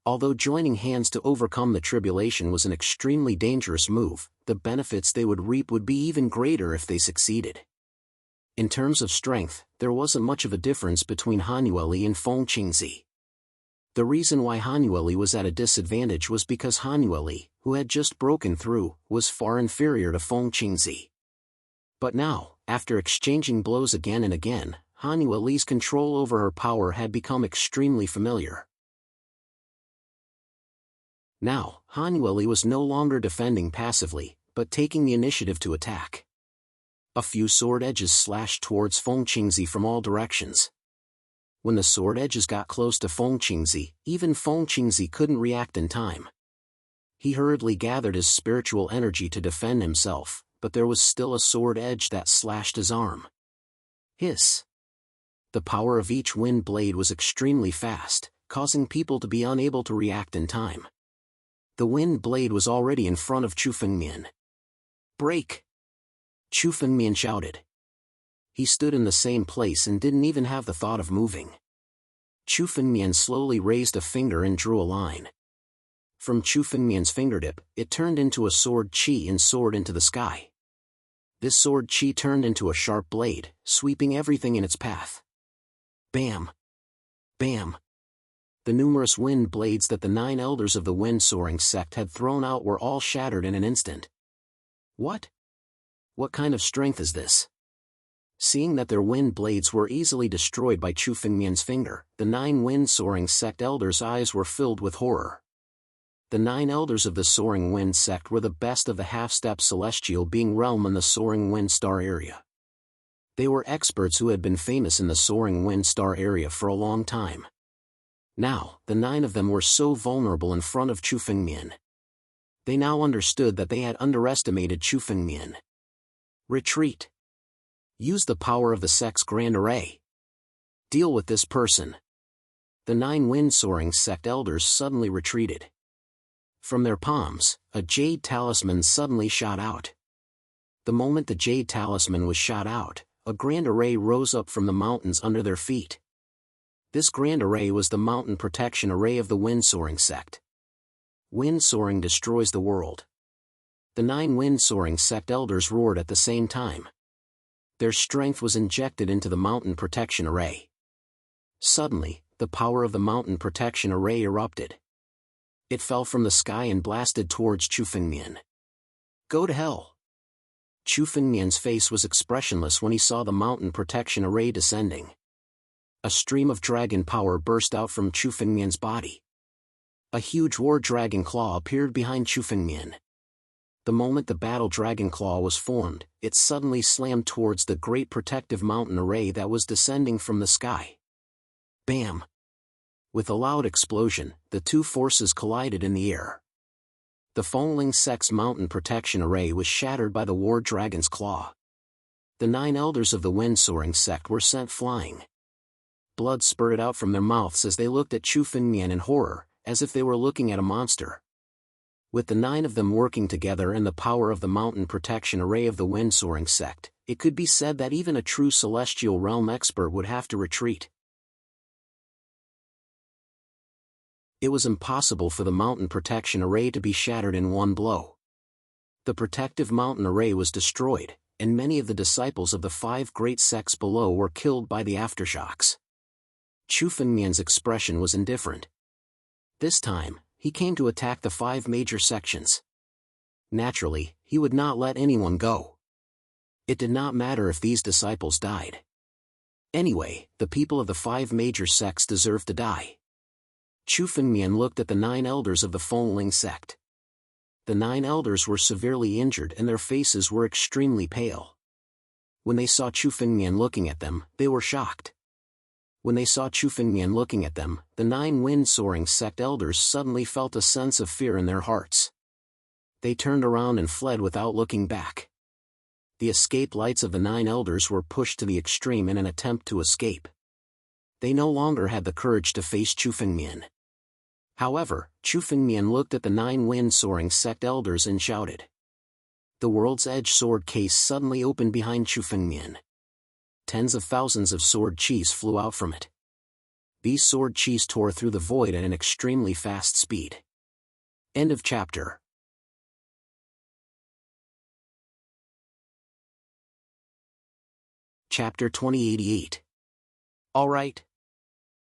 Although joining hands to overcome the tribulation was an extremely dangerous move, the benefits they would reap would be even greater if they succeeded. In terms of strength, there wasn't much of a difference between Hanueli and Feng Qingzi. The reason why Hanueli was at a disadvantage was because Hanueli, who had just broken through, was far inferior to Feng Qingzi. But now, after exchanging blows again and again, Hanueli's control over her power had become extremely familiar. Now, Hanueli was no longer defending passively, but taking the initiative to attack. A few sword edges slashed towards Feng Qingzi from all directions. When the sword edges got close to Feng Qingzi, even Feng Qingzi couldn't react in time. He hurriedly gathered his spiritual energy to defend himself, but there was still a sword edge that slashed his arm. Hiss! The power of each wind blade was extremely fast, causing people to be unable to react in time. The wind blade was already in front of Chu Fengmian. Break! Chu Fengmian shouted. He stood in the same place and didn't even have the thought of moving. Chu Fengmian slowly raised a finger and drew a line. From Chu Fengmian's fingertip, it turned into a sword qi and soared into the sky. This sword qi turned into a sharp blade, sweeping everything in its path. Bam! Bam! The numerous wind blades that the 9 elders of the wind-soaring sect had thrown out were all shattered in an instant. What? What kind of strength is this? Seeing that their wind blades were easily destroyed by Chu Fengmian's finger, the 9 wind-soaring sect elders' eyes were filled with horror. The 9 elders of the Soaring Wind sect were the best of the half-step celestial being realm in the Soaring Wind star area. They were experts who had been famous in the Soaring Wind star area for a long time. Now, the 9 of them were so vulnerable in front of Chu Fengmian. They now understood that they had underestimated Chu Fengmian. Retreat. Use the power of the sect's grand array. Deal with this person. The 9 wind-soaring sect elders suddenly retreated. From their palms, a jade talisman suddenly shot out. The moment the jade talisman was shot out, a grand array rose up from the mountains under their feet. This grand array was the mountain protection array of the wind-soaring sect. Wind-soaring destroys the world. The 9 wind-soaring sect elders roared at the same time. Their strength was injected into the mountain protection array. Suddenly, the power of the mountain protection array erupted. It fell from the sky and blasted towards Chu Fengmian. Go to hell! Chu Fengmian's face was expressionless when he saw the mountain protection array descending. A stream of dragon power burst out from Chu Fengmian's body. A huge war dragon claw appeared behind Chu Fengmian. The moment the battle dragon claw was formed, it suddenly slammed towards the great protective mountain array that was descending from the sky. Bam! With a loud explosion, the two forces collided in the air. The Fengling sect's mountain protection array was shattered by the war dragon's claw. The 9 elders of the wind-soaring sect were sent flying. Blood spurted out from their mouths as they looked at Chu Fengmian in horror, as if they were looking at a monster. With the 9 of them working together and the power of the mountain protection array of the wind-soaring sect, it could be said that even a true celestial realm expert would have to retreat. It was impossible for the mountain protection array to be shattered in one blow. The protective mountain array was destroyed, and many of the disciples of the 5 great sects below were killed by the aftershocks. Chu Fengmian's expression was indifferent. This time, he came to attack the 5 major sections. Naturally, he would not let anyone go. It did not matter if these disciples died. Anyway, the people of the 5 major sects deserved to die. Chu Fengmian looked at the 9 elders of the Fengling sect. The 9 elders were severely injured and their faces were extremely pale. When they saw Chu Fengmian looking at them, they were shocked. When they saw Chu Fengmian looking at them, the 9 wind-soaring sect elders suddenly felt a sense of fear in their hearts. They turned around and fled without looking back. The escape lights of the 9 elders were pushed to the extreme in an attempt to escape. They no longer had the courage to face Chu Fengmian. However, Chu Fengmian looked at the 9 wind-soaring sect elders and shouted. The world's edge sword case suddenly opened behind Chu Fengmian. Tens of thousands of sword qis flew out from it. These sword chis tore through the void at an extremely fast speed. End of chapter. Chapter 2088. Alright.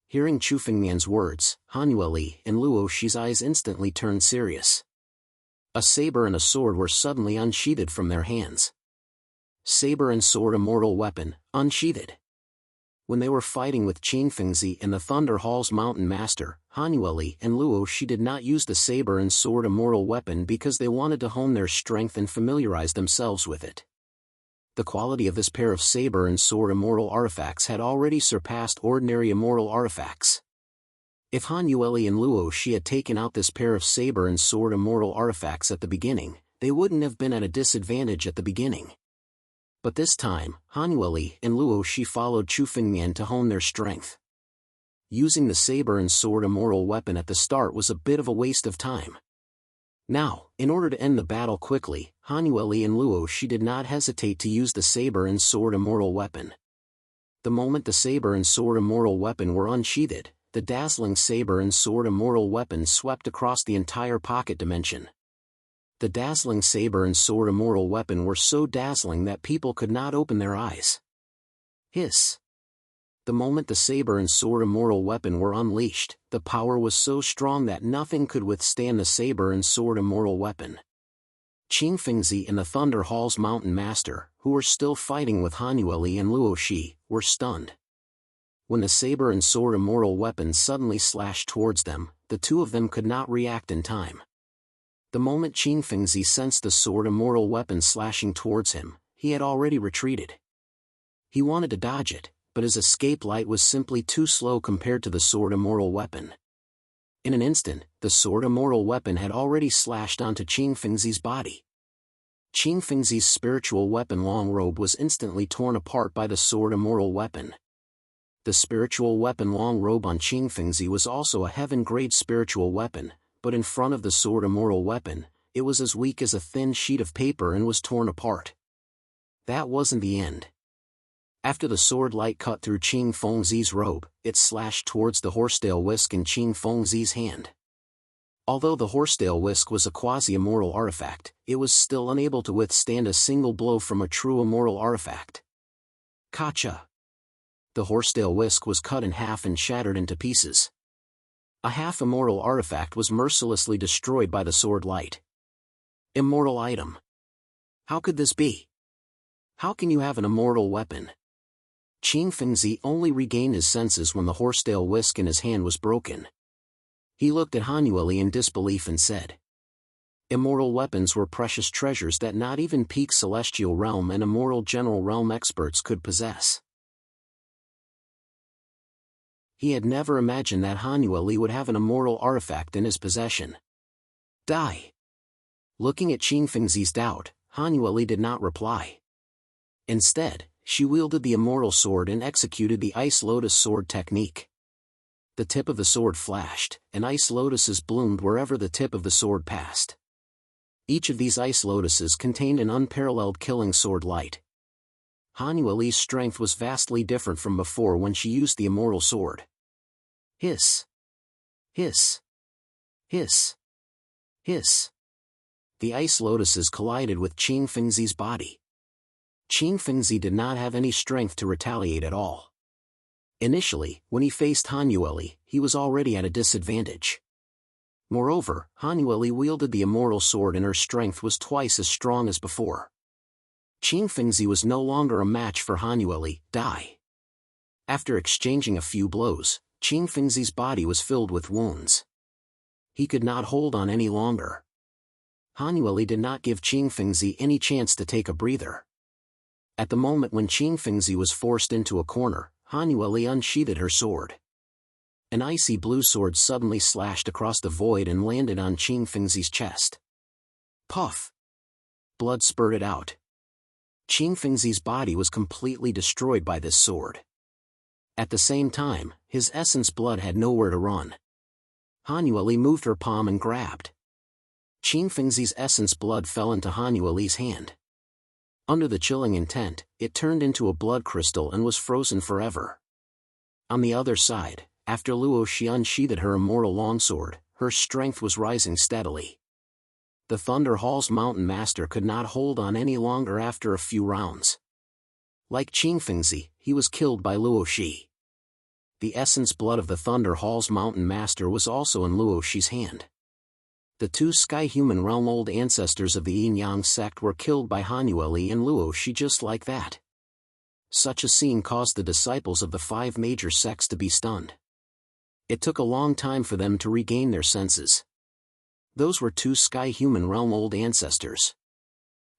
Hearing Chu Fengmian's words, Han Yueli and Luo Shi's eyes instantly turned serious. A saber and a sword were suddenly unsheathed from their hands. Saber and sword, immortal weapon, unsheathed. When they were fighting with Qing Fengzi and the Thunder Hall's mountain master, Han Yueli and Luo Shi did not use the saber and sword immortal weapon because they wanted to hone their strength and familiarize themselves with it. The quality of this pair of saber and sword immortal artifacts had already surpassed ordinary immortal artifacts. If Han Yueli and Luo Shi had taken out this pair of saber and sword immortal artifacts at the beginning, they wouldn't have been at a disadvantage at the beginning. But this time, Han Yueli and Luo Shi followed Chu Fengmian to hone their strength. Using the saber and sword immortal weapon at the start was a bit of a waste of time. Now, in order to end the battle quickly, Han Yueli and Luo Shi did not hesitate to use the saber and sword immortal weapon. The moment the saber and sword immortal weapon were unsheathed, the dazzling saber and sword immortal weapon swept across the entire pocket dimension. The dazzling saber and sword immortal weapon were so dazzling that people could not open their eyes. Hiss. The moment the saber and sword immortal weapon were unleashed, the power was so strong that nothing could withstand the saber and sword immortal weapon. Qing Fengzi and the Thunder Hall's mountain master, who were still fighting with Han Yueli and Luo Shi, were stunned. When the saber and sword immortal weapon suddenly slashed towards them, the two of them could not react in time. The moment Qing Fengzi sensed the sword immortal weapon slashing towards him, he had already retreated. He wanted to dodge it, but his escape light was simply too slow compared to the sword immortal weapon. In an instant, the sword immortal weapon had already slashed onto Qing Fengzi's body. Qing Fengzi's spiritual weapon long robe was instantly torn apart by the sword immortal weapon. The spiritual weapon long robe on Qing Fengzi was also a heaven-grade spiritual weapon, but in front of the sword immortal weapon, it was as weak as a thin sheet of paper and was torn apart. That wasn't the end. After the sword light cut through Qing Fengzi's robe, it slashed towards the horsetail whisk in Qing Fengzi's hand. Although the horsetail whisk was a quasi-immortal artifact, it was still unable to withstand a single blow from a true immortal artifact. Kacha! The horsetail whisk was cut in half and shattered into pieces. A half-immortal artifact was mercilessly destroyed by the sword light. Immortal item. How could this be? How can you have an immortal weapon? Qing Fengzi only regained his senses when the horsetail whisk in his hand was broken. He looked at Han Yueli in disbelief and said, "Immortal weapons were precious treasures that not even peak celestial realm and immortal general realm experts could possess." He had never imagined that Han Yueli would have an immortal artifact in his possession. Die! Looking at Qing Fengzi's doubt, Han Yueli did not reply. Instead, she wielded the immortal sword and executed the Ice Lotus sword technique. The tip of the sword flashed, and ice lotuses bloomed wherever the tip of the sword passed. Each of these ice lotuses contained an unparalleled killing sword light. Han Yueli's strength was vastly different from before when she used the immortal sword. Hiss! Hiss! Hiss! Hiss! The ice lotuses collided with Qing Fengzi's body. Qing Fengzi did not have any strength to retaliate at all. Initially, when he faced Han Yueli, he was already at a disadvantage. Moreover, Han Yueli wielded the immortal sword and her strength was twice as strong as before. Qing Fengzi was no longer a match for Han Yueli. Die! After exchanging a few blows, Qing Fengzi's body was filled with wounds. He could not hold on any longer. Han Yueli did not give Qing Fengzi any chance to take a breather. At the moment when Qing Fengzi was forced into a corner, Han Yueli unsheathed her sword. An icy blue sword suddenly slashed across the void and landed on Qing Fengzi's chest. Puff! Blood spurted out. Qing Fengzi's body was completely destroyed by this sword. At the same time, his essence blood had nowhere to run. Han Yueli moved her palm and grabbed. Qing Fengzi's essence blood fell into Han Yueli's hand. Under the chilling intent, it turned into a blood crystal and was frozen forever. On the other side, After Luo Shi unsheathed her immortal longsword, her strength was rising steadily. The Thunder Hall's mountain master could not hold on any longer after a few rounds. Like Qing Fengzi, he was killed by Luo Shi. The essence blood of the Thunder Hall's mountain master was also in Luo Shi's hand. The two sky-human realm old ancestors of the Yin-Yang sect were killed by Hanueli and Luo Shi just like that. Such a scene caused the disciples of the five major sects to be stunned. It took a long time for them to regain their senses. Those were two sky-human realm old ancestors.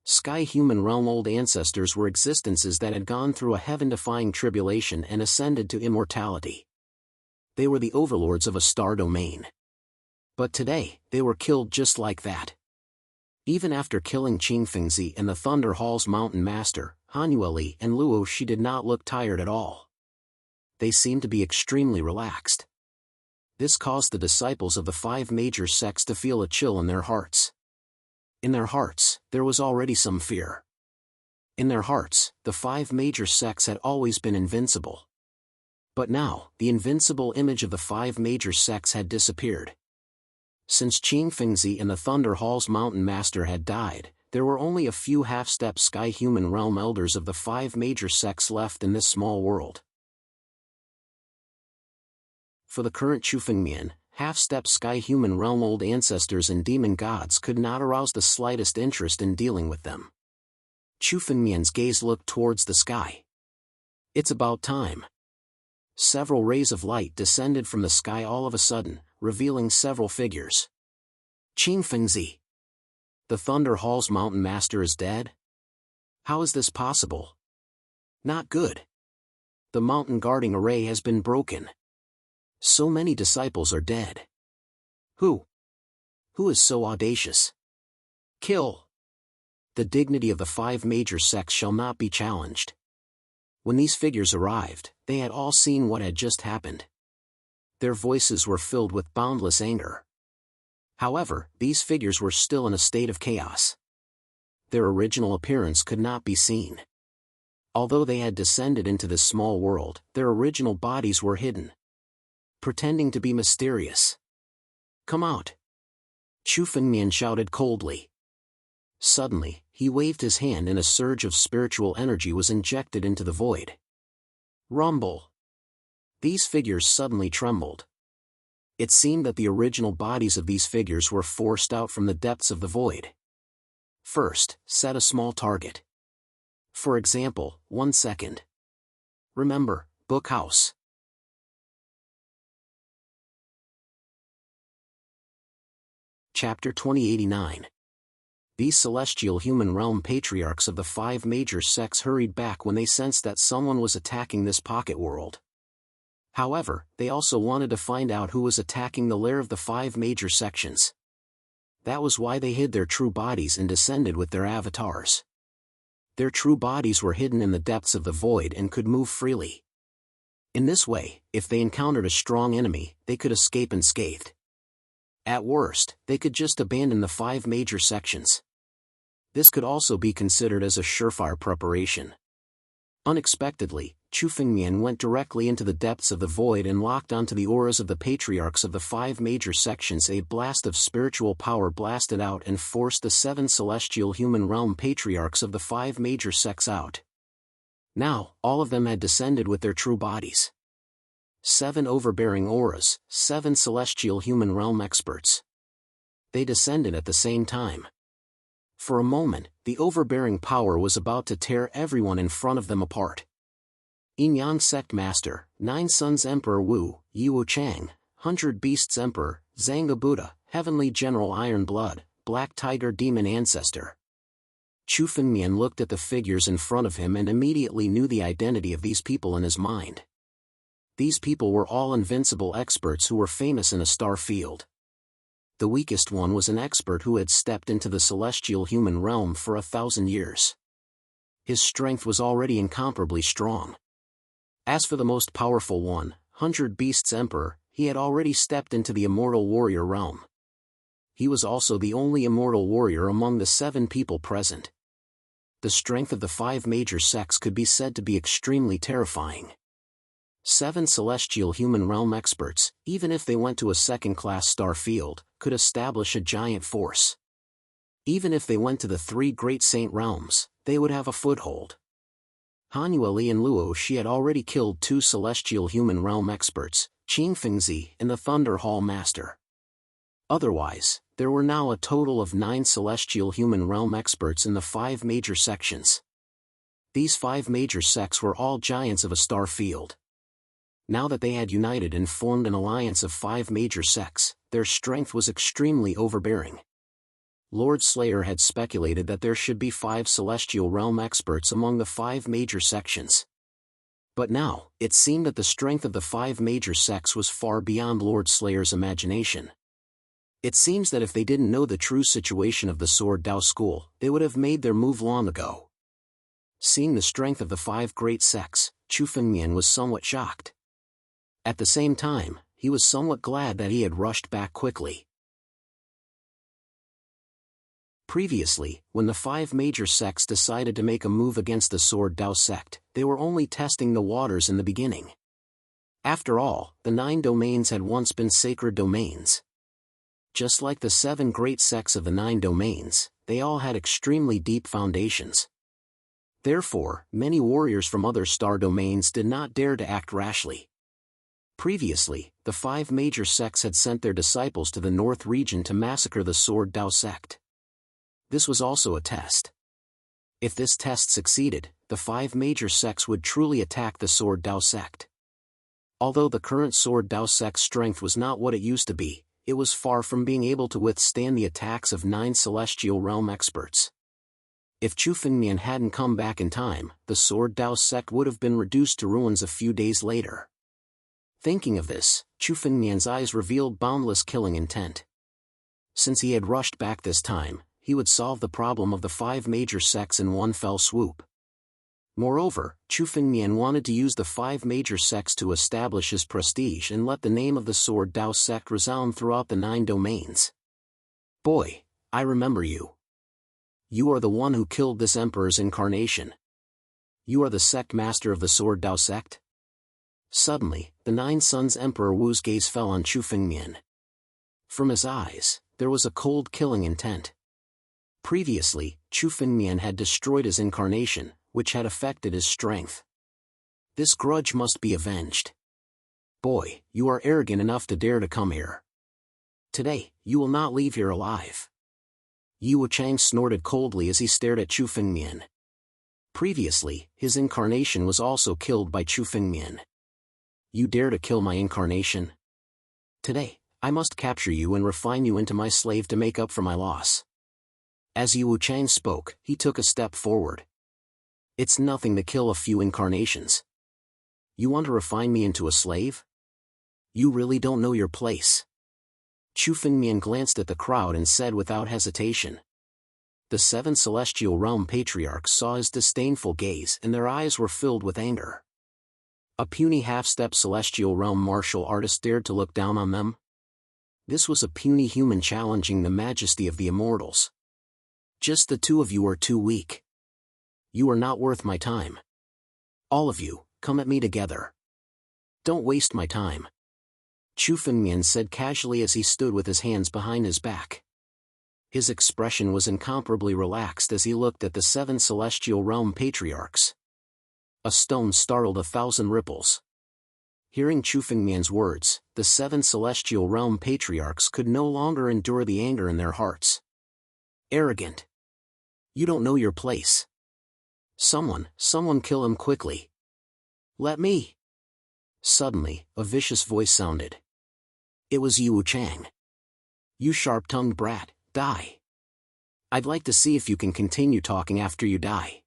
Sky-human realm old ancestors were existences that had gone through a heaven-defying tribulation and ascended to immortality. They were the overlords of a star domain. But today, they were killed just like that. Even after killing Qing Fengzi and the Thunder Hall's mountain master, Hanueli and Luo Shi did not look tired at all. They seemed to be extremely relaxed. This caused the disciples of the five major sects to feel a chill in their hearts. In their hearts, there was already some fear. In their hearts, the five major sects had always been invincible. But now, the invincible image of the five major sects had disappeared. Since Qing Fengzi and the Thunder Hall's mountain master had died, there were only a few half-step sky-human realm elders of the five major sects left in this small world. For the current Chufengmian, half-step sky-human realm old ancestors and demon gods could not arouse the slightest interest in dealing with them. Chufengmian's gaze looked towards the sky. It's about time. Several rays of light descended from the sky all of a sudden, revealing several figures. Qing Fengzi. The Thunder Hall's mountain master is dead? How is this possible? Not good. The mountain guarding array has been broken. So many disciples are dead. Who? Who is so audacious? Kill. The dignity of the five major sects shall not be challenged. When these figures arrived, they had all seen what had just happened. Their voices were filled with boundless anger. However, these figures were still in a state of chaos. Their original appearance could not be seen. Although they had descended into this small world, their original bodies were hidden. Pretending to be mysterious. Come out. Chu Fengmian shouted coldly. Suddenly, he waved his hand and a surge of spiritual energy was injected into the void. Rumble. These figures suddenly trembled. It seemed that the original bodies of these figures were forced out from the depths of the void. First, set a small target. For example, 1 second. Remember, book house. Chapter 2089. These celestial human realm patriarchs of the five major sects hurried back when they sensed that someone was attacking this pocket world. However, they also wanted to find out who was attacking the lair of the five major sections. That was why they hid their true bodies and descended with their avatars. Their true bodies were hidden in the depths of the void and could move freely. In this way, if they encountered a strong enemy, they could escape unscathed. At worst, they could just abandon the five major sections. This could also be considered as a surefire preparation. Unexpectedly, Chu Fengmian went directly into the depths of the void and locked onto the auras of the patriarchs of the five major sections. A blast of spiritual power blasted out and forced the 7 celestial human realm patriarchs of the five major sects out. Now, all of them had descended with their true bodies. 7 overbearing auras, 7 celestial human realm experts. They descended at the same time. For a moment, the overbearing power was about to tear everyone in front of them apart. Yin-Yang Sect Master, 9 Sons Emperor Wu, Yiwu Chang, 100 Beasts Emperor, Zanga Buddha, Heavenly General Iron Blood, Black Tiger Demon Ancestor. Chu Fengmian looked at the figures in front of him and immediately knew the identity of these people in his mind. These people were all invincible experts who were famous in a star field. The weakest one was an expert who had stepped into the celestial human realm for 1,000 years. His strength was already incomparably strong. As for the most powerful one, 100 Beasts Emperor, he had already stepped into the immortal warrior realm. He was also the only immortal warrior among the 7 people present. The strength of the 5 major sects could be said to be extremely terrifying. 7 celestial human realm experts, even if they went to a second-class star field, could establish a giant force. Even if they went to the 3 great saint realms, they would have a foothold. Hanueli and Luo Shi had already killed 2 celestial human realm experts, Qing Fengzi and the Thunder Hall Master. Otherwise, there were now a total of 9 celestial human realm experts in the 5 major sections. These 5 major sects were all giants of a star field. Now that they had united and formed an alliance of 5 major sects, their strength was extremely overbearing. Lord Slayer had speculated that there should be 5 celestial realm experts among the 5 major sections. But now, it seemed that the strength of the 5 major sects was far beyond Lord Slayer's imagination. It seems that if they didn't know the true situation of the Sword Dao School, they would have made their move long ago. Seeing the strength of the 5 great sects, Chu Fengmian was somewhat shocked. At the same time, he was somewhat glad that he had rushed back quickly. Previously, when the 5 major sects decided to make a move against the Sword Dao sect, they were only testing the waters in the beginning. After all, the 9 domains had once been sacred domains. Just like the 7 great sects of the 9 domains, they all had extremely deep foundations. Therefore, many warriors from other star domains did not dare to act rashly. Previously, the 5 major sects had sent their disciples to the north region to massacre the Sword Dao sect. This was also a test. If this test succeeded, the 5 major sects would truly attack the Sword Dao sect. Although the current Sword Dao sect's strength was not what it used to be, it was far from being able to withstand the attacks of 9 celestial realm experts. If Chu Fengmian hadn't come back in time, the Sword Dao sect would have been reduced to ruins a few days later. Thinking of this, Chu Fengmian's eyes revealed boundless killing intent. Since he had rushed back this time, he would solve the problem of the 5 major sects in one fell swoop. Moreover, Chu Fengmian wanted to use the 5 major sects to establish his prestige and let the name of the Sword Dao sect resound throughout the 9 domains. Boy, I remember you. You are the one who killed this emperor's incarnation. You are the sect master of the Sword Dao sect? Suddenly, the 9 Sons Emperor Wu's gaze fell on Chu Fengmian. From his eyes, there was a cold killing intent. Previously, Chu Fengmian had destroyed his incarnation, which had affected his strength. This grudge must be avenged. Boy, you are arrogant enough to dare to come here. Today, you will not leave here alive. Yi Wuchang snorted coldly as he stared at Chu Fengmian. Previously, his incarnation was also killed by Chu Fengmian. You dare to kill my incarnation? Today, I must capture you and refine you into my slave to make up for my loss. As Yi Wuchang spoke, he took a step forward. It's nothing to kill a few incarnations. You want to refine me into a slave? You really don't know your place. Chu Fengmian glanced at the crowd and said without hesitation. The 7 celestial realm patriarchs saw his disdainful gaze and their eyes were filled with anger. A puny half-step celestial realm martial artist dared to look down on them? This was a puny human challenging the majesty of the immortals. Just the 2 of you are too weak. You are not worth my time. All of you, come at me together. Don't waste my time. Chu Fengmian said casually as he stood with his hands behind his back. His expression was incomparably relaxed as he looked at the 7 celestial realm patriarchs. A stone startled 1,000 ripples. Hearing Chu Fengmian's words, the 7 celestial realm patriarchs could no longer endure the anger in their hearts. Arrogant. You don't know your place. Someone kill him quickly. Let me. Suddenly, a vicious voice sounded. It was Yi Wuchang. You sharp-tongued brat, die. I'd like to see if you can continue talking after you die.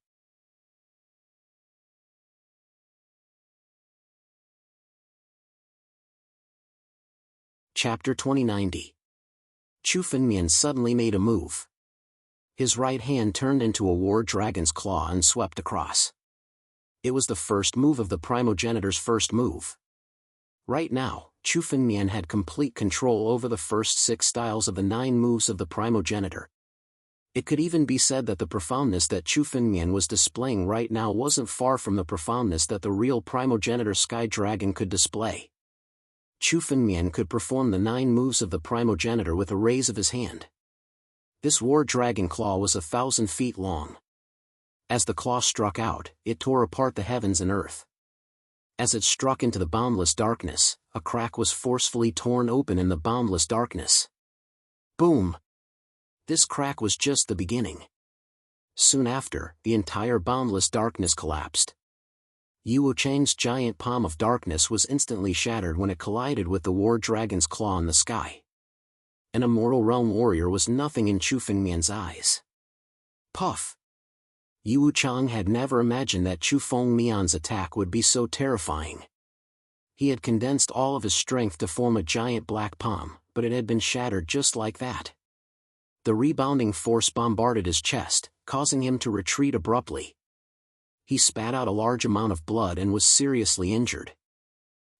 Chapter 2090. Chu Fengmian suddenly made a move. His right hand turned into a war dragon's claw and swept across. It was the first move of the primogenitor's first move. Right now, Chu Fengmian had complete control over the first 6 styles of the 9 moves of the primogenitor. It could even be said that the profoundness that Chu Fengmian was displaying right now wasn't far from the profoundness that the real primogenitor Sky Dragon could display. Chu Fengmian could perform the 9 moves of the primogenitor with a raise of his hand. This war dragon claw was 1,000 feet long. As the claw struck out, it tore apart the heavens and earth. As it struck into the boundless darkness, a crack was forcefully torn open in the boundless darkness. Boom! This crack was just the beginning. Soon after, the entire boundless darkness collapsed. Yu Wuchang's giant palm of darkness was instantly shattered when it collided with the war dragon's claw in the sky. An immortal realm warrior was nothing in Chu Fengmian's eyes. Puff! Yu Wuchang had never imagined that Chu Fengmian's attack would be so terrifying. He had condensed all of his strength to form a giant black palm, but it had been shattered just like that. The rebounding force bombarded his chest, causing him to retreat abruptly. He spat out a large amount of blood and was seriously injured.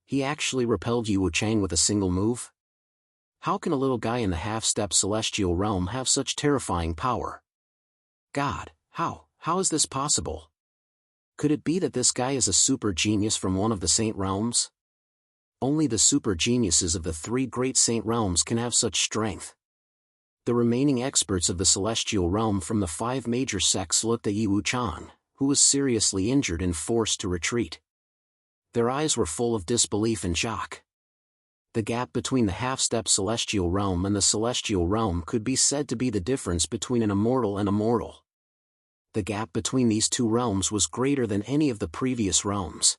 He actually repelled Yu Wuchang with a single move? How can a little guy in the half-step celestial realm have such terrifying power? God, how is this possible? Could it be that this guy is a super genius from one of the Saint Realms? Only the super geniuses of the 3 great Saint Realms can have such strength. The remaining experts of the celestial realm from the 5 major sects looked at Yu Wuchang, who was seriously injured and forced to retreat. Their eyes were full of disbelief and shock. The gap between the half-step celestial realm and the celestial realm could be said to be the difference between an immortal and a mortal. The gap between these 2 realms was greater than any of the previous realms.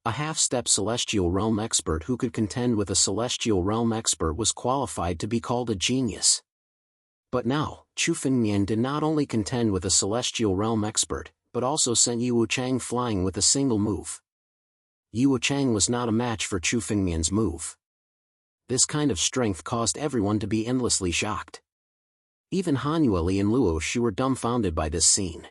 A half-step celestial realm expert who could contend with a celestial realm expert was qualified to be called a genius. But now, Chu Fengmian did not only contend with a celestial realm expert, but also sent Yu Wuchang flying with a single move. Yu Wuchang was not a match for Chu Fengmian's move. This kind of strength caused everyone to be endlessly shocked. Even Han Yueli and Luo Xu were dumbfounded by this scene.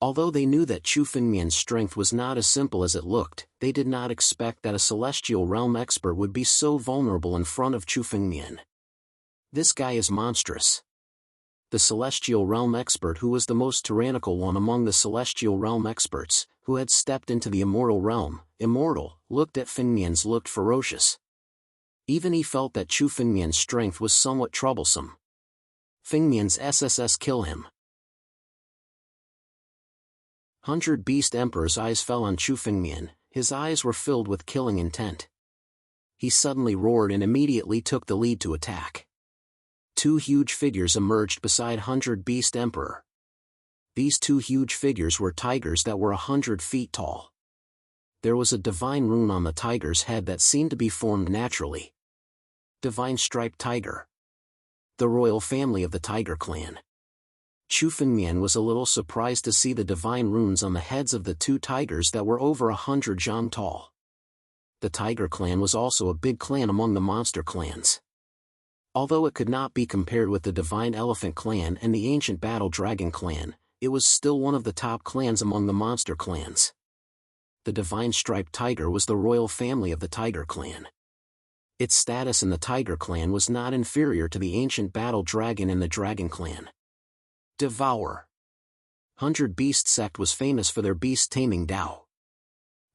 Although they knew that Chu Fengmian's strength was not as simple as it looked, they did not expect that a celestial realm expert would be so vulnerable in front of Chu Fengmian. This guy is monstrous. The celestial realm expert, who was the most tyrannical one among the celestial realm experts, who had stepped into the immortal realm, looked at Fengmian's looked ferocious. Even he felt that Chu Fengmian's strength was somewhat troublesome. Fengmian's SSS kill him. 100 Beast Emperor's eyes fell on Chu Fengmian, his eyes were filled with killing intent. He suddenly roared and immediately took the lead to attack. 2 huge figures emerged beside 100 Beast Emperor. These 2 huge figures were tigers that were 100 feet tall. There was a divine rune on the tiger's head that seemed to be formed naturally. Divine Striped Tiger. The royal family of the Tiger clan. Chu Fengmian was a little surprised to see the divine runes on the heads of the 2 tigers that were over 100 zhang tall. The Tiger clan was also a big clan among the monster clans. Although it could not be compared with the Divine Elephant clan and the ancient Battle Dragon clan, it was still one of the top clans among the monster clans. The Divine Striped Tiger was the royal family of the Tiger clan. Its status in the Tiger clan was not inferior to the ancient Battle Dragon and the Dragon clan. Devour. 100 Beast sect was famous for their beast taming Dao.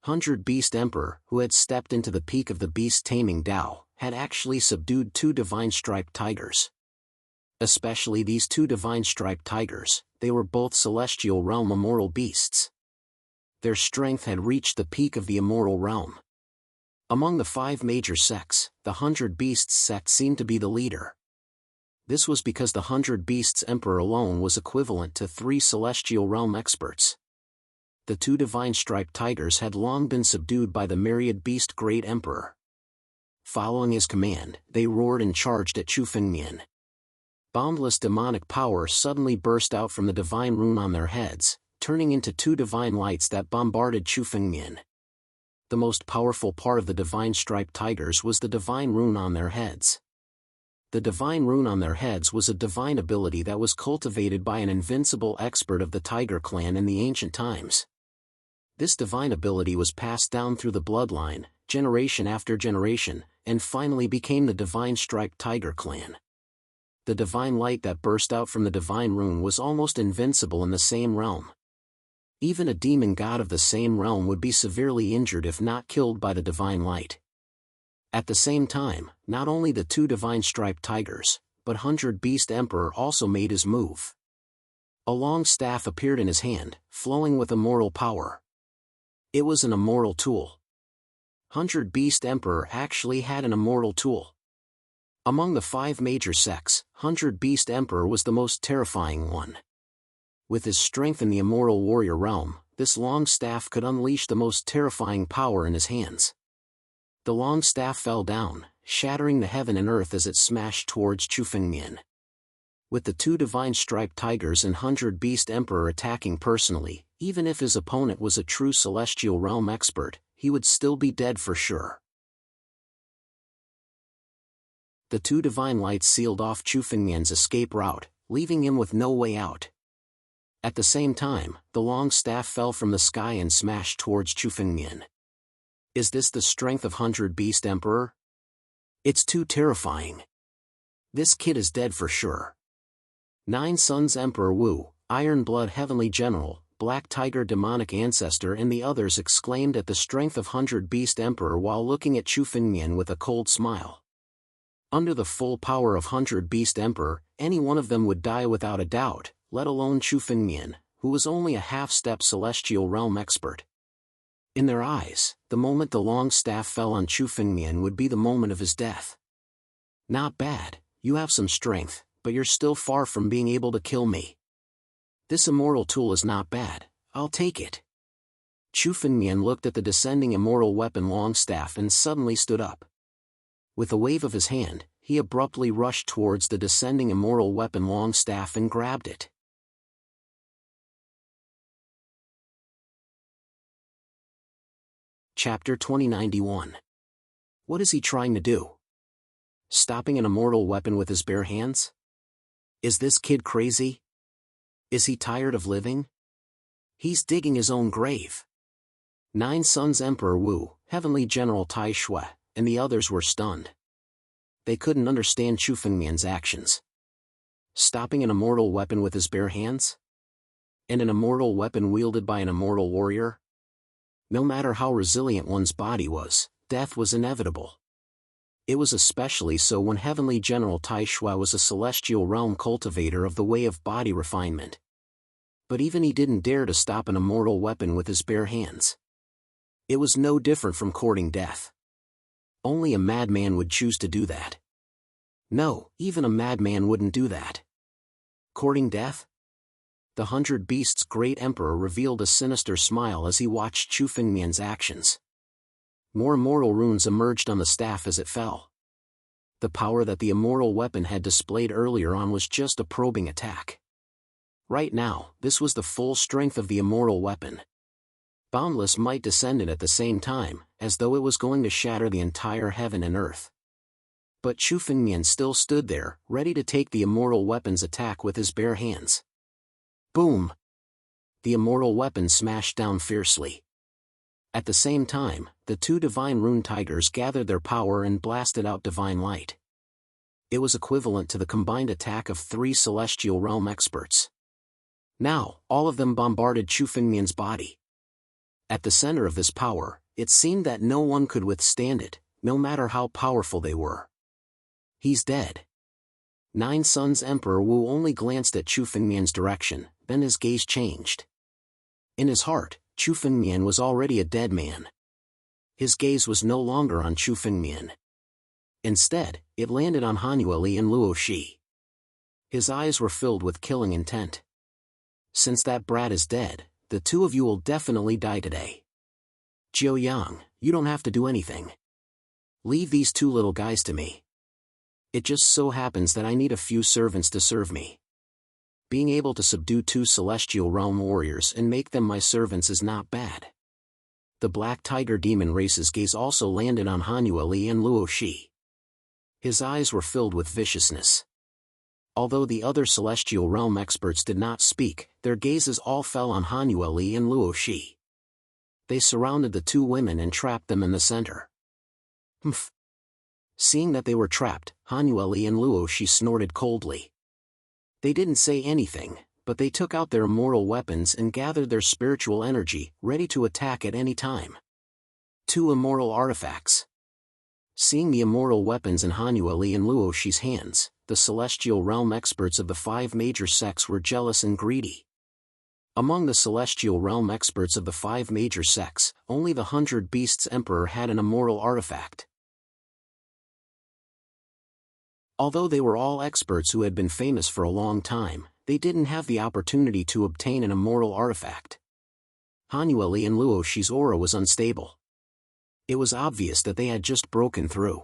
100 Beast Emperor, who had stepped into the peak of the beast taming Dao, had actually subdued 2 divine striped tigers. Especially these 2 divine striped tigers, they were both celestial realm immortal beasts. Their strength had reached the peak of the immortal realm. Among the 5 major sects, the 100 Beasts sect seemed to be the leader. This was because the 100 Beasts Emperor alone was equivalent to 3 celestial realm experts. The 2 divine striped tigers had long been subdued by the myriad beast Great Emperor. Following his command, they roared and charged at Chu Fengmian. Boundless demonic power suddenly burst out from the divine rune on their heads, turning into 2 divine lights that bombarded Chu Fengmian. The most powerful part of the divine striped tigers was the divine rune on their heads. The divine rune on their heads was a divine ability that was cultivated by an invincible expert of the Tiger clan in the ancient times. This divine ability was passed down through the bloodline, generation after generation, and finally became the divine striped Tiger clan. The divine light that burst out from the divine rune was almost invincible in the same realm. Even a demon god of the same realm would be severely injured if not killed by the divine light. At the same time, not only the two divine striped tigers, but 100 Beast Emperor also made his move. A long staff appeared in his hand, flowing with immortal power. It was an immortal tool. 100 Beast Emperor actually had an immortal tool. Among the 5 major sects, 100 Beast Emperor was the most terrifying one. With his strength in the immortal warrior realm, this long staff could unleash the most terrifying power in his hands. The long staff fell down, shattering the heaven and earth as it smashed towards Chu Fengmian. With the two divine striped tigers and 100 Beast Emperor attacking personally, even if his opponent was a true celestial realm expert, he would still be dead for sure. The two divine lights sealed off Chu Fengmian's escape route, leaving him with no way out. At the same time, the long staff fell from the sky and smashed towards Chu Fengmian. Is this the strength of 100 Beast Emperor? It's too terrifying. This kid is dead for sure. 9 Suns Emperor Wu, Iron Blood Heavenly General, Black Tiger Demonic Ancestor and the others exclaimed at the strength of 100 Beast Emperor while looking at Chu Fengmian with a cold smile. Under the full power of 100 Beast Emperor, any one of them would die without a doubt, let alone Chu Fengmian, who was only a half-step celestial realm expert. In their eyes, the moment the long staff fell on Chu Fengmian would be the moment of his death. Not bad, you have some strength, but you're still far from being able to kill me. This immortal tool is not bad, I'll take it. Chu Fengmian looked at the descending immortal weapon long staff and suddenly stood up. With a wave of his hand, he abruptly rushed towards the descending immortal weapon long staff and grabbed it. Chapter 2091. What is he trying to do? Stopping an immortal weapon with his bare hands? Is this kid crazy? Is he tired of living? He's digging his own grave. 9 Suns Emperor Wu, Heavenly General Tai Shui, and the others were stunned. They couldn't understand Chu Fengmian's actions. Stopping an immortal weapon with his bare hands? And an immortal weapon wielded by an immortal warrior? No matter how resilient one's body was, death was inevitable. It was especially so when Heavenly General Tai Shui was a celestial realm cultivator of the way of body refinement. But even he didn't dare to stop an immortal weapon with his bare hands. It was no different from courting death. Only a madman would choose to do that. No, even a madman wouldn't do that. Courting death? The 100 Beasts' great emperor revealed a sinister smile as he watched Chu Fengmian's actions. More immortal runes emerged on the staff as it fell. The power that the immortal weapon had displayed earlier on was just a probing attack. Right now, this was the full strength of the immortal weapon. Boundless might descended at the same time, as though it was going to shatter the entire heaven and earth. But Chu Fengmian still stood there, ready to take the immortal weapon's attack with his bare hands. Boom! The immortal weapon smashed down fiercely. At the same time, the two divine rune tigers gathered their power and blasted out divine light. It was equivalent to the combined attack of 3 celestial realm experts. Now, all of them bombarded Chu Fengmian's body. At the center of this power, it seemed that no one could withstand it, no matter how powerful they were. He's dead. 9 Suns Emperor Wu only glanced at Chu Fengmian's direction, then his gaze changed. In his heart, Chu Fengmian was already a dead man. His gaze was no longer on Chu Fengmian. Instead, it landed on Hanueli and Luo Shi. His eyes were filled with killing intent. Since that brat is dead, the two of you will definitely die today. Jianwang, you don't have to do anything. Leave these two little guys to me. It just so happens that I need a few servants to serve me. Being able to subdue 2 celestial realm warriors and make them my servants is not bad. The Black Tiger Demon Race's gaze also landed on Hanueli and Luo Shi. His eyes were filled with viciousness. Although the other celestial realm experts did not speak, their gazes all fell on Hanueli and Luo Shi. They surrounded the two women and trapped them in the center. Humph! Seeing that they were trapped, Hanueli and Luoshi snorted coldly. They didn't say anything, but they took out their immortal weapons and gathered their spiritual energy, ready to attack at any time. 2 immortal artifacts. Seeing the immortal weapons in Hanueli and Luoshi's hands, the celestial realm experts of the 5 major sects were jealous and greedy. Among the celestial realm experts of the 5 major sects, only the 100 Beasts Emperor had an immortal artifact. Although they were all experts who had been famous for a long time, they didn't have the opportunity to obtain an immortal artifact. Hanueli and Luoshi's aura was unstable. It was obvious that they had just broken through.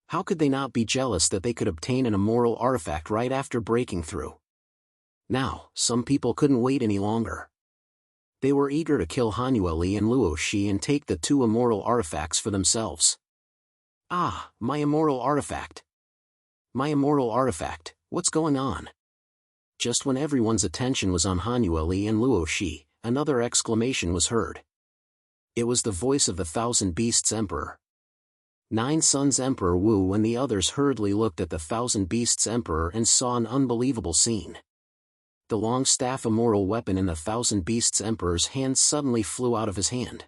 How could they not be jealous that they could obtain an immortal artifact right after breaking through? Now, some people couldn't wait any longer. They were eager to kill Hanueli and Luoshi and take the 2 immortal artifacts for themselves. Ah, my immortal artifact! My immortal artifact, what's going on? Just when everyone's attention was on Hanueli and Luoshi, another exclamation was heard. It was the voice of the 1,000 Beasts Emperor. 9 Sons Emperor Wu and the others hurriedly looked at the 1,000 Beasts Emperor and saw an unbelievable scene. The long staff immortal weapon in the 1,000 Beasts Emperor's hand suddenly flew out of his hand.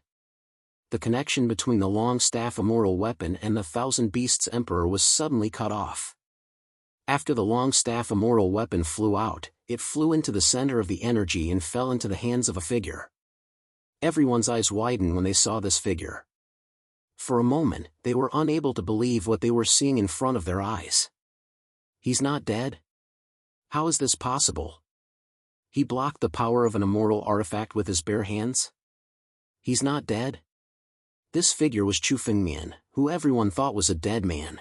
The connection between the long staff immortal weapon and the 1,000 Beasts Emperor was suddenly cut off. After the long staff immortal weapon flew out, it flew into the center of the energy and fell into the hands of a figure. Everyone's eyes widened when they saw this figure. For a moment, they were unable to believe what they were seeing in front of their eyes. He's not dead? How is this possible? He blocked the power of an immortal artifact with his bare hands? He's not dead? This figure was Chu Fengmian, who everyone thought was a dead man.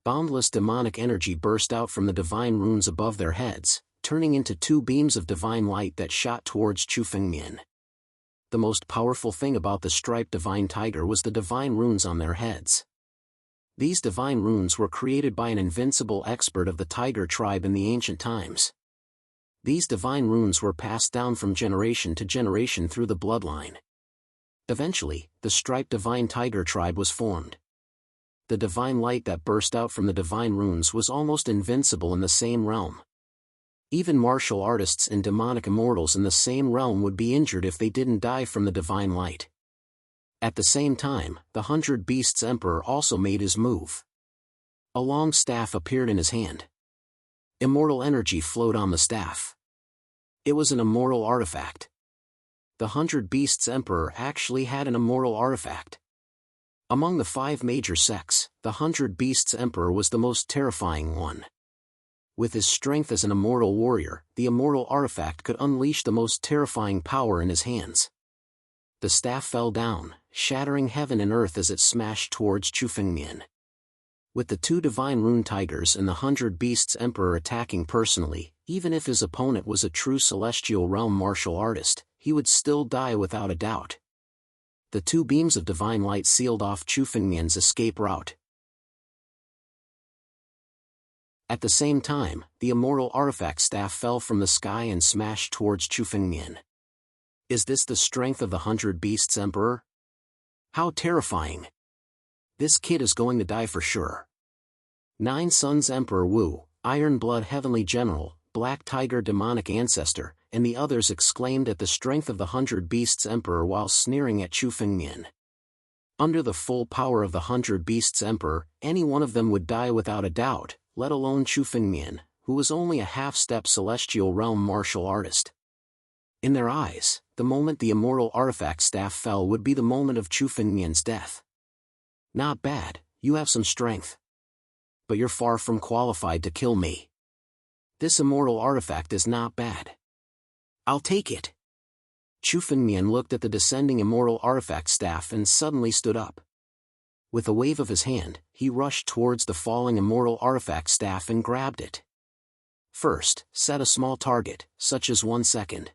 Boundless demonic energy burst out from the divine runes above their heads, turning into 2 beams of divine light that shot towards Chu Fengmian. The most powerful thing about the striped divine tiger was the divine runes on their heads. These divine runes were created by an invincible expert of the tiger tribe in the ancient times. These divine runes were passed down from generation to generation through the bloodline. Eventually, the striped divine tiger tribe was formed. The divine light that burst out from the divine runes was almost invincible in the same realm. Even martial artists and demonic immortals in the same realm would be injured if they didn't die from the divine light. At the same time, the 100 Beasts Emperor also made his move. A long staff appeared in his hand. Immortal energy flowed on the staff. It was an immortal artifact. The 100 Beasts Emperor actually had an immortal artifact. Among the 5 major sects, the 100 Beasts Emperor was the most terrifying one. With his strength as an immortal warrior, the immortal artifact could unleash the most terrifying power in his hands. The staff fell down, shattering heaven and earth as it smashed towards Chu Fengmian. With the 2 divine rune tigers and the 100 Beasts Emperor attacking personally, even if his opponent was a true celestial realm martial artist, he would still die without a doubt. The 2 beams of divine light sealed off Chu Fengmian's escape route. At the same time, the immortal artifact staff fell from the sky and smashed towards Chu Fengmian. Is this the strength of the 100 Beasts Emperor? How terrifying! This kid is going to die for sure. 9 Sons Emperor Wu, Iron Blood Heavenly General, Black Tiger Demonic Ancestor, and the others exclaimed at the strength of the 100 Beasts Emperor while sneering at Chu Fengmian. Under the full power of the 100 Beasts Emperor, any one of them would die without a doubt, let alone Chu Fengmian, who was only a half-step celestial realm martial artist. In their eyes, the moment the immortal artifact staff fell would be the moment of Chu Fengmian's death. Not bad, you have some strength. But you're far from qualified to kill me. This immortal artifact is not bad. I'll take it. Chu Fengmian looked at the descending immortal artifact staff and suddenly stood up. With a wave of his hand, he rushed towards the falling immortal artifact staff and grabbed it. First, set a small target, such as 1 second.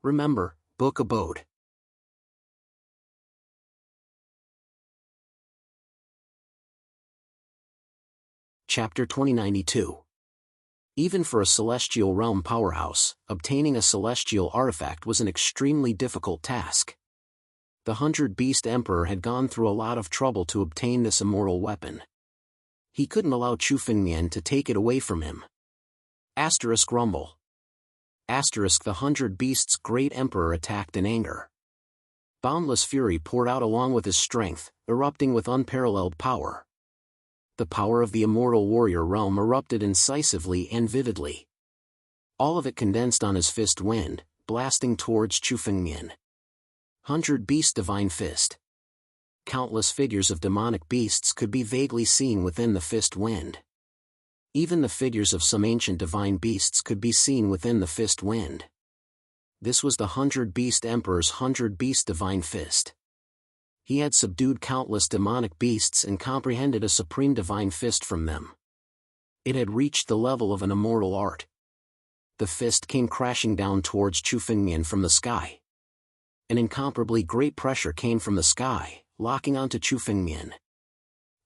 Remember, Book Abode. Chapter 2092. Even for a celestial realm powerhouse, obtaining a celestial artifact was an extremely difficult task. the 100-Beast Emperor had gone through a lot of trouble to obtain this immortal weapon. He couldn't allow Chu Fengmian to take it away from him. Asterisk rumble. Asterisk the 100 Beasts' great emperor attacked in anger. Boundless fury poured out along with his strength, erupting with unparalleled power. The power of the immortal warrior realm erupted incisively and vividly. All of it condensed on his fist wind, blasting towards Chu Fengmian. 100 Beast Divine Fist. Countless figures of demonic beasts could be vaguely seen within the fist wind. Even the figures of some ancient divine beasts could be seen within the fist wind. This was the 100 Beast Emperor's 100 Beast Divine Fist. He had subdued countless demonic beasts and comprehended a supreme divine fist from them. It had reached the level of an immortal art. The fist came crashing down towards Chu Fengmian from the sky. An incomparably great pressure came from the sky, locking onto Chu Fengmian.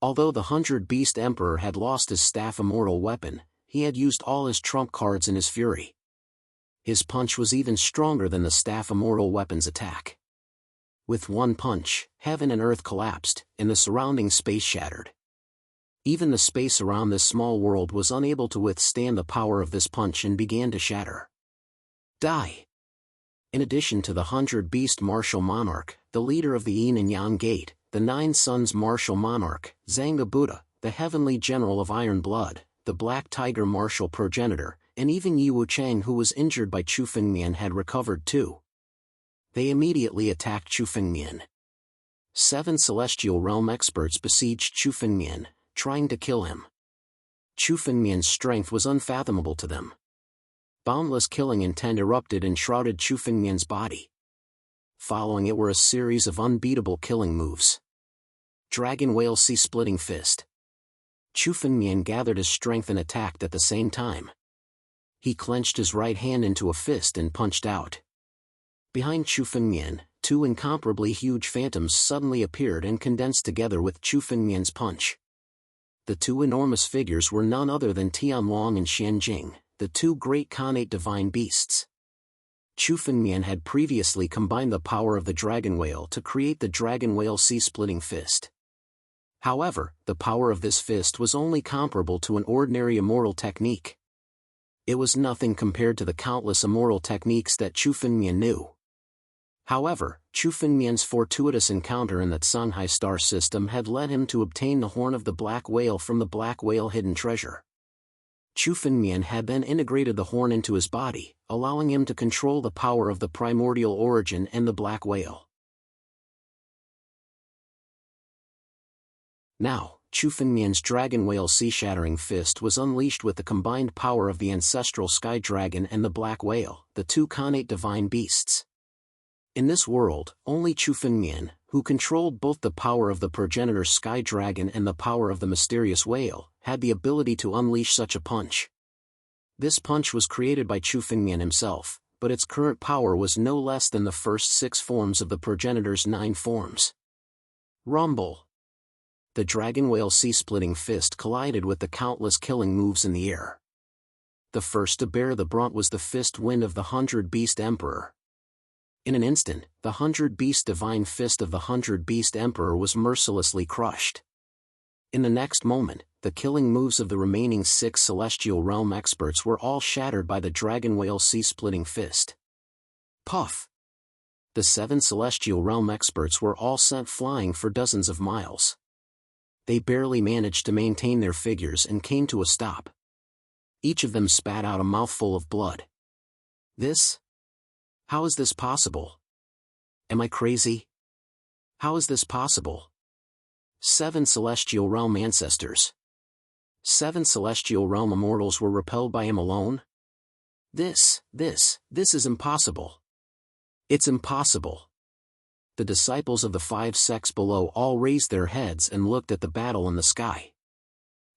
Although the 100 Beast Emperor had lost his staff immortal weapon, he had used all his trump cards in his fury. His punch was even stronger than the staff immortal weapon's attack. With one punch, heaven and earth collapsed, and the surrounding space shattered. Even the space around this small world was unable to withstand the power of this punch and began to shatter. Die! In addition to the 100 Beast Martial Monarch, the leader of the Yin and Yang Gate, the 9 Sons Martial Monarch, Zhang the Buddha, the Heavenly General of Iron Blood, the Black Tiger Martial Progenitor, and even Yi Wuchang, who was injured by Chu Fengmian, had recovered too. They immediately attacked Chu Fengmian. 7 Celestial Realm experts besieged Chu Fengmian, trying to kill him. Chu Fengmian's strength was unfathomable to them. Boundless killing intent erupted and shrouded Chu Fengmian's body. Following it were a series of unbeatable killing moves. Dragon Whale Sea-Splitting Fist. Chu Fengmian gathered his strength and attacked at the same time. He clenched his right hand into a fist and punched out. Behind Chu Fengmian, 2 incomparably huge phantoms suddenly appeared and condensed together with Chu Fengmian's punch. The 2 enormous figures were none other than Jianwang and Xianjing, the 2 great Khanate divine beasts. Chu Fengmian had previously combined the power of the dragon whale to create the dragon whale sea-splitting fist. However, the power of this fist was only comparable to an ordinary immortal technique. It was nothing compared to the countless immortal techniques that Chu Fengmian knew. However, Chu Fengmian's fortuitous encounter in the Songhai star system had led him to obtain the horn of the black whale from the black whale hidden treasure. Chu Fengmian had then integrated the horn into his body, allowing him to control the power of the primordial origin and the black whale. Now, Chu Fengmian's dragon whale sea-shattering fist was unleashed with the combined power of the ancestral sky dragon and the black whale, the 2 Khanate divine beasts. In this world, only Chu Fengmian, who controlled both the power of the progenitor sky dragon and the power of the mysterious whale, had the ability to unleash such a punch. This punch was created by Chu Fengmian himself, but its current power was no less than the first 6 forms of the progenitor's 9 forms. Rumble. The dragon whale sea-splitting fist collided with the countless killing moves in the air. The first to bear the brunt was the fist wind of the 100 Beast Emperor. In an instant, the 100 Beast Divine Fist of the 100 Beast Emperor was mercilessly crushed. In the next moment, the killing moves of the remaining 6 Celestial Realm experts were all shattered by the Dragon Whale Sea-Splitting Fist. Puff! The 7 Celestial Realm experts were all sent flying for dozens of miles. They barely managed to maintain their figures and came to a stop. Each of them spat out a mouthful of blood. How is this possible? Am I crazy? How is this possible? 7 Celestial Realm ancestors. 7 Celestial Realm immortals were repelled by him alone? This is impossible. It's impossible. The disciples of the 5 sects below all raised their heads and looked at the battle in the sky.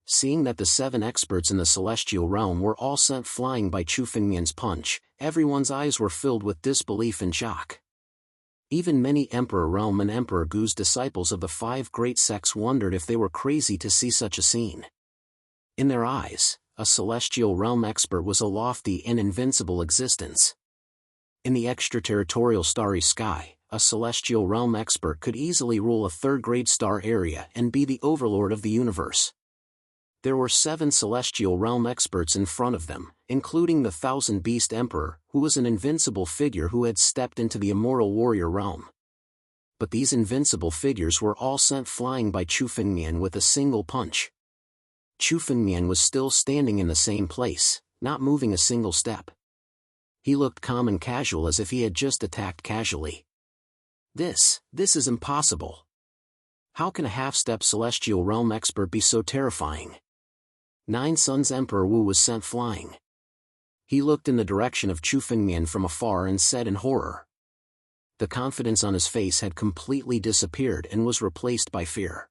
Seeing that the 7 experts in the Celestial Realm were all sent flying by Chu Fengmian's punch, everyone's eyes were filled with disbelief and shock. Even many Emperor Realm and Emperor Gu's disciples of the 5 great sects wondered if they were crazy to see such a scene. In their eyes, a Celestial Realm expert was a lofty and invincible existence. In the extraterritorial starry sky, a celestial realm expert could easily rule a third-grade star area and be the overlord of the universe. There were 7 celestial realm experts in front of them, including the Thousand-Beast Emperor, who was an invincible figure who had stepped into the immortal warrior realm. But these invincible figures were all sent flying by Chu Fengmian with a single punch. Chu Fengmian was still standing in the same place, not moving a single step. He looked calm and casual as if he had just attacked casually. This is impossible. How can a half-step celestial realm expert be so terrifying? 9 Suns Emperor Wu was sent flying. He looked in the direction of Chu Fengmian from afar and said in horror. The confidence on his face had completely disappeared and was replaced by fear.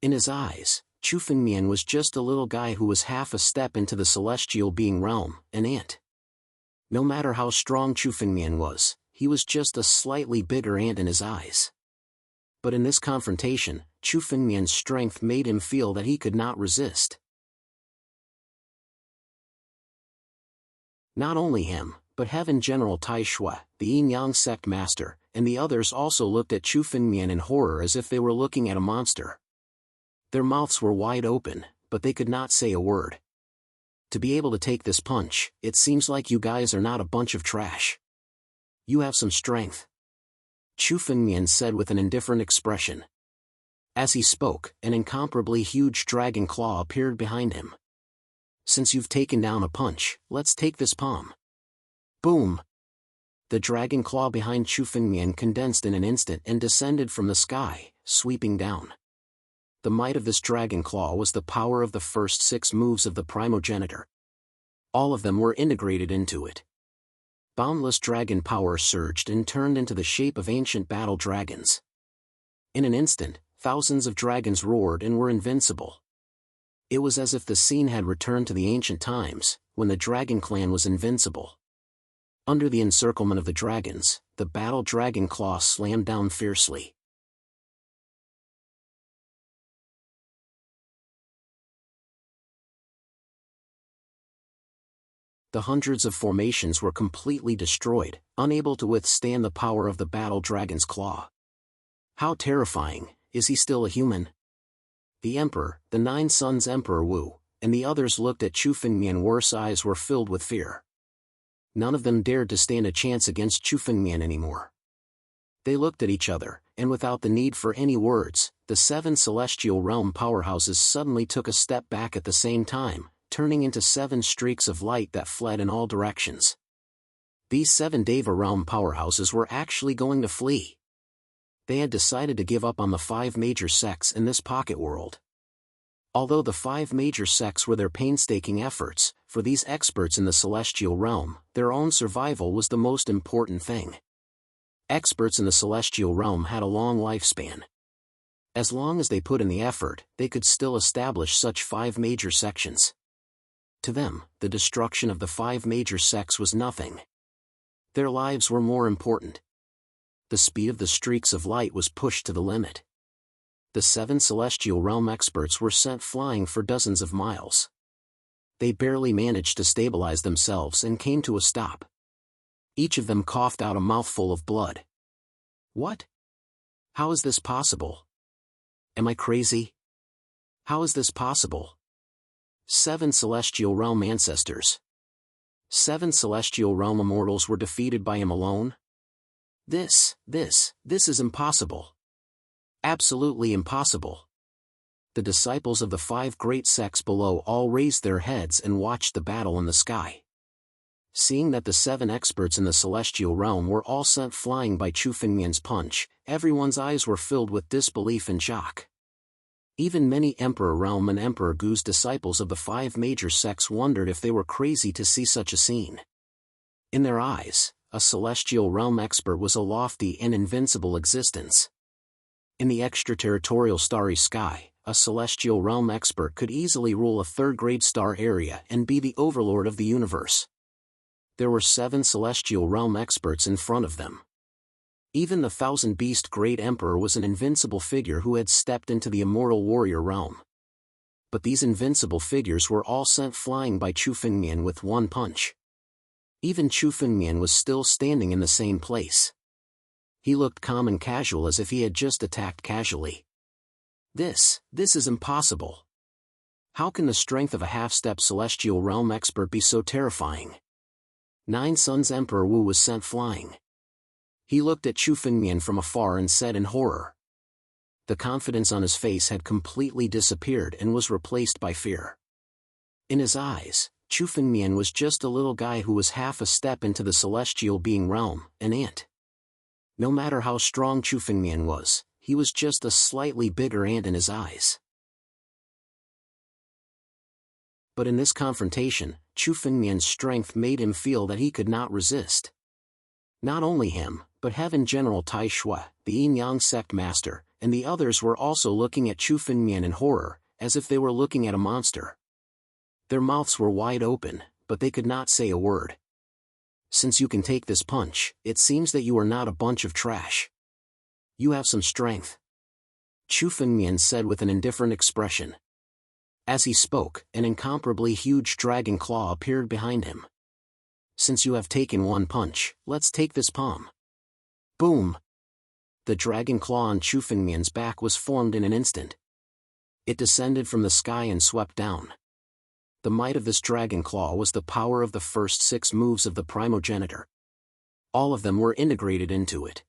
In his eyes, Chu Fengmian was just a little guy who was half a step into the celestial being realm, an ant. No matter how strong Chu Fengmian was, he was just a slightly bigger ant in his eyes. But in this confrontation, Chu Fengmian's strength made him feel that he could not resist. Not only him, but Heaven General Tai Shui, the Yin-Yang sect master, and the others also looked at Chu Fengmian in horror as if they were looking at a monster. Their mouths were wide open, but they could not say a word. To be able to take this punch, it seems like you guys are not a bunch of trash. You have some strength. Chu Fengmian said with an indifferent expression. As he spoke, an incomparably huge dragon claw appeared behind him. Since you've taken down a punch, let's take this palm. Boom! The dragon claw behind Chu Fengmian condensed in an instant and descended from the sky, sweeping down. The might of this dragon claw was the power of the first 6 moves of the primogenitor. All of them were integrated into it. Boundless dragon power surged and turned into the shape of ancient battle dragons. In an instant, thousands of dragons roared and were invincible. It was as if the scene had returned to the ancient times, when the dragon clan was invincible. Under the encirclement of the dragons, the battle dragon claw slammed down fiercely. The hundreds of formations were completely destroyed, unable to withstand the power of the battle dragon's claw. How terrifying! Is he still a human? The Emperor, the 9 Suns Emperor Wu, and the others looked at Chu Fengmian. Worse eyes were filled with fear. None of them dared to stand a chance against Chu Fengmian anymore. They looked at each other, and without the need for any words, the 7 celestial realm powerhouses suddenly took a step back at the same time, turning into 7 streaks of light that fled in all directions. These 7 Deva realm powerhouses were actually going to flee. They had decided to give up on the 5 major sects in this pocket world. Although the 5 major sects were their painstaking efforts, for these experts in the celestial realm, their own survival was the most important thing. Experts in the celestial realm had a long lifespan. As long as they put in the effort, they could still establish such 5 major sections. To them, the destruction of the 5 major sects was nothing. Their lives were more important. The speed of the streaks of light was pushed to the limit. The 7 celestial realm experts were sent flying for dozens of miles. They barely managed to stabilize themselves and came to a stop. Each of them coughed out a mouthful of blood. What? How is this possible? Am I crazy? How is this possible? 7 celestial realm ancestors. 7 celestial realm immortals were defeated by him alone? This is impossible. Absolutely impossible. The disciples of the 5 great sects below all raised their heads and watched the battle in the sky. Seeing that the 7 experts in the celestial realm were all sent flying by Chu Fengmian's punch, everyone's eyes were filled with disbelief and shock. Even many Emperor Realm and Emperor Gu's disciples of the 5 major sects wondered if they were crazy to see such a scene. In their eyes, a celestial realm expert was a lofty and invincible existence. In the extraterritorial starry sky, a celestial realm expert could easily rule a third-grade star area and be the overlord of the universe. There were 7 celestial realm experts in front of them. Even the Thousand-Beast Great Emperor was an invincible figure who had stepped into the immortal warrior realm. But these invincible figures were all sent flying by Chu Fengmian with one punch. Even Chu Fengmian was still standing in the same place. He looked calm and casual as if he had just attacked casually. This is impossible. How can the strength of a half-step celestial realm expert be so terrifying? Nine Suns Emperor Wu was sent flying. He looked at Chu Fengmian from afar and said in horror. The confidence on his face had completely disappeared and was replaced by fear. In his eyes, Chu Fengmian was just a little guy who was half a step into the celestial being realm, an ant. No matter how strong Chu Fengmian was, he was just a slightly bigger ant in his eyes. But in this confrontation, Chu Fengmian's strength made him feel that he could not resist. Not only him, but Heaven General Tai Shui, the Yin-Yang sect master, and the others were also looking at Chu Fengmian in horror, as if they were looking at a monster. Their mouths were wide open, but they could not say a word. Since you can take this punch, it seems that you are not a bunch of trash. You have some strength. Chu Fengmian said with an indifferent expression. As he spoke, an incomparably huge dragon claw appeared behind him. Since you have taken one punch, let's take this palm. Boom! The dragon claw on Chu Fengmian's back was formed in an instant. It descended from the sky and swept down. The might of this dragon claw was the power of the first 6 moves of the primogenitor. All of them were integrated into it.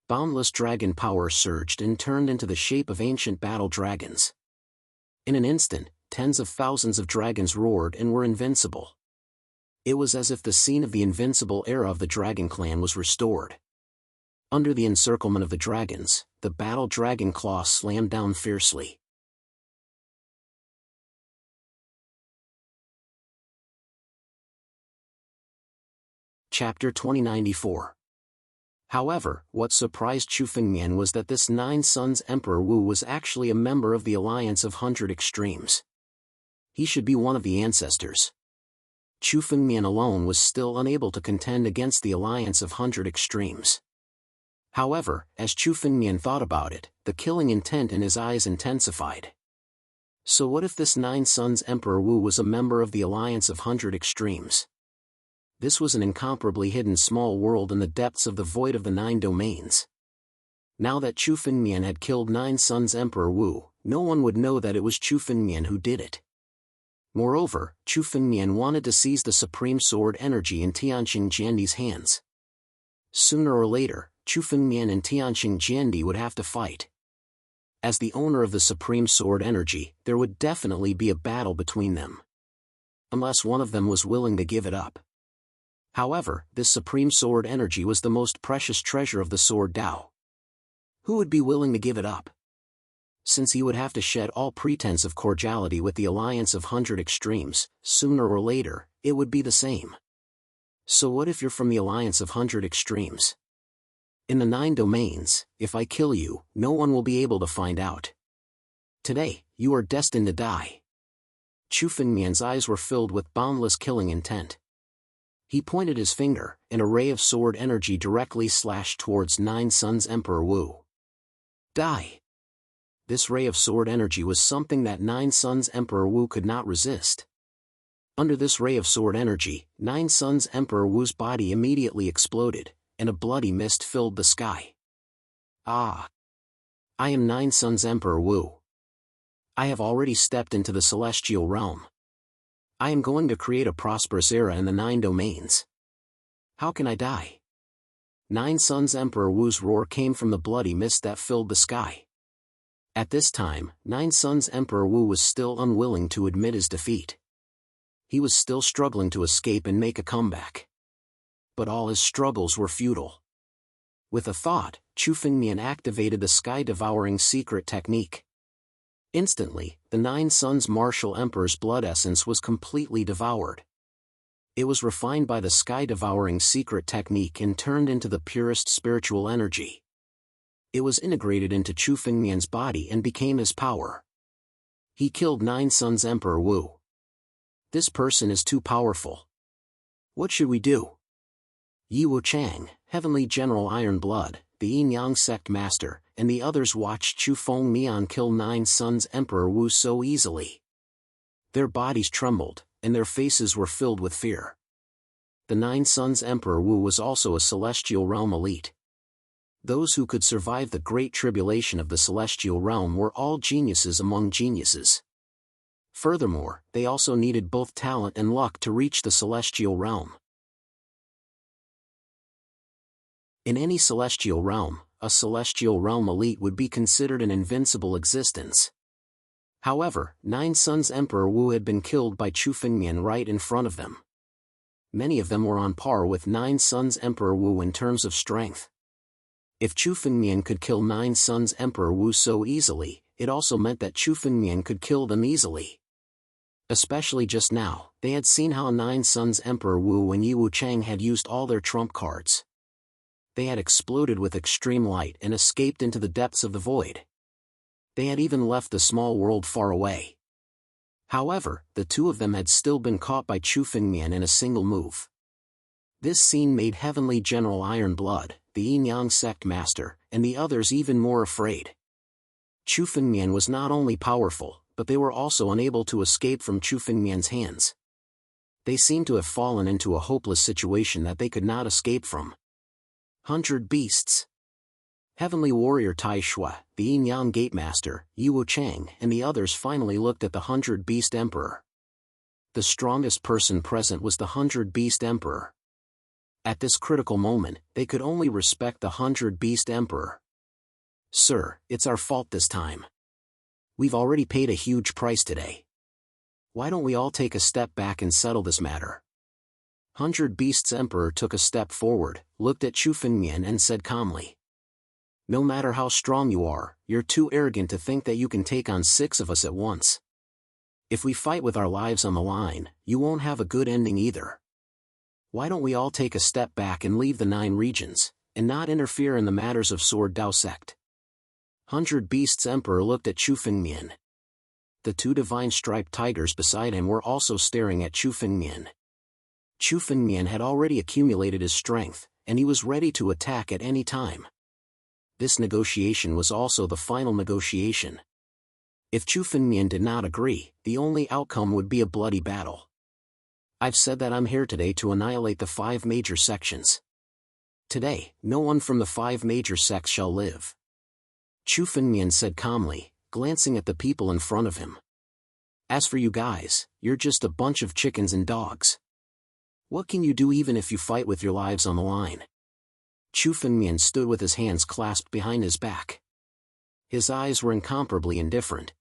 Boundless dragon power surged and turned into the shape of ancient battle dragons. In an instant, tens of thousands of dragons roared and were invincible. It was as if the scene of the invincible era of the dragon clan was restored. Under the encirclement of the dragons, the battle dragon claw slammed down fiercely. Chapter 2094. However, what surprised Chu Fengmian was that this Nine Suns Emperor Wu was actually a member of the Alliance of 100 Extremes. He should be one of the ancestors. Chu Fengmian alone was still unable to contend against the Alliance of 100 Extremes. However, as Chu Fengmian thought about it, the killing intent in his eyes intensified. So what if this Nine Suns Emperor Wu was a member of the Alliance of 100 Extremes? This was an incomparably hidden small world in the depths of the void of the 9 domains. Now that Chu Fengmian had killed Nine Suns Emperor Wu, no one would know that it was Chu Fengmian who did it. Moreover, Chu Fengmian wanted to seize the supreme sword energy in Tianqing Jiandi's hands. Sooner or later, Chu Fengmian and Tianqing Jiandi would have to fight. As the owner of the supreme sword energy, there would definitely be a battle between them. Unless one of them was willing to give it up. However, this supreme sword energy was the most precious treasure of the sword Dao. Who would be willing to give it up? Since he would have to shed all pretense of cordiality with the Alliance of 100 Extremes, sooner or later, it would be the same. So what if you're from the Alliance of 100 Extremes? In the 9 domains, if I kill you, no one will be able to find out. Today, you are destined to die. Chu Fengmian's eyes were filled with boundless killing intent. He pointed his finger, and a ray of sword energy directly slashed towards Nine Suns Emperor Wu. Die! This ray of sword energy was something that Nine Suns Emperor Wu could not resist. Under this ray of sword energy, Nine Suns Emperor Wu's body immediately exploded, and a bloody mist filled the sky. Ah! I am Nine Suns Emperor Wu. I have already stepped into the celestial realm. I am going to create a prosperous era in the 9 domains. How can I die? Nine Suns Emperor Wu's roar came from the bloody mist that filled the sky. At this time, Nine Suns Emperor Wu was still unwilling to admit his defeat. He was still struggling to escape and make a comeback. But all his struggles were futile. With a thought, Chu Fengmian activated the sky-devouring secret technique. Instantly, the Nine Suns Martial Emperor's blood essence was completely devoured. It was refined by the sky-devouring secret technique and turned into the purest spiritual energy. It was integrated into Chu Fengmian's body and became his power. He killed Nine Suns Emperor Wu. This person is too powerful. What should we do? Yi Wuchang, Heavenly General Iron Blood, the Yin-Yang sect master, and the others watched Chu Fengmian kill Nine Suns Emperor Wu so easily. Their bodies trembled, and their faces were filled with fear. The Nine Suns Emperor Wu was also a celestial realm elite. Those who could survive the great tribulation of the celestial realm were all geniuses among geniuses. Furthermore, they also needed both talent and luck to reach the celestial realm. In any celestial realm, a celestial realm elite would be considered an invincible existence. However, Nine Suns Emperor Wu had been killed by Chu Fengmian right in front of them. Many of them were on par with Nine Suns Emperor Wu in terms of strength. If Chu Fengmian could kill Nine Suns Emperor Wu so easily, it also meant that Chu Fengmian could kill them easily. Especially just now, they had seen how Nine Suns Emperor Wu and Yi Wuchang had used all their trump cards. They had exploded with extreme light and escaped into the depths of the void. They had even left the small world far away. However, the two of them had still been caught by Chu Fengmian in a single move. This scene made Heavenly General Ironblood, the Yin-Yang sect master, and the others even more afraid. Chu Fengmian was not only powerful, but they were also unable to escape from Chu Fengmian's hands. They seemed to have fallen into a hopeless situation that they could not escape from. 100 Beasts. Heavenly Warrior Tai Shua, the Yin-Yang Gatemaster, Yi Wuchang, and the others finally looked at the 100 Beast Emperor. The strongest person present was the 100 Beast Emperor. At this critical moment, they could only respect the 100 Beast Emperor. "Sir, it's our fault this time. We've already paid a huge price today. Why don't we all take a step back and settle this matter?" 100 Beasts Emperor took a step forward, looked at Chu Fengmian and said calmly, "No matter how strong you are, you're too arrogant to think that you can take on 6 of us at once. If we fight with our lives on the line, you won't have a good ending either. Why don't we all take a step back and leave the 9 regions, and not interfere in the matters of Sword Dao sect?" 100 Beasts Emperor looked at Chu Fengmian. The 2 divine striped tigers beside him were also staring at Chu Fengmian. Chu Fengmian had already accumulated his strength, and he was ready to attack at any time. This negotiation was also the final negotiation. If Chu Fengmian did not agree, the only outcome would be a bloody battle. "I've said that I'm here today to annihilate the 5 major sections. Today, no one from the 5 major sects shall live," Chu Fengmian said calmly, glancing at the people in front of him. "As for you guys, you're just a bunch of chickens and dogs. What can you do even if you fight with your lives on the line?" Chu Fengmian stood with his hands clasped behind his back. His eyes were incomparably indifferent.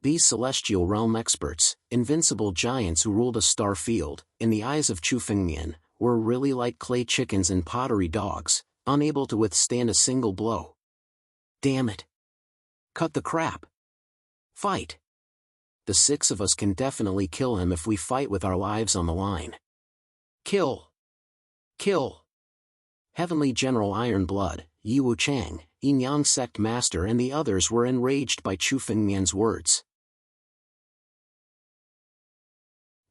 These celestial realm experts, invincible giants who ruled a star field, in the eyes of Chu Fengmian, were really like clay chickens and pottery dogs, unable to withstand a single blow. "Damn it! Cut the crap! Fight! The 6 of us can definitely kill him if we fight with our lives on the line. Kill! Kill!" Heavenly General Ironblood, Yi Wuchang, Yin-Yang sect master and the others were enraged by Chu Fengmian's words.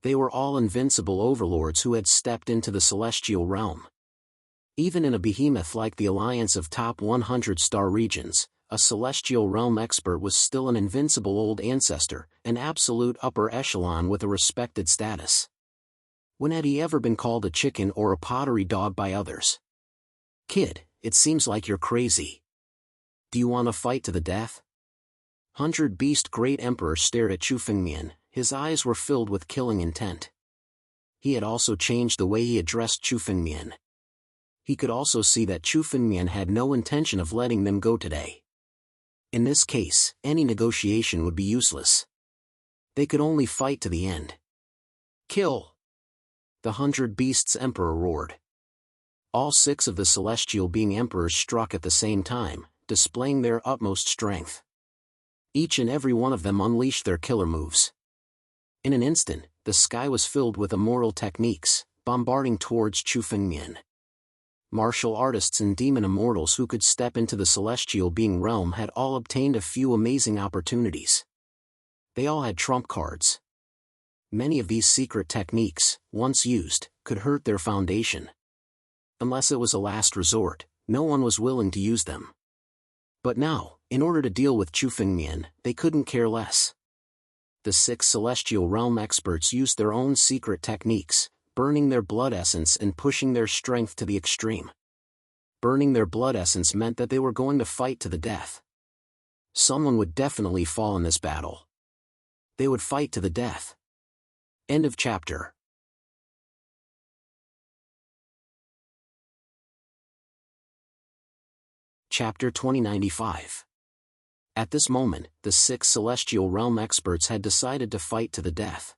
They were all invincible overlords who had stepped into the celestial realm. Even in a behemoth like the alliance of top 100 star regions, a celestial realm expert was still an invincible old ancestor, an absolute upper echelon with a respected status. When had he ever been called a chicken or a pottery dog by others? "Kid, it seems like you're crazy. Do you want to fight to the death?" 100 Beast Great Emperor stared at Chu Fengmian, his eyes were filled with killing intent. He had also changed the way he addressed Chu Fengmian. He could also see that Chu Fengmian had no intention of letting them go today. In this case, any negotiation would be useless. They could only fight to the end. "Kill!" The 100 Beasts Emperor roared. All 6 of the celestial being emperors struck at the same time, displaying their utmost strength. Each and every one of them unleashed their killer moves. In an instant, the sky was filled with immortal techniques, bombarding towards Chu Fengmian. Martial artists and demon immortals who could step into the celestial being realm had all obtained a few amazing opportunities. They all had trump cards. Many of these secret techniques, once used, could hurt their foundation. Unless it was a last resort, no one was willing to use them. But now, in order to deal with Chu Fengmian, they couldn't care less. The 6 celestial realm experts used their own secret techniques, burning their blood essence and pushing their strength to the extreme. Burning their blood essence meant that they were going to fight to the death. Someone would definitely fall in this battle. They would fight to the death. End of chapter. Chapter 2095. At this moment, the 6 Celestial Realm experts had decided to fight to the death.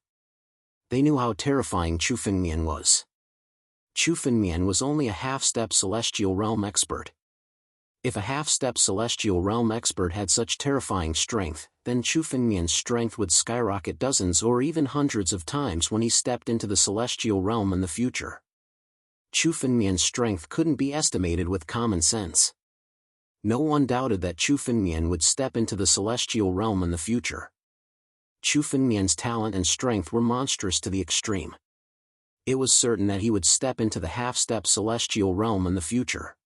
They knew how terrifying Chu Fengmian was. Chu Fengmian was only a half-step Celestial Realm expert. If a half-step Celestial Realm expert had such terrifying strength, then Chu Fengmian's strength would skyrocket dozens or even hundreds of times when he stepped into the Celestial Realm in the future. Chu Fengmian's strength couldn't be estimated with common sense. No one doubted that Chu Fengmian would step into the Celestial Realm in the future. Chu Fengmian's talent and strength were monstrous to the extreme. It was certain that he would step into the half-step Celestial Realm in the future.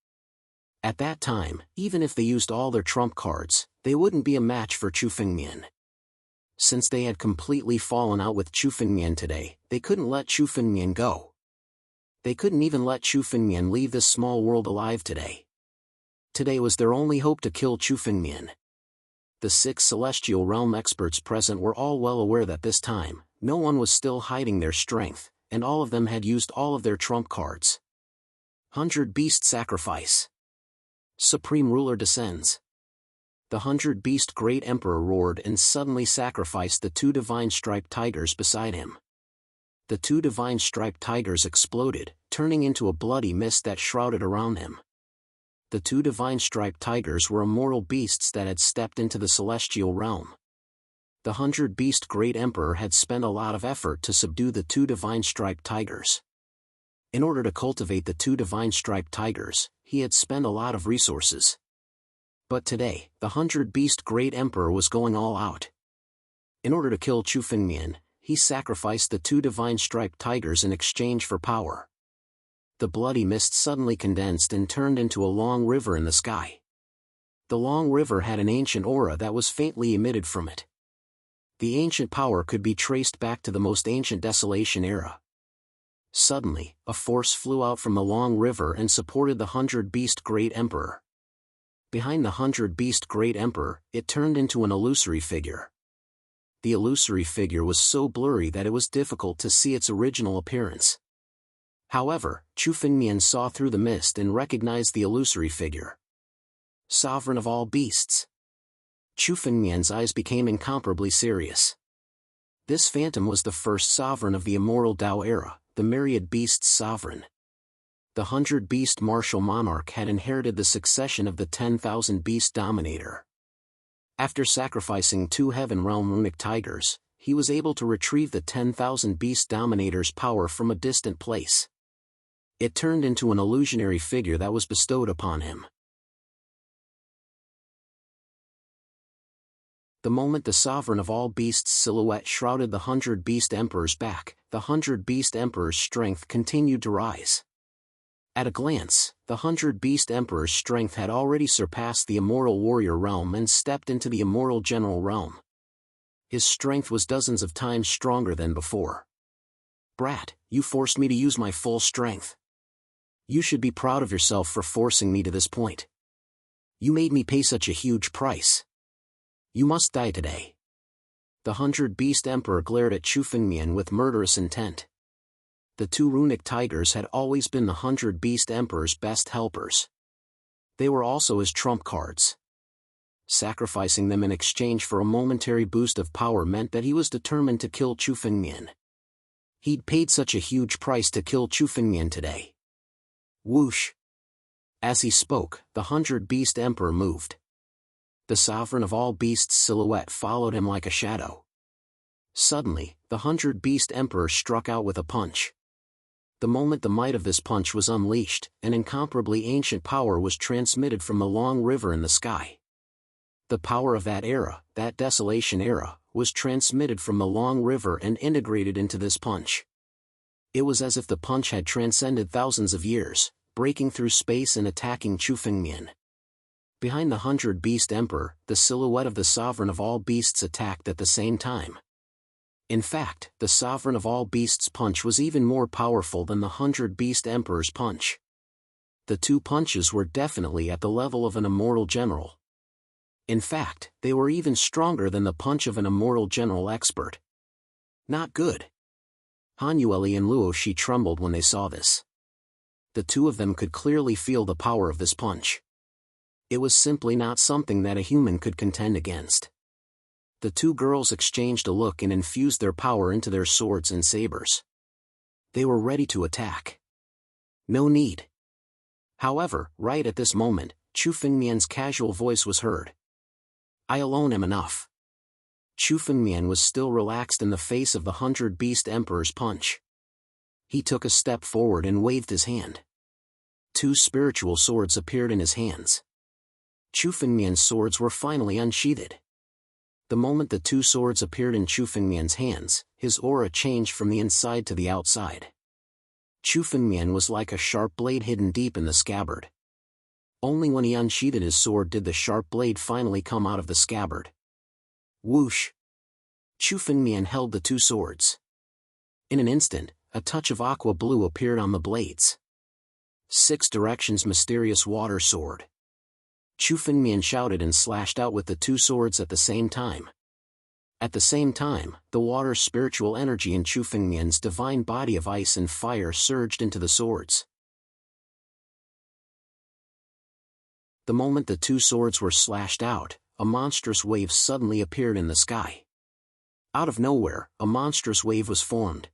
At that time, even if they used all their trump cards, they wouldn't be a match for Chu Fengmian. Since they had completely fallen out with Chu Fengmian today, they couldn't let Chu Fengmian go. They couldn't even let Chu Fengmian leave this small world alive today. Today was their only hope to kill Chu Fengmian. The 6 Celestial Realm experts present were all well aware that this time, no one was still hiding their strength, and all of them had used all of their trump cards. 100 Beast Sacrifice. Supreme Ruler descends. The 100 Beast Great Emperor roared and suddenly sacrificed the 2 Divine Striped Tigers beside him. The 2 Divine Striped Tigers exploded, turning into a bloody mist that shrouded around him. The 2 Divine Striped Tigers were immortal beasts that had stepped into the Celestial Realm. The 100 Beast Great Emperor had spent a lot of effort to subdue the 2 Divine Striped Tigers. In order to cultivate the 2 Divine Striped Tigers, he had spent a lot of resources. But today, the 100 Beast Great Emperor was going all out. In order to kill Chu Fengmian, he sacrificed the 2 Divine Striped Tigers in exchange for power. The bloody mist suddenly condensed and turned into a long river in the sky. The long river had an ancient aura that was faintly emitted from it. The ancient power could be traced back to the most ancient Desolation era. Suddenly, a force flew out from the long river and supported the 100 Beast Great Emperor. Behind the 100 Beast Great Emperor, it turned into an illusory figure. The illusory figure was so blurry that it was difficult to see its original appearance. However, Chu Fengmian saw through the mist and recognized the illusory figure. Sovereign of all beasts. Chu Fengmian's eyes became incomparably serious. This phantom was the first sovereign of the immortal Tao era, the myriad beasts sovereign. The 100 Beast Martial Monarch had inherited the succession of the 10,000 Beast Dominator. After sacrificing 2 Heaven Realm Runic Tigers, he was able to retrieve the 10,000 Beast Dominator's power from a distant place. It turned into an illusionary figure that was bestowed upon him. The moment the Sovereign of all Beasts silhouette shrouded the 100 Beast Emperor's back, the 100 Beast Emperor's strength continued to rise. At a glance, the 100 Beast Emperor's strength had already surpassed the Immortal Warrior realm and stepped into the Immortal General realm. His strength was dozens of times stronger than before. Brat, you forced me to use my full strength. You should be proud of yourself for forcing me to this point. You made me pay such a huge price. You must die today. The 100 Beast Emperor glared at Chu Fengmian with murderous intent. The 2 Runic Tigers had always been the 100 Beast Emperor's best helpers. They were also his trump cards. Sacrificing them in exchange for a momentary boost of power meant that he was determined to kill Chu Fengmian. He'd paid such a huge price to kill Chu Fengmian today. Whoosh! As he spoke, the 100 Beast Emperor moved. The Sovereign of all Beasts silhouette followed him like a shadow. Suddenly, the 100 Beast Emperor struck out with a punch. The moment the might of this punch was unleashed, an incomparably ancient power was transmitted from the long river in the sky. The power of that era, that Desolation era, was transmitted from the long river and integrated into this punch. It was as if the punch had transcended thousands of years, breaking through space and attacking Chu Fengmian. Behind the 100 Beast Emperor, the silhouette of the Sovereign of all Beasts attacked at the same time. In fact, the Sovereign of all Beasts' punch was even more powerful than the 100 Beast Emperor's punch. The two punches were definitely at the level of an immortal general. In fact, they were even stronger than the punch of an immortal general expert. Not good. Han Yueli and Luo Shi trembled when they saw this. The two of them could clearly feel the power of this punch. It was simply not something that a human could contend against. The two girls exchanged a look and infused their power into their swords and sabers. They were ready to attack. No need. However, right at this moment, Chu Fengmian's casual voice was heard. I alone am enough. Chu Fengmian was still relaxed in the face of the 100-beast Emperor's punch. He took a step forward and waved his hand. Two spiritual swords appeared in his hands. Chu Fengmian's swords were finally unsheathed. The moment the two swords appeared in Chu Fengmian's hands, his aura changed from the inside to the outside. Chu Fengmian was like a sharp blade hidden deep in the scabbard. Only when he unsheathed his sword did the sharp blade finally come out of the scabbard. Whoosh! Chu Fengmian held the two swords. In an instant, a touch of aqua blue appeared on the blades. 6 directions mysterious water sword. Chu Fengmian shouted and slashed out with the two swords at the same time. At the same time, the water's spiritual energy in Chu Fengmian's divine body of ice and fire surged into the swords. The moment the two swords were slashed out, a monstrous wave suddenly appeared in the sky. Out of nowhere, a monstrous wave was formed.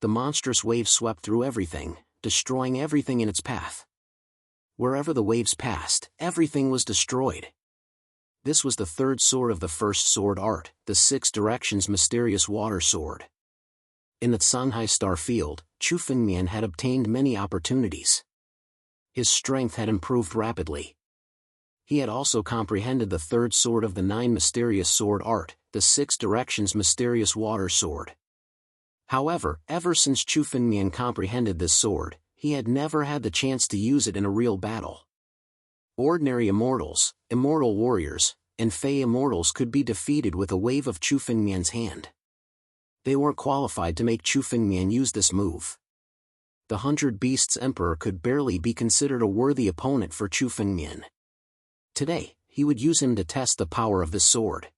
The monstrous wave swept through everything, destroying everything in its path. Wherever the waves passed, everything was destroyed. This was the third sword of the first sword art, the 6 directions mysterious water sword. In the Shanghai Star Field, Chu Fengmian had obtained many opportunities. His strength had improved rapidly. He had also comprehended the third sword of the 9 mysterious sword art, the 6 directions mysterious water sword. However, ever since Chu Fengmian comprehended this sword, he had never had the chance to use it in a real battle. Ordinary immortals, immortal warriors, and Fey immortals could be defeated with a wave of Chu Fengmian's hand. They weren't qualified to make Chu Fengmian use this move. The 100 Beasts Emperor could barely be considered a worthy opponent for Chu Fengmian. Today, he would use him to test the power of this sword.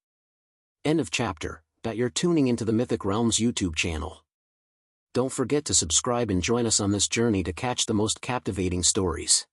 End of chapter. You're tuning into the Mythic Realms YouTube channel. Don't forget to subscribe and join us on this journey to catch the most captivating stories.